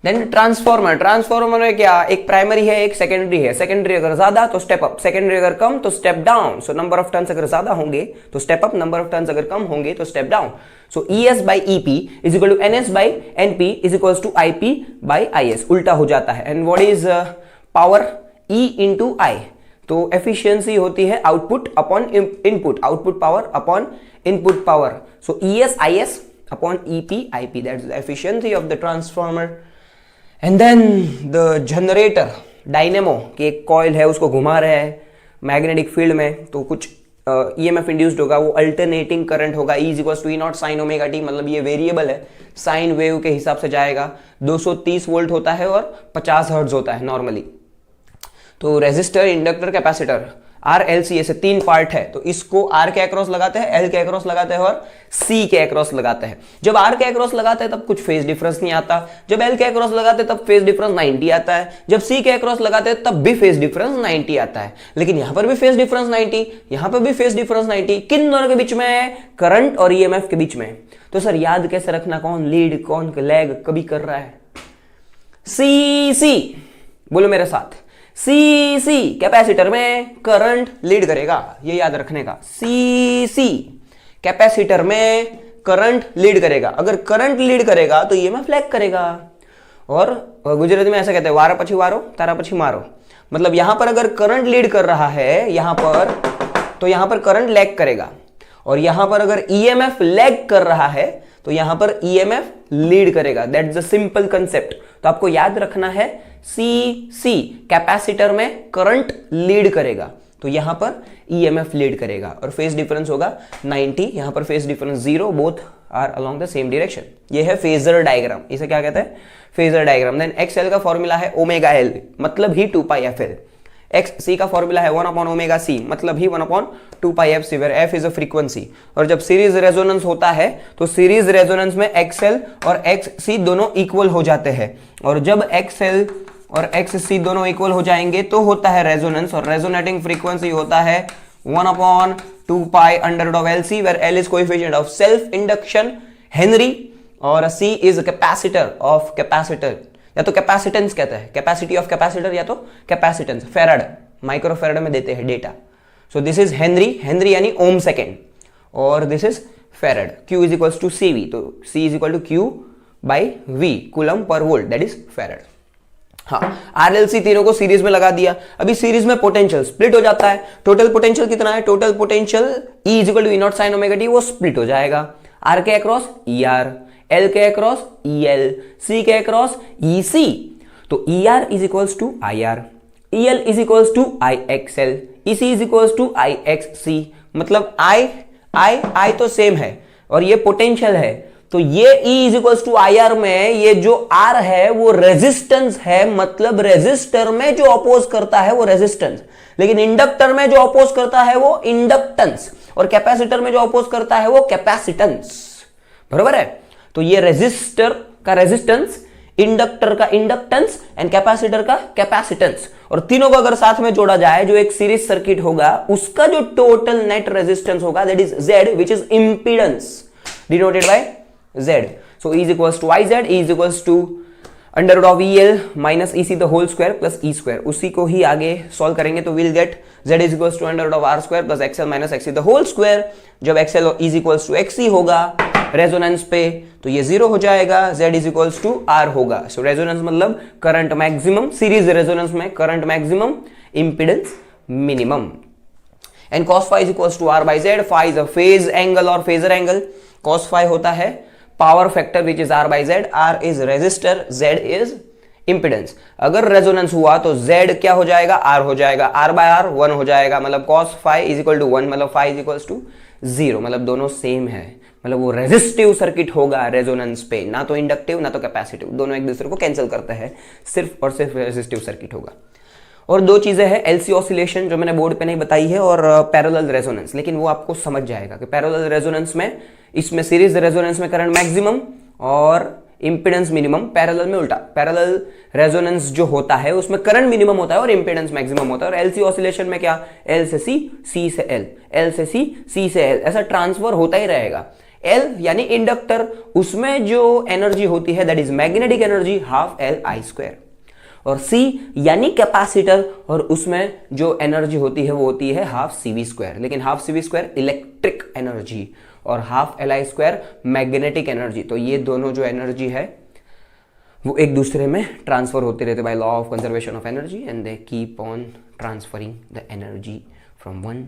Then transformer. ट्रांसफॉर्मर में क्या? एक प्राइमरी है, एक सेकेंडरी है। सेकेंडरी अगर ज्यादा तो स्टेप अप, सेकेंडरी अगर कम तो step down. So number of turns अगर ज्यादा होंगे तो step up, number of turns अगर कम होंगे तो step down. So ES by EP is equal to NS by NP is equals to IP by IS, उल्टा हो जाता है। And what is power? E into I। तो एफिशिएंसी होती है output upon input, output power upon input power. So ES IS upon EP IP, that's the efficiency of the transformer. And then the generator, dynamo की एक coil है, उसको घुमा रहे हैं मैग्नेटिक फील्ड में, तो कुछ EMF इंड्यूस्ड होगा, वो अल्टरनेटिंग करंट होगा. E equals to E naught sine omega T, मतलब ये वेरिएबल है, साइन वेव के हिसाब से जाएगा. 230 वोल्ट होता है और 50 हर्ट्ज होता है नॉर्मली. तो रेजिस्टर, इंडक्टर, कैपेसिटर, RLC ऐसे 3 पार्ट है. तो इसको R के अक्रॉस लगाते हैं, L के अक्रॉस लगाते हैं और C के अक्रॉस लगाते हैं. जब R के अक्रॉस लगाते हैं तब कुछ फेज डिफरेंस नहीं आता, जब L के अक्रॉस लगाते हैं तब फेज डिफरेंस 90 आता है, जब C के अक्रॉस लगाते हैं तब भी फेज डिफरेंस 90 आता है. लेकिन यहां पर भी फेज डिफरेंस 90, यहां पर भी फेज डिफरेंस 90. किन दोनों के बीच में है? करंट और EMF के बीच में. तो सर याद कैसे रखना, कौन लीड कौन लैग कभी कर रहा है? CC, बोलो मेरे साथ, CC कैपेसिटर में करंट लीड करेगा, ये याद रखने का. CC कैपेसिटर में करंट लीड करेगा. अगर करंट लीड करेगा तो EMF लैग करेगा. और गुजराती में ऐसा कहते हैं, वारा पछी वारो तारा पछी मारो. मतलब यहां पर अगर करंट लीड कर रहा है यहां पर, तो यहां पर करंट लैग करेगा. और यहां पर अगर EMF लैग कर रहा है तो यहां पर EMF लीड करेगा. That's the simple concept. तो आपको याद रखना है, CC कैपेसिटर में करंट लीड करेगा तो यहां पर EMF लीड करेगा और फेज डिफरेंस होगा 90, यहां पर phase difference 0, both are along the same direction. ये है फेजर डायग्राम, इसे क्या कहते हैं? Phasor diagram. देन XL का फॉर्मूला है ओमेगा L, मतलब ही 2πfL. XC का फॉर्मूला है 1 अपॉन ओमेगा C, मतलब ही 1 upon 2πfC, where F is a frequency. और जब सीरीज रेजोनेंस होता है तो सीरीज रेजोनेंस में XL और XC दोनों इक्वल हो जाते हैं. और जब XL और XC दोनों इक्वल हो जाएंगे तो होता है रेजोनेंस. और रेजोनेटिंग फ्रीक्वेंसी होता है 1 upon 2π under root of LC, where L is coefficient of self induction henry और C is capacitor of capacitor, या तो कैपेसिटेंस कहते हैं, कैपेसिटी ऑफ कैपेसिटर, या तो कैपेसिटेंस. फेराड, माइक्रो फेराड में देते हैं data. So this is henry, henry यानी ओम सेकेंड, और this is farad. Q is equals to CV, तो C is equal to Q by V, coulomb per volt, that is farad. हाँ, RLC तीनों को series में लगा दिया. अभी सीरीज में पोटेंशियल स्प्लिट हो जाता है. टोटल पोटेंशियल कितना है? Total potential E is equal to E naught sine omega T, वो स्प्लिट हो जाएगा. R के अक्रॉस ER, L के अक्रॉस EL, C के अक्रॉस EC. तो ER is equals to IR, EL is equals to IXL, EC is equals to IXC. मतलब I तो same है और ये पोटेंशियल है. तो ये E is equals to IR में ये जो R है वो रेजिस्टेंस है, मतलब रेजिस्टर में जो अपोज करता है वो रेजिस्टेंस, लेकिन इंडक्टर में जो अपोज करता है वो इंडक्टेंस, और कैपेसिटर में जो अपोज करता है वो कैपेसिटेंस. बराबर है? तो ये रेजिस्टर का रेजिस्टेंस, इंडक्टर का इंडक्टेंस एंड कैपेसिटर का कैपेसिटेंस, और तीनों को अगर साथ में जोड़ा जाए जो एक सीरीज सर्किट होगा उसका जो टोटल नेट रेजिस्टेंस होगा that is Z, which is impedance denoted by Z. So E is equals to IZ, E is equals to under root of EL minus EC the whole square plus E square. उसी को ही आगे solve करेंगे तो will get Z is equals to under root of R square plus XL minus XC the whole square. जब XL is equals to XC होगा resonance पे तो ये 0 हो जाएगा, Z is equals to R होगा. सो रेजोनेंस मतलब करंट मैक्सिमम, सीरीज रेजोनेंस में current maximum, impedance minimum. And cos phi is equals to R by Z. phi is a phase angle और फेजर एंगल. cos phi होता है power factor which is R by Z. R is resistor, Z is impedance. अगर resonance हुआ तो Z क्या हो जाएगा? R हो जाएगा. R बाय R 1 हो जाएगा, मतलब cos phi is equal to 1, मतलब phi इज इक्वल टू 0, मतलब दोनों सेम है. मतलब वो रेजिस्टिव सर्किट होगा रेजोनेंस पे, ना तो इंडक्टिव ना तो कैपेसिटिव, दोनों एक दूसरे को कैंसिल करते हैं, सिर्फ और सिर्फ रेजिस्टिव सर्किट होगा. और दो चीजें हैं, LC ऑसिलेशन जो मैंने बोर्ड पे नहीं बताई है, और पैरेलल रेजोनेंस, लेकिन वो आपको समझ जाएगा कि पैरेलल रेजोनेंस में, इसमें सीरीज रेजोनेंस में करंट मैक्सिमम और इंपीडेंस मिनिमम, पैरेलल में उल्टा. पैरेलल रेजोनेंस जो होता है उसमें करंट मिनिमम होता है और इंपीडेंस मैक्सिमम होता है. और LC ऑसिलेशन में क्या? L से C, C से L, L से C, C से L, ऐसा ट्रांसफर होता ही रहेगा. L यानी इंडक्टर, उसमें जो एनर्जी होती है that is magnetic energy, half L I square. और C यानी कैपेसिटर, और उसमें जो एनर्जी होती है वो होती है हाफ CV स्क्वायर. लेकिन half CV square electric energy और half LI square magnetic energy. तो ये दोनों जो एनर्जी है वो एक दूसरे में ट्रांसफर होते रहते by law of conservation of energy and they keep on transferring the energy from one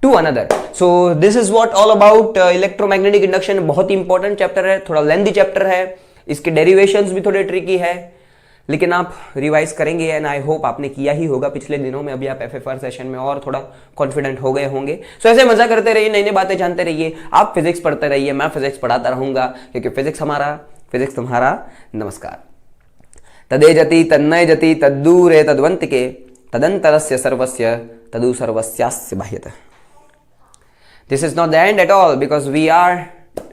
two another. So this is what all about electromagnetic induction. बहुत ही इंपॉर्टेंट चैप्टर है, थोड़ा लेंथी चैप्टर है, इसके डेरिवेशंस भी थोड़े tricky है, लेकिन आप रिवाइज करेंगे एंड आई होप आपने किया ही होगा पिछले दिनों में. अभी आप एफएफआर सेशन में और थोड़ा कॉन्फिडेंट हो गए होंगे. सो ऐसे मजा करते रहिए, नई नई बातें जानते रहिए. आप फिजिक्स पढ़ते रहिए, मैं फिजिक्स पढ़ाता रहूंगा, क्योंकि फिजिक्स हमारा, फिजिक्स तुम्हारा. नमस्कार. तदेजति तन्नयजति तद्दूरे तद्वंतिके तदंतरस्य सर्वस्य तदु सर्वस्यास्य बाह्यतः. This is not the end at all, because we are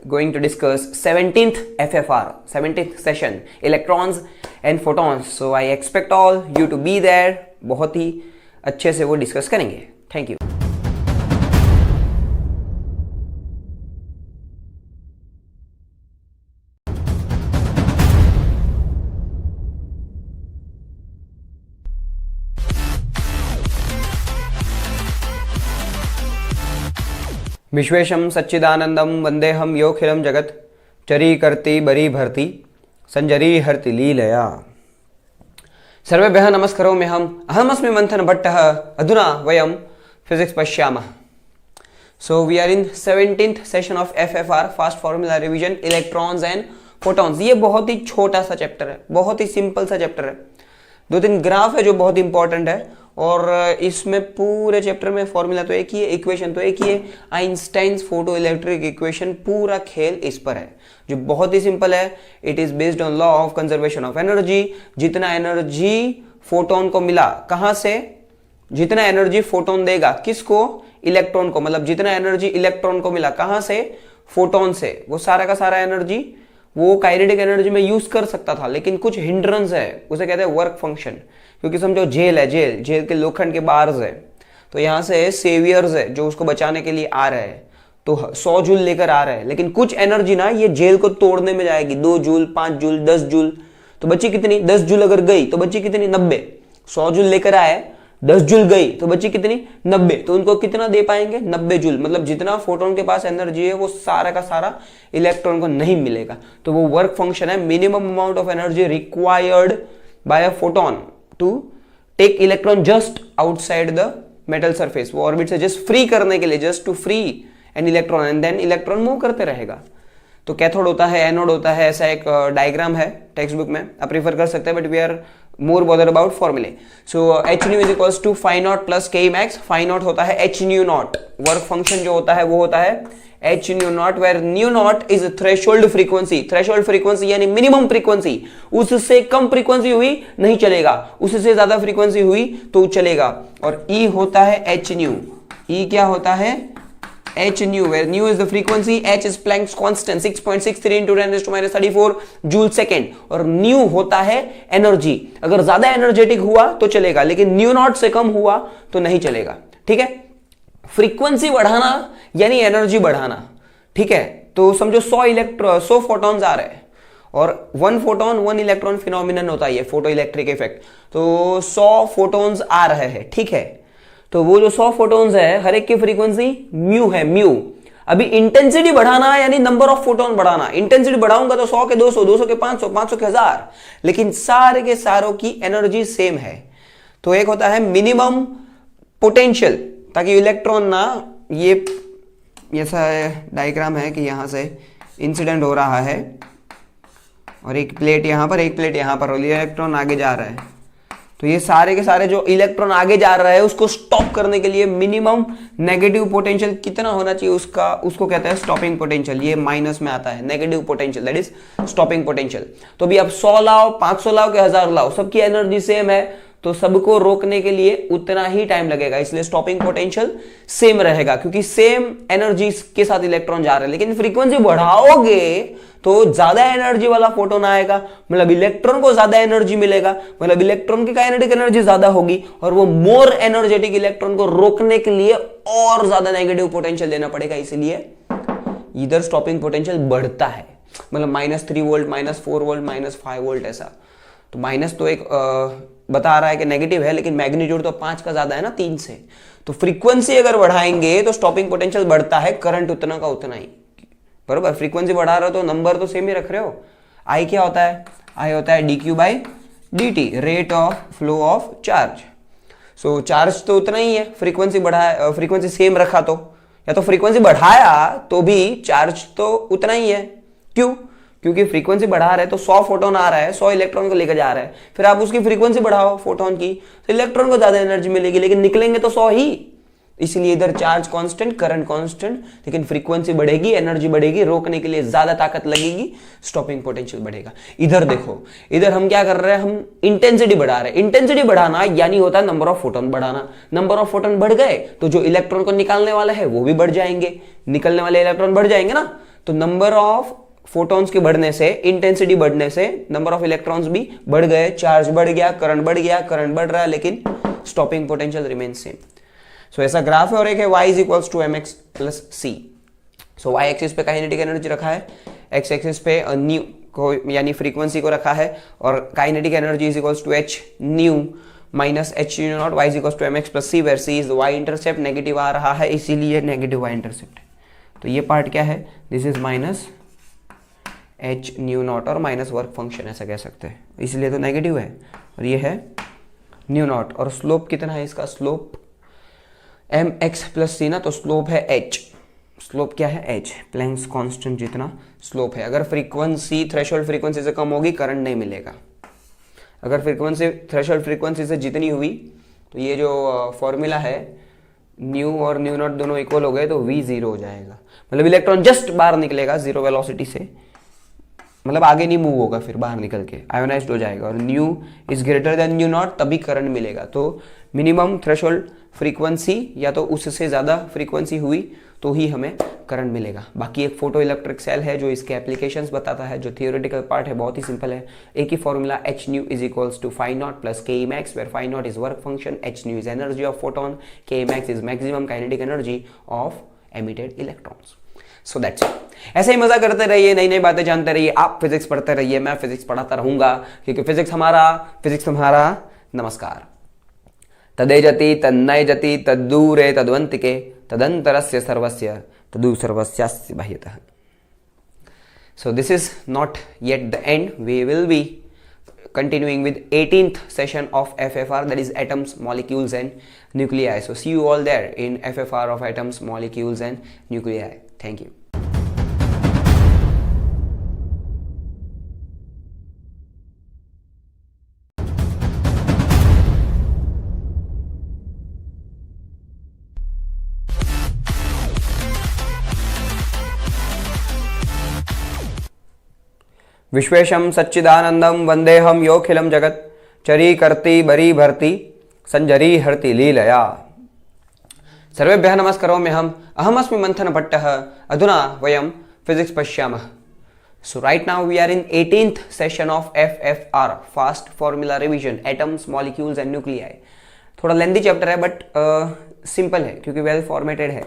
going to discuss 17th FFR, 17th session, electrons and photons. So I expect all you to be there. बहुत ही अच्छे से वो डिस्कस करेंगे. Thank you. विश्वेशम सच्चिदानंदम वंदेहम योखिलम जगत चरी करती बरी भरती संजरी हरति लीलया. सर्वेभ्यः नमस्कारोऽहम् अहमस्मि मंथन भट्टः. अधुना वयम फिजिक्स पश्यामः. So we are in 17th session of FFR, fast formula revision, electrons and photons. ये बहुत ही छोटा सा चैप्टर है, बहुत ही सिंपल सा चैप्टर है. 2-3 ग्राफ है जो बहुत इंपॉर्टेंट है, और इसमें पूरे चैप्टर में फॉर्मूला तो एक ही है, इक्वेशन तो एक ही है, आइंस्टाइन्स फोटो इलेक्ट्रिक इक्वेशन. पूरा खेल इस पर है, जो बहुत ही सिंपल है. It is based on law of conservation of energy. जितना एनर्जी फोटोन को मिला, कहां से, जितना एनर्जी फोटोन देगा किसको, इलेक्ट्रॉन को, मतलब जितना एनर्जी इलेक्ट्रॉन को मिला कहां से, फोटोन से, वो सारा का सारा एनर्जी वो काइनेटिक एनर्जी में यूज कर सकता था. लेकिन कुछ हिंड्रेंस है, उसे कहते हैं वर्क फंक्शन. क्योंकि समझो जेल है, जेल के लोखंड के बार्स है, तो यहां से सेवियर्स है जो उसको बचाने के लिए आ रहे हैं, तो 100 जूल लेकर आ रहे हैं. लेकिन कुछ एनर्जी ना ये जेल को तोड़ने में जाएगी, 2 जूल, 5 जूल, 10 जूल, तो बच्ची कितनी, 10 जूल अगर गई तो बच्ची कितनी, 90. 100 जूल लेकर आए, 10 जूल गई तो बच्ची कितनी, 90. तो उनको कितना दे पाएंगे, 90 जूल. मतलब जितना फोटोन के पास एनर्जी है वो सारा का सारा इलेक्ट्रॉन को नहीं मिलेगा. तो वो वर्क फंक्शन है, minimum amount of energy required by a photon to take electron just outside the metal surface. वो ऑर्बिट से जस्ट फ्री करने के लिए, just to free an electron, and then electron move करते रहेगा. तो कैथोड होता है, एनोड होता है, ऐसा एक डायग्राम है टेक्स्ट बुक में, आप प्रीफर कर सकते हैं, but we are more bother about फॉर्मूले. So h nu is equals to phi not plus K max. Phi not होता है h nu not. Work function जो होता है वो होता है h nu not, where nu not is threshold frequency. Threshold frequency यानी मिनिमम फ्रीक्वेंसी. उससे कम फ्रीक्वेंसी हुई नहीं चलेगा, उससे ज्यादा फ्रीक्वेंसी हुई तो चलेगा. और ई होता है एच न्यू. ई क्या होता है, h nu, where nu is the frequency, h is Planck's constant 6.63 into 10⁻34 joule second. और nu होता है एनर्जी. अगर ज्यादा एनर्जेटिक हुआ तो चलेगा, लेकिन न्यू नॉट से कम हुआ तो नहीं चलेगा. ठीक है. फ्रीक्वेंसी बढ़ाना यानी एनर्जी बढ़ाना. ठीक है. तो समझो 100 फोटॉन्स आ रहे हैं, और 1 फोटोन 1 इलेक्ट्रॉन फिनोमिनन होता है, फोटो इलेक्ट्रिक इफेक्ट. तो 100 फोटोन्स आ रहे हैं. ठीक है. तो वो जो 100 फोटॉन्स है, हर एक की फ्रीक्वेंसी म्यू है, म्यू. अभी इंटेंसिटी बढ़ाना यानी नंबर ऑफ फोटोन बढ़ाना. इंटेंसिटी बढ़ाऊंगा तो 100 के 200, 200 के 500, 500 के 1000, लेकिन सारे के सारों की एनर्जी सेम है. तो एक होता है मिनिमम पोटेंशियल, ताकि इलेक्ट्रॉन ना, ये ऐसा डायग्राम है कि यहां से इंसिडेंट हो रहा है, और एक प्लेट यहां पर, एक प्लेट यहां पर, और इलेक्ट्रॉन आगे जा रहा है. तो ये सारे के सारे जो इलेक्ट्रॉन आगे जा रहा है उसको स्टॉप करने के लिए मिनिमम नेगेटिव पोटेंशियल कितना होना चाहिए, उसको कहते हैं स्टॉपिंग पोटेंशियल. ये माइनस में आता है, negative potential, that is stopping potential. तो भी आप 100 लाओ, 500 लाओ के 1000 लाओ, सबकी एनर्जी सेम है, तो सबको रोकने के लिए उतना ही टाइम लगेगा. इसलिए स्टॉपिंग पोटेंशियल सेम रहेगा, क्योंकि सेम एनर्जी के साथ इलेक्ट्रॉन जा रहे हैं. लेकिन फ्रीक्वेंसी बढ़ाओगे तो ज्यादा एनर्जी वाला फोटोन आएगा, मतलब इलेक्ट्रॉन को ज्यादा एनर्जी मिलेगा, मतलब इलेक्ट्रॉन की काइनेटिक एनर्जी ज्यादा होगी, और वो मोर एनर्जेटिक इलेक्ट्रॉन को रोकने के लिए और ज्यादा नेगेटिव पोटेंशियल देना पड़ेगा. इसलिए इधर स्टॉपिंग पोटेंशियल बढ़ता है, मतलब -3 वोल्ट, -4 वोल्ट, -5 वोल्ट ऐसा. तो माइनस तो एक बता रहा है कि नेगेटिव है, लेकिन मैग्नीट्यूड तो 5 का ज्यादा है ना, 3 से. तो फ्रीक्वेंसी अगर बढ़ाएंगे तो स्टॉपिंग पोटेंशियल बढ़ता है, करंट उतना का उतना ही. बरोबर. फ्रीक्वेंसी बढ़ा रहे हो तो नंबर तो सेम ही रख रहे हो. आई क्या होता है, आई होता है D Q by D T, rate of flow of charge. So charge तो उतना ही है, फ्रीक्वेंसी बढ़ाया, फ्रीक्वेंसी सेम रखा तो, या तो फ्रीक्वेंसी बढ़ाया तो भी चार्ज तो उतना ही है। क्यों? क्योंकि फ्रीक्वेंसी बढ़ा रहे तो 100 फोटोन आ रहा है, 100 इलेक्ट्रॉन को लेकर जा रहा है, फिर आप उसकी फ्रीक्वेंसी बढ़ाओ फोटोन की तो इलेक्ट्रॉन को ज्यादा एनर्जी मिलेगी, लेकिन निकलेंगे तो 100 ही। इसलिए इधर चार्ज कांस्टेंट, करंट कांस्टेंट, लेकिन फ्रीक्वेंसी बढ़ेगी, एनर्जी बढ़ेगी, रोकने के लिए ज्यादा ताकत लगेगी, स्टॉपिंग पोटेंशियल बढ़ेगा। इधर देखो, इधर हम क्या कर रहे हैं, हम इंटेंसिटी बढ़ा रहे हैं। इंटेंसिटी बढ़ाना यानी होता है नंबर ऑफ फोटोन बढ़ाना। नंबर ऑफ फोटोन बढ़ गए तो जो इलेक्ट्रॉन को निकालने वाला है वो भी बढ़ जाएंगे, निकलने वाले इलेक्ट्रॉन बढ़ जाएंगे ना। तो नंबर ऑफ फोटॉन्स के बढ़ने से, इंटेंसिटी बढ़ने से नंबर ऑफ इलेक्ट्रॉन्स भी बढ़ गए, चार्ज बढ़ गया, करंट बढ़ गया, करंट बढ़ रहा है, लेकिन stopping potential remain same. So ऐसा ग्राफ है। और एक है y is equals to mx plus c। So y axis पे काइनेटिक एनर्जी रखा है, x एक्सिस पे न्यू को यानी फ्रीक्वेंसी को रखा है, और kinetic energy is equals to h nu minus h nu not, y is equals to mx plus c, where c is y intercept, negative आ रहा है इसीलिए नेगेटिव y इंटरसेप्ट है। तो ये पार्ट क्या है, this is minus h nu not और माइनस वर्क फंक्शन ऐसा कह सकते हैं, इसलिए तो नेगेटिव है। और ये है न्यू नॉट, और स्लोप कितना है इसका, स्लोप एम एक्स प्लस सी ना, तो स्लोप है h। स्लोप क्या है, h, प्लैंक्स कांस्टेंट जितना स्लोप है। अगर फ्रीक्वेंसी थ्रेशोल्ड फ्रीक्वेंसी से कम होगी करंट नहीं मिलेगा, अगर फ्रीक्वेंसी थ्रेशोल्ड फ्रीक्वेंसी से जितनी हुई तो ये जो फॉर्मूला है न्यू और न्यू नॉट दोनों इक्वल हो गए तो v जीरो हो जाएगा, मतलब इलेक्ट्रॉन जस्ट बाहर निकलेगा जीरो वेलोसिटी से, मतलब आगे नहीं मूव होगा, फिर बाहर निकल के आयोनाइज्ड हो जाएगा। और new is greater than new not, तभी करंट मिलेगा। तो मिनिमम थ्रेशोल्ड फ्रीक्वेंसी या तो उससे ज़्यादा फ्रीक्वेंसी हुई तो ही हमें करंट मिलेगा। बाकी एक फोटो इलेक्ट्रिक सेल है जो इसके एप्लीकेशंस बताता है, जो थियोरेटिकल पार्ट है बहुत ही सिंपल है। एक ही formula h nu is equals to phi not plus K E max, where phi not is work function, h nu is energy of photon, K E max is maximum kinetic energy of emitted electrons. So that's it. ऐसे ही मजा करते रहिए, नई नई बातें जानते रहिए, आप फिजिक्स पढ़ते रहिए, मैं फिजिक्स पढ़ाता रहूंगा, क्योंकि फिजिक्स हमारा। नमस्कार। तदेजति तन्नयजति तद्दूरे तद्वन्तिके तदंतरस्य सर्वस्य तदु सर्वस्यास्य बाह्यतः। So this is not yet the end. We will be continuing with 18th session of FFR, that is atoms, molecules and nuclei. So see you all there in FFR of atoms, molecules and nuclei. Thank you. विश्वेशं सच्चिदानंदं वंदेहम योखिलं जगत चरी करती बरी भरती संजरी हरति लीलया। सर्वेभ्यः नमस्कारोऽहम् अहमस्मि मंथन भट्टः। अधुना वयं फिजिक्स पश्यामः। So right now we are in 18th session of FFR, fast formula revision, atoms, molecules and nuclei. थोड़ा लेंथी चैप्टर है बट सिंपल है क्योंकि वेल फॉर्मेटेड है।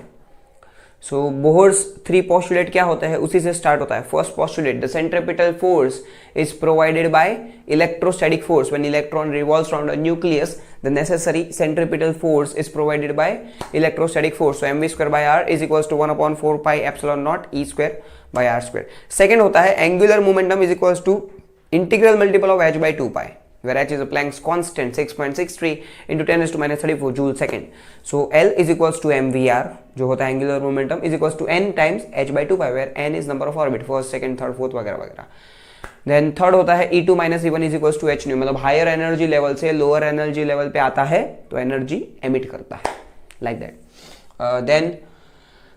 सो बोहर्स 3 पोस्टुलेट क्या होता है उसी से स्टार्ट होता है। First postulate, the centripetal force is provided by electrostatic force. When electron revolves around a nucleus the necessary centripetal force is provided by electrostatic force. So mv² by r is equals to 1/4 pi epsilon naught e² by r²। Second होता है angular momentum is equals to integral multiple of h by 2 pi, where h is a Planck's constant 6.63 into 10⁻34 joule second. So L is equals to mvr जो होता है angular momentum is equals to n times h by 2 pi, where n is number of orbit, first, second, third, fourth वगैरह वगैरह। Then third होता है E2 minus E1 is equals to h nu, मतलब higher energy level से lower energy level पे आता है तो एनर्जी एमिट करता है, like that. Then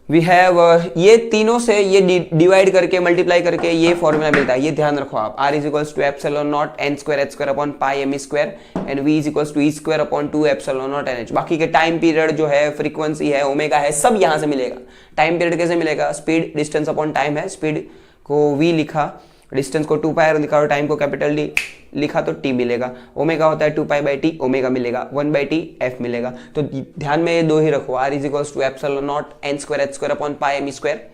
we have ये तीनों से ये डिवाइड करके मल्टीप्लाई करके ये फॉर्मूला मिलता है, ये ध्यान रखो आप। R is equals to epsilon naught n square h square upon pi m square and V is equals to e square upon 2 epsilon naught n h। बाकी के टाइम पीरियड जो है, फ्रीक्वेंसी है, ओमेगा है, सब यहाँ से मिलेगा। टाइम पीरियड कैसे मिलेगा, स्पीड डिस्टेंस अपॉन टाइम है, स्पीड को v लिखा, डिस्टेंस को 2 पाई लिखा और टाइम को कैपिटल D लिखा तो t मिलेगा। ओमेगा होता है 2 पाई बाई टी, ओमेगा मिलेगा, 1 बाई टी एफ मिलेगा। तो ध्यान में ये दो ही रखो, R is equals to epsilon naught n square h square upon pi m square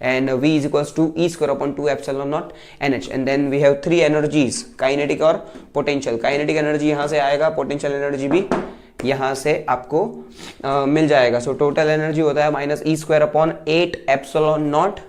and V is equals to e square upon 2 epsilon naught nh। and then we have 3 energies, kinetic और potential। kinetic energy यहाँ से आएगा, potential energy भी यहाँ से आपको मिल जाएगा। so total energy होता है minus e square upon 8 epsilon naught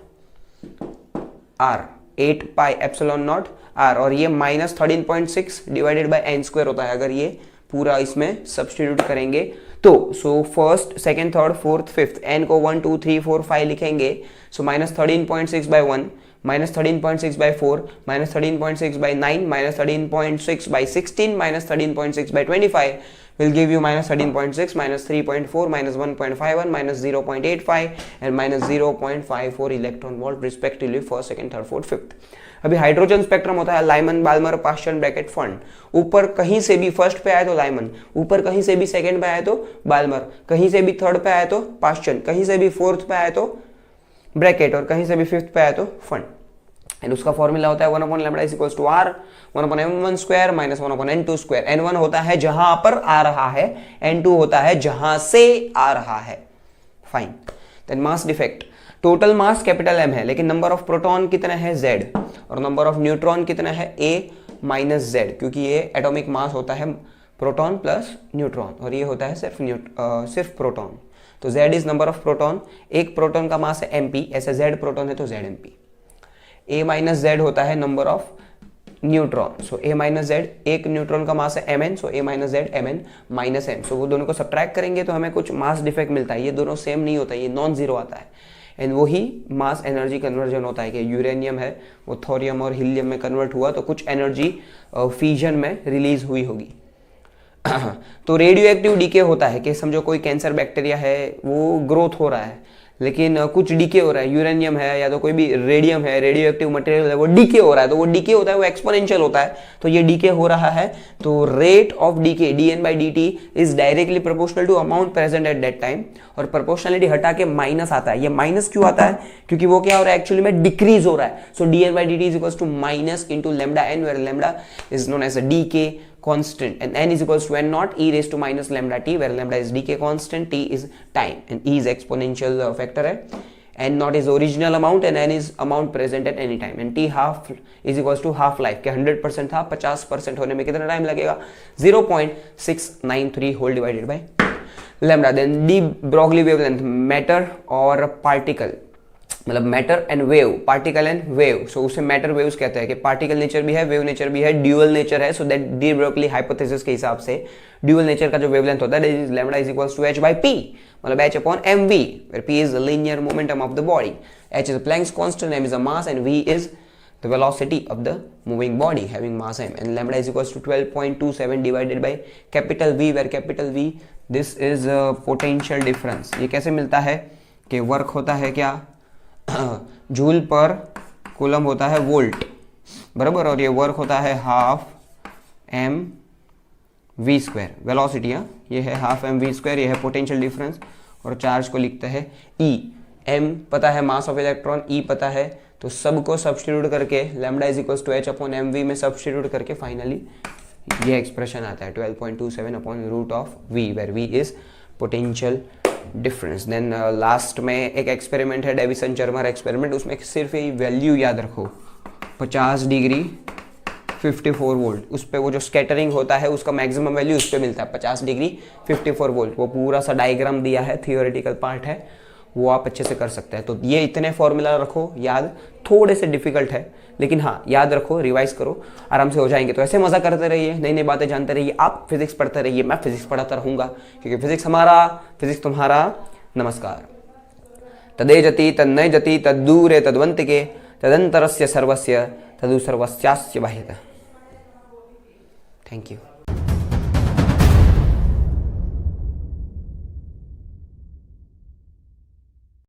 r, 8 pi epsilon naught are, और ये -13.6 डिवाइडेड बाय n स्क्वायर होता है अगर ये पूरा इसमें सब्स्टिट्यूट करेंगे तो। So first, second, third, fourth, fifth, n को 1 2 3 4 5 लिखेंगे। So -13.6 by 1, -13.6 by 4, -13.6 by 9, -13.6 by 16, -13.6 by 25 will give you -13.6, -3.4, -1.51, -0.85 and -0.54 electron volt respectively first, second, third, fourth, fifth. अभी हाइड्रोजन स्पेक्ट्रम होता है Lyman, Balmer, Paschen, Brackett, Pfund. ऊपर कहीं से भी first पे आए तो लाइमन, ऊपर कहीं से भी सेकंड पे आए तो बाल्मर, कहीं से भी थर्ड पे आए तो पास्चन, कहीं से भी फोर्थ पे आए तो ब्रैकेट, और कहीं से भी फिफ्थ पे आए तो फंड। एंड उसका फॉर्मूला होता है 1/λ is equals to r 1/m1 square minus 1/n2 square. n1 होता है जहां पर आ रहा है, n2 होता है जहां से आ रहा है। Fine. Then mass defect, total mass capital M है, लेकिन नंबर ऑफ प्रोटॉन कितना है Z, और नंबर ऑफ न्यूट्रॉन कितना है A माइनस Z, क्योंकि ये एटॉमिक मास होता है प्रोटॉन प्लस न्यूट्रॉन, और ये होता है सिर्फ प्रोटॉन। तो Z is number of proton, एक प्रोटॉन का मास है MP, ऐसे Z प्रोटॉन है तो ZMP। A माइनस Z होता है number of neutron, so A minus Z, एक न्यूट्रॉन का मास है Mn, so A minus Z Mn minus M। सो वो दोनों को सब्ट्रैक्ट करेंगे तो हमें कुछ मास डिफेक्ट मिलता है, ये दोनों सेम नहीं होता, ये नॉन जीरो आता है। एंड वही मास एनर्जी कन्वर्जन होता है कि यूरेनियम है वो थोरियम और हीलियम में कन्वर्ट हुआ तो कुछ एनर्जी फ्यूजन में रिलीज हुई होगी। तो रेडियो एक्टिव डीके होता है कि समझो कोई कैंसर बैक्टीरिया है वो ग्रोथ हो रहा है, लेकिन कुछ डीके हो रहा है, यूरेनियम है या तो कोई भी रेडियम है, रेडियो एक्टिव मटेरियल है, वो डीके हो रहा है, तो वो डीके होता है वो एक्सपोनेंशियल होता है, तो ये डीके हो रहा है तो rate of decay dN/dt is directly proportional to amount present at that time, और प्रोपोर्शनलिटी हटा के माइनस आता है। ये माइनस क्यों आता है, क्योंकि वो क्या हो रहा है एक्चुअली में डिक्रीज हो रहा है। So dN/dt is equals to minus into lambda n, where lambda is known as a decay constant and n is equals to n naught e raised to minus lambda t, where lambda is decay constant, t is time and e is exponential factor है। n naught is original amount and n is amount present at any time, and t half is equals to half life के 100% था 50% होने में कितना time लगेगा 0.693 whole divided by lambda. Then de Broglie wavelength, matter और particle, मतलब matter and wave, particle and wave, so उसे matter waves कहते हैं कि पार्टिकल नेचर भी है, वेव नेचर भी है, ड्यूअल नेचर है। So that de Broglie hypothesis के हिसाब से ड्यूअल नेचर का जो वेवलेंथ होता है lambda is equals to h by p, मतलब h upon mv, where p is the linear momentum of the body, h is Planck's constant, m is a mass and v is the velocity of the moving body having mass m, and lambda is equals to 12.27 divided by capital V, where capital V this is a potential difference। ये कैसे मिलता है कि work होता है क्या joule पर coulomb होता है वोल्ट बराबर, और ये वर्क होता है half m v square, velocity ये है हाफ एम वी स्क्वायर, ये है पोटेंशियल डिफरेंस, और चार्ज को लिखते हैं ई। एम पता है मास ऑफ इलेक्ट्रॉन, ई पता है, तो सबको सब्स्टिट्यूट करके lambda is equals to h upon m v में सब्स्टिट्यूट करके फाइनली ये एक्सप्रेशन आता है 12.27 upon root of v, where v is potential difference. Then last में एक एक्सपेरिमेंट है डेविसन जर्मर एक्सपेरिमेंट, उसमें सिर्फ ये वैल्यू याद रखो 50 डिग्री 54 वोल्ट, उस पर वो जो स्कैटरिंग होता है उसका मैक्सिमम वैल्यू उस पर मिलता है 50 डिग्री 54 वोल्ट। वो पूरा सा डायग्राम दिया है, थियोरेटिकल पार्ट है, वो आप अच्छे से कर सकते हैं। तो ये इतने फॉर्मूला रखो याद, थोड़े से डिफिकल्ट है लेकिन हाँ याद रखो, रिवाइज करो, आराम से हो जाएंगे। तो ऐसे मजा करते रहिए, नई नई बातें जानते रहिए, आप फिजिक्स पढ़ते रहिए, मैं फिजिक्स पढ़ाता रहूंगा, क्योंकि फिजिक्स हमारा, फिजिक्स तुम्हारा। नमस्कार। तदेजति तन्नयजति तद्दूरे तद्वन्तिके तदंतरस्य सर्वस्य तदु सर्वस्यास्य बाह्यतः। Thank you.